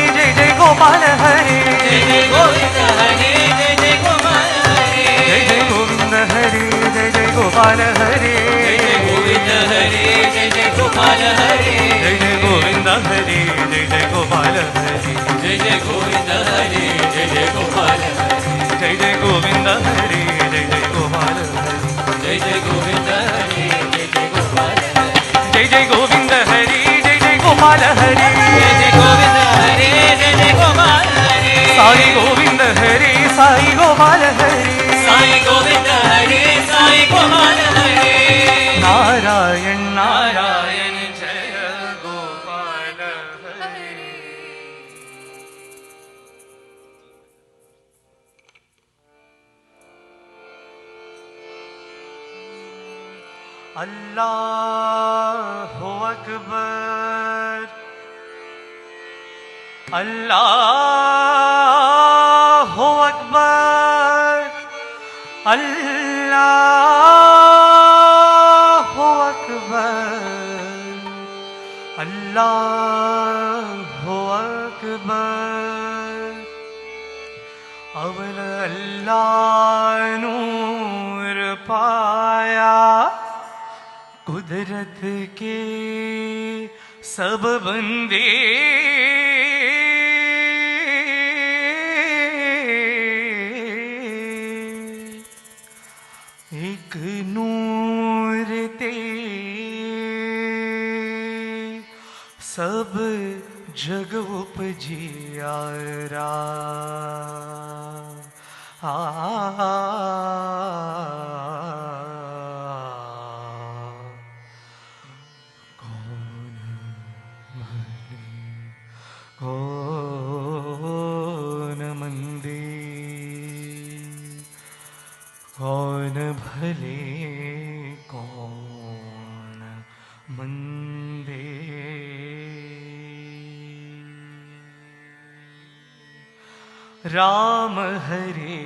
जय जय गोपाल हरे जय जय गोविंद हरे जय जय गोपाल हरे जय जय गोविंद हरे जय जय गोपाल हरे जय जय गोविंद हरे जय जय गोपाल हरे जय जय गोविंद हरे जय जय गोपाल हरे जय जय गोविंद हरे जय जय गोपाल हरे जय जय गोविंद हरे जय जय गोपाल हरे जय जय गोविंद हरे जय जय गोपाल हरे जय जय गोविंद हरे जय जय गोपाल हरे जय जय गोविंद हरे जय जय गोपाल हरे साई गोविंद हरे साई गोपाल हरे साई गोविंद हरे साई गोपाल हरे नारायण नारायण जय गोपाल हरे अल्लाहु अकबर अल्लाहु अकबर अल्लाहु अकबर अल्लाहु अकबर अवल अल्लाह नूर पाया कुदरत के सब बंदे एक नूर ते सब जग उपजियारा कौन मंदे कौन भले कौन मंदे राम हरे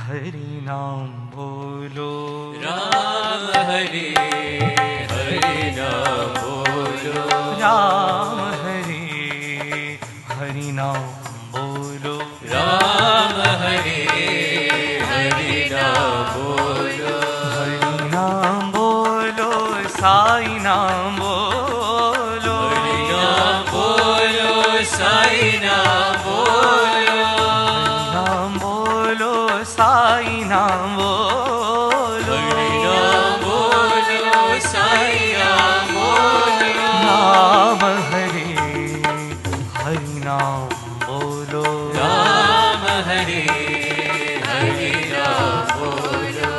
हरि नाम बोलो राम हरे हरि नाम बोलो राम हरे हरि नाम बोलो राम हरे हरि नाम बोलो हरि नाम बोलो साई नाम बोलो हरि नाम बोलो साई नाम बोलो नाम बोलो साई नाम बोलो हरि नाम बोलो साई नाम बोलो नाम हरे हरि नाम बोलो राम हरे हरि नाम बोलो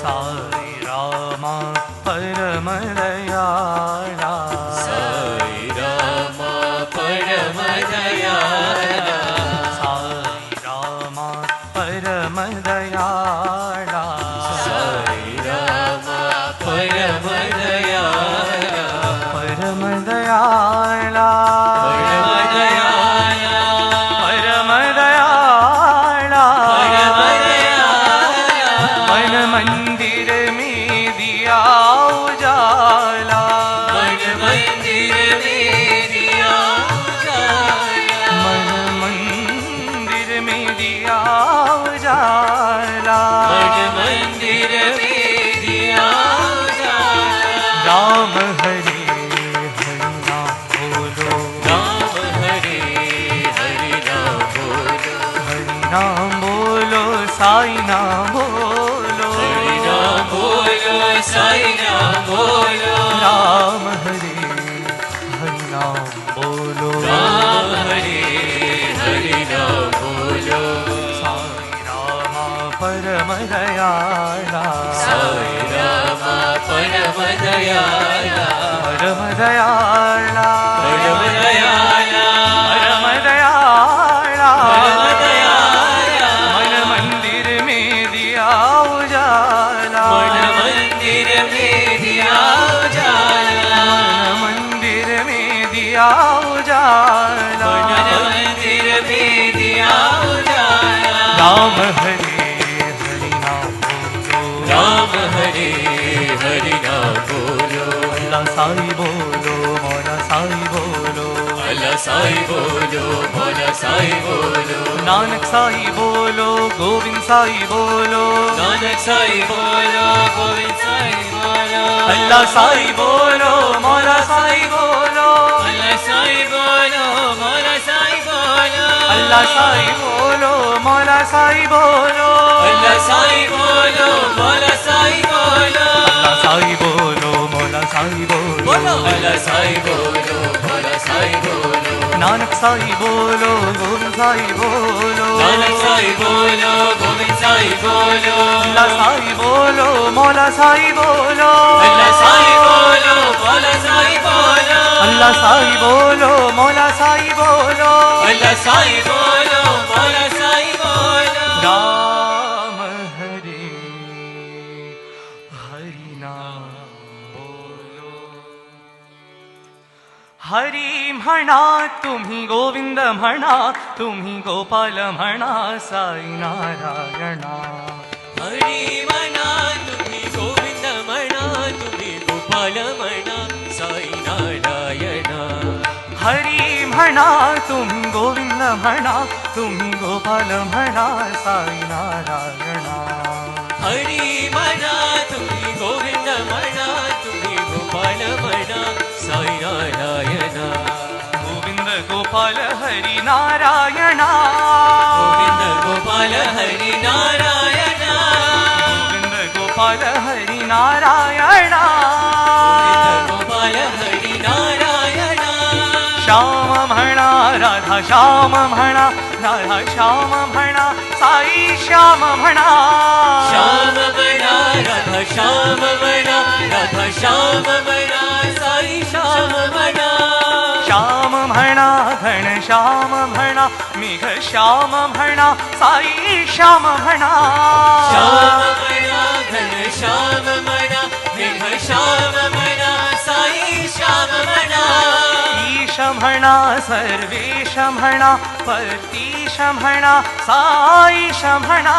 साई रामा परम दयाला साई राम परम दयाला साई रामा परम दयाला साई राम परम दयाला परम दयाला परम दयाला परम दयाला परम दयाला मन मंदिर में दिया उजाला मन मंदिर में दिया उजाला मन मंदिर में दिया उजाला मन मंदिर में दिया उजाला राम हरे हरि नाम बोलो राम हरे हरि नाम बोलो हरि नाम बोलो साई नाम बोलो हरि नाम बोलो साई नाम बोलो राम हरे हरि परम दयाला साई रामा परम दयाला परम दयाला परम दयाला परम दयाला परम दयाला मन मंदिर में दिया उजाला मन मंदिर में दिया उजाला मंदिर में दिया उजाला मन मंदिर में दिया उजाला राम हरे हरि नाम बोलो राम हरे हरि नाम बोलो अल्लाह साई बोलो मौला साई बोलो अल्लाह साई बोलो मौला साई बोलो नानक साई बोलो गोविंद साई बोलो नानक साई बोलो गोविंद साई बोलो अल्लाह साई बोलो मौला साई बोलो अल्लाह साई बोलो मौला साई बोलो अल्लाह साई बोलो मौला साई बोलो अल्लाह साई बोलो मौला साई बोलो अल्लाह साई बोलो मौला साई बोलो अल्लाह साई बोलो मौला साई बोलो नानक साई बोलो गोविंद साई बोलो नानक साई बोलो गोविंद साई बोलो अल्लाह साई बोलो मौला साई बोलो अल्लाह साई बोलो मौला साई बोलो अल्लाह साई बोलो मौला साई बोलो अल्लाह साई बोलो मौला साई बोलो राम हरे हरि नाम बोलो हरी म्हणा तुम्ही गोविंद म्हणा तुम्ही गोपाल म्हणा साई नारायणा हरी म्हणा तुम्ही गोविंद म्हणा तुम्ही गोपाल म्हणा साई नारायणा हरी म्हणा तुम्ही गोविंद म्हणा तुम्ही गोपाल म्हणा साई नारायणा हरी म्हणा तुम्ही गोविंद म्हणा तुम्ही गोपाल म्हणा साई नारायणा गोविंद गोपाल हरी नारायणा गोविंद गोपाल हरी नारायणा गोविंद गोपाल हरी नारायणा गोविंद गोपाल हरी नारायणा श्याम म्हणा राधा श्याम म्हणा राधा श्याम म्हणा साई श्याम म्हणा श्याम म्हणा राधा श्याम म्हणा राधा श्याम म्हणा साई श्याम म्हणा श्याम म्हणा घन श्याम म्हणा मेघ श्याम म्हणा साई श्याम म्हणा श्याम म्हणा घन श्याम म्हणा मेघ श्याम म्हणा साई श्याम म्हणा ईश म्हणा सर्वेश म्हणा परतीश म्हणा साईश म्हणा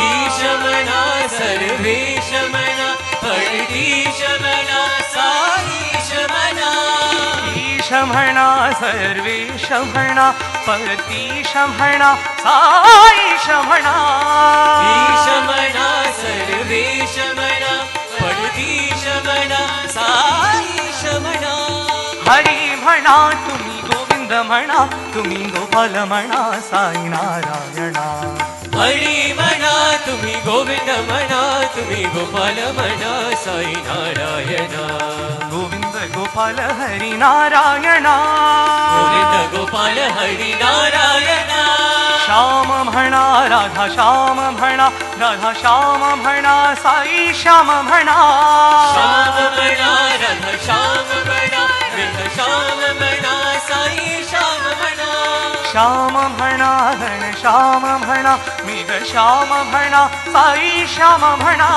ईश म्हणा सर्वेश म्हणा परतीश म्हणा साईश म्हणा ईश म्हणा सर्वेश म्हणा परतीश म्हणा साईश म्हणा ईश म्हणा सर्वेश म्हणा परतीश म्हणा साईश म्हणा हरी म्हणा तुम्ही गोविंद म्हणा तुम्ही गोपाल म्हणा साई नारायणा हरी म्हणा तुम्ही गोविंद म्हणा तुम्ही गोपाल म्हणा साई नारायणा गोविंद गोपाल हरी नारायणा गोविंद गोपाल हरी नारायणा श्याम म्हणा राधा श्याम म्हणा राधा श्याम म्हणा साई श्याम म्हणा श्याम म्हणा राधा श्याम म्हणा मेघ श्याम म्हणा साई श्याम म्हणा श्याम म्हणा घन श्याम म्हणा मेघ श्याम म्हणा साई श्याम म्हणा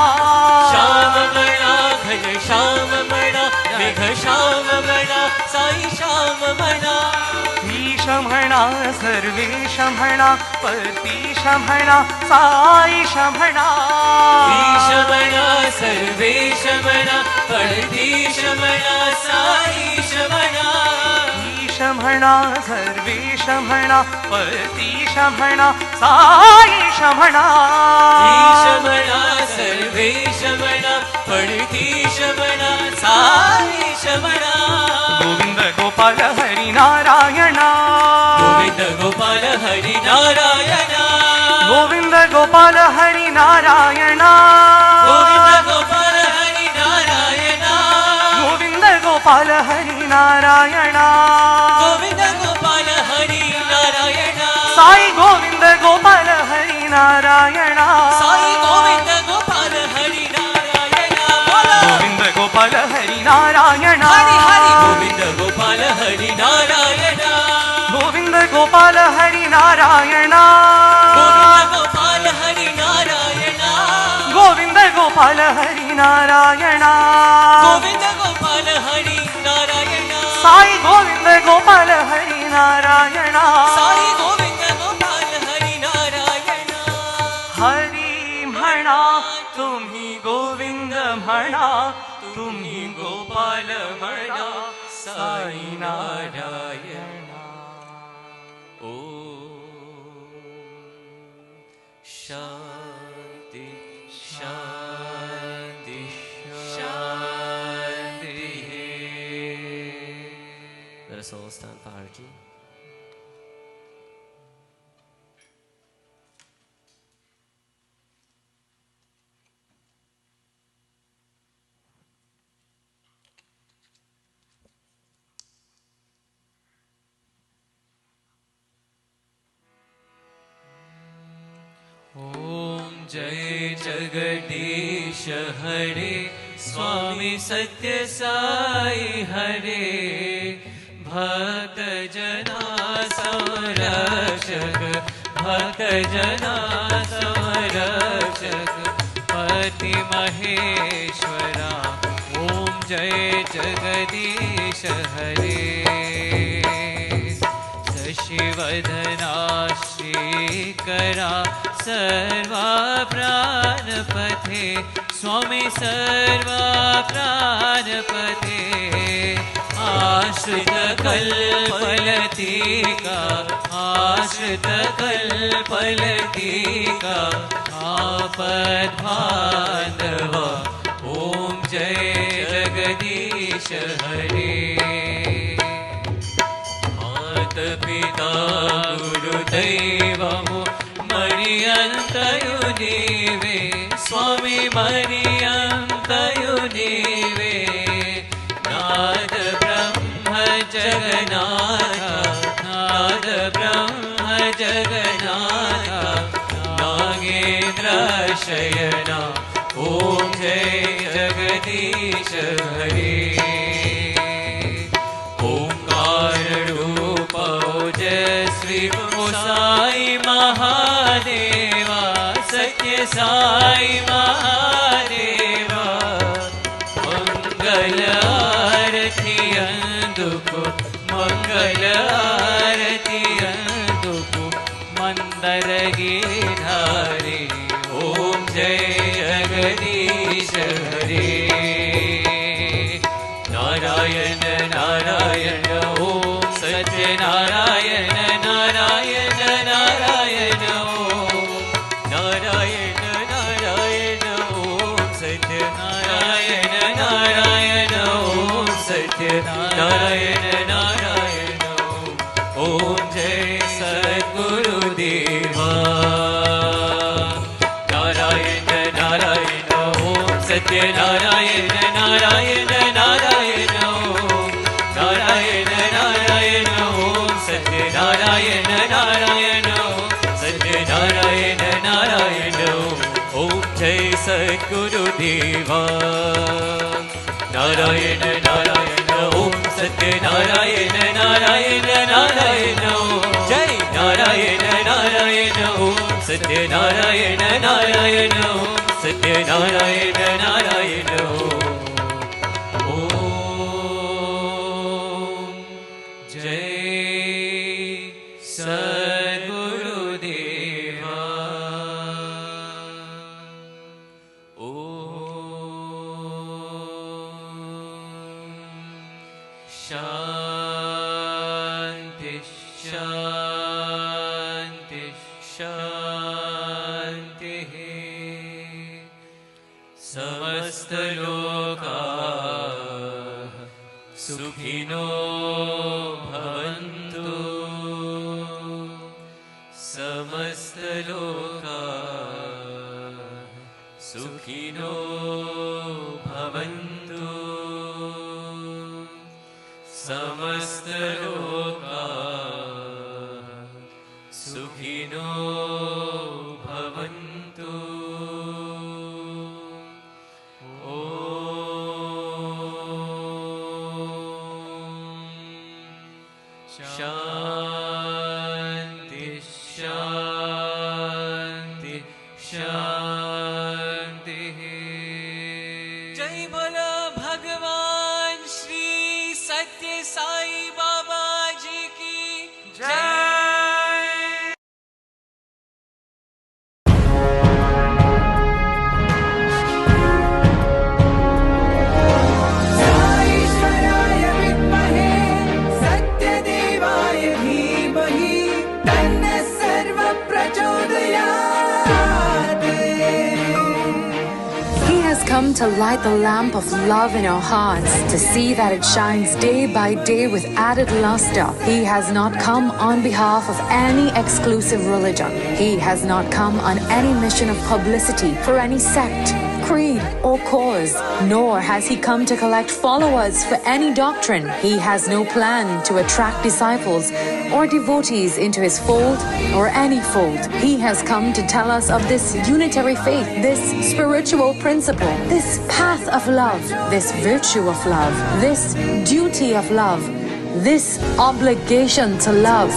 श्याम म्हणा घन श्याम म्हणा मेघ श्याम म्हणा साई श्याम म्हणा ईश म्हणा सर्वेश म्हणा परतीश म्हणा साईश म्हणा ईश म्हणा सर्वेश म्हणा परतीश म्हणा साईश म्हणा ईश म्हणा सर्वेश म्हणा परतीश म्हणा साईश म्हणा ईश म्हणा सर्वेश म्हणा परतीश म्हणा साईश म्हणा गोविंद गोपाल हरी नारायणा गोविंद गोपाल हरी नारायणा गोविंद गोपाल हरी नारायणा गोविंद गोपाल हरी नारायणा गोविंद गोपाल हरी नारायणा गोविंद गोपाल हरी नारायणा साई गोविंद गोपाल हरी नारायणा साई गोपाल हरि नारायण गोविंद गोपाल हरि नारायण गोविंद गोपाल हरि नारायण साई गोविंद गोपाल हरि नारायण साई गोविंद गोपाल हरि नारायण हरि म्हणा तुम्ही गोविंद म्हणा तुम्ही गोपाल म्हणा साई नारायण शांति शांति शांति. Let us all stand for Arati. ओम जय जगदीश हरे स्वामी सत्य साई हरे भक्त जना संरक्षक भक्त जना संरक्षक पति महेश्वरा ओम जय जगदीश हरे शशिवदना श्रीकरा सर्वा प्राणपथे स्वामी सर्वा प्राणपथे आश्रित कल्पलतिका आश्रित कल्पलतिका आपद्बान्धव ओम जय जगदीश हरे पिता गुरुदैवमु मरियन्तयु नीवे स्वामी मरियन्तयु नीवे नाद ब्रह्म जगन्नाथ नाद ब्रह्म जगन्नाथ नागेन्द्र शयना ओम जय जगदीश हरे श्री साई महादेवा सत्य साई महादेवा मंगल आरती अंदुको मंगल आरती अंदुको मंदर गिरधारी ओम जय जगदीश हरे नारायण नारायण ओम सत्यनारायण नारायण नारायण ओम नारायण नारायण ओम सत्यनारायण नारायण ओम सत्यनारायण नारायण ओम जय सद्गुरुदेवा नारायण नारायण ओम सत्यनारायण नारायण नारायण ओम नारायण नारायण ओम सत्यनारायण नारायण सत्यनारायण नारायण ओम जय सद्गुरुदेवा नारायण नारायण ओम सत्यनारायण नारायण नारायण जय नारायण नारायण ओम सत्यनारायण नारायण सत्यनारायण नारायण शांति शांति शांति समस्त लोकाः सुखिनो भवन्तु समस्त लोकाः सुखिनो भवन्तु समस्त लोकाः सुखिनो भवन्तु शांति सत्य साई बाबा जी की जय। ईश्वराय विद्महे सत्यदेवाय धीमहि तन्नः सर्वः प्रचोदयात्. He has come to light the lamp of love in our hearts, to see that it shines day by day with added luster. He has not come on behalf of any exclusive religion. He has not come on any mission of publicity for any sect, creed, or cause, nor has he come to collect followers for any doctrine. He has no plan to attract disciples or devotees into his fold or any fold. He has come to tell us of this unitary faith, this spiritual principle, this path of love, this virtue of love, this duty of love, this obligation to love.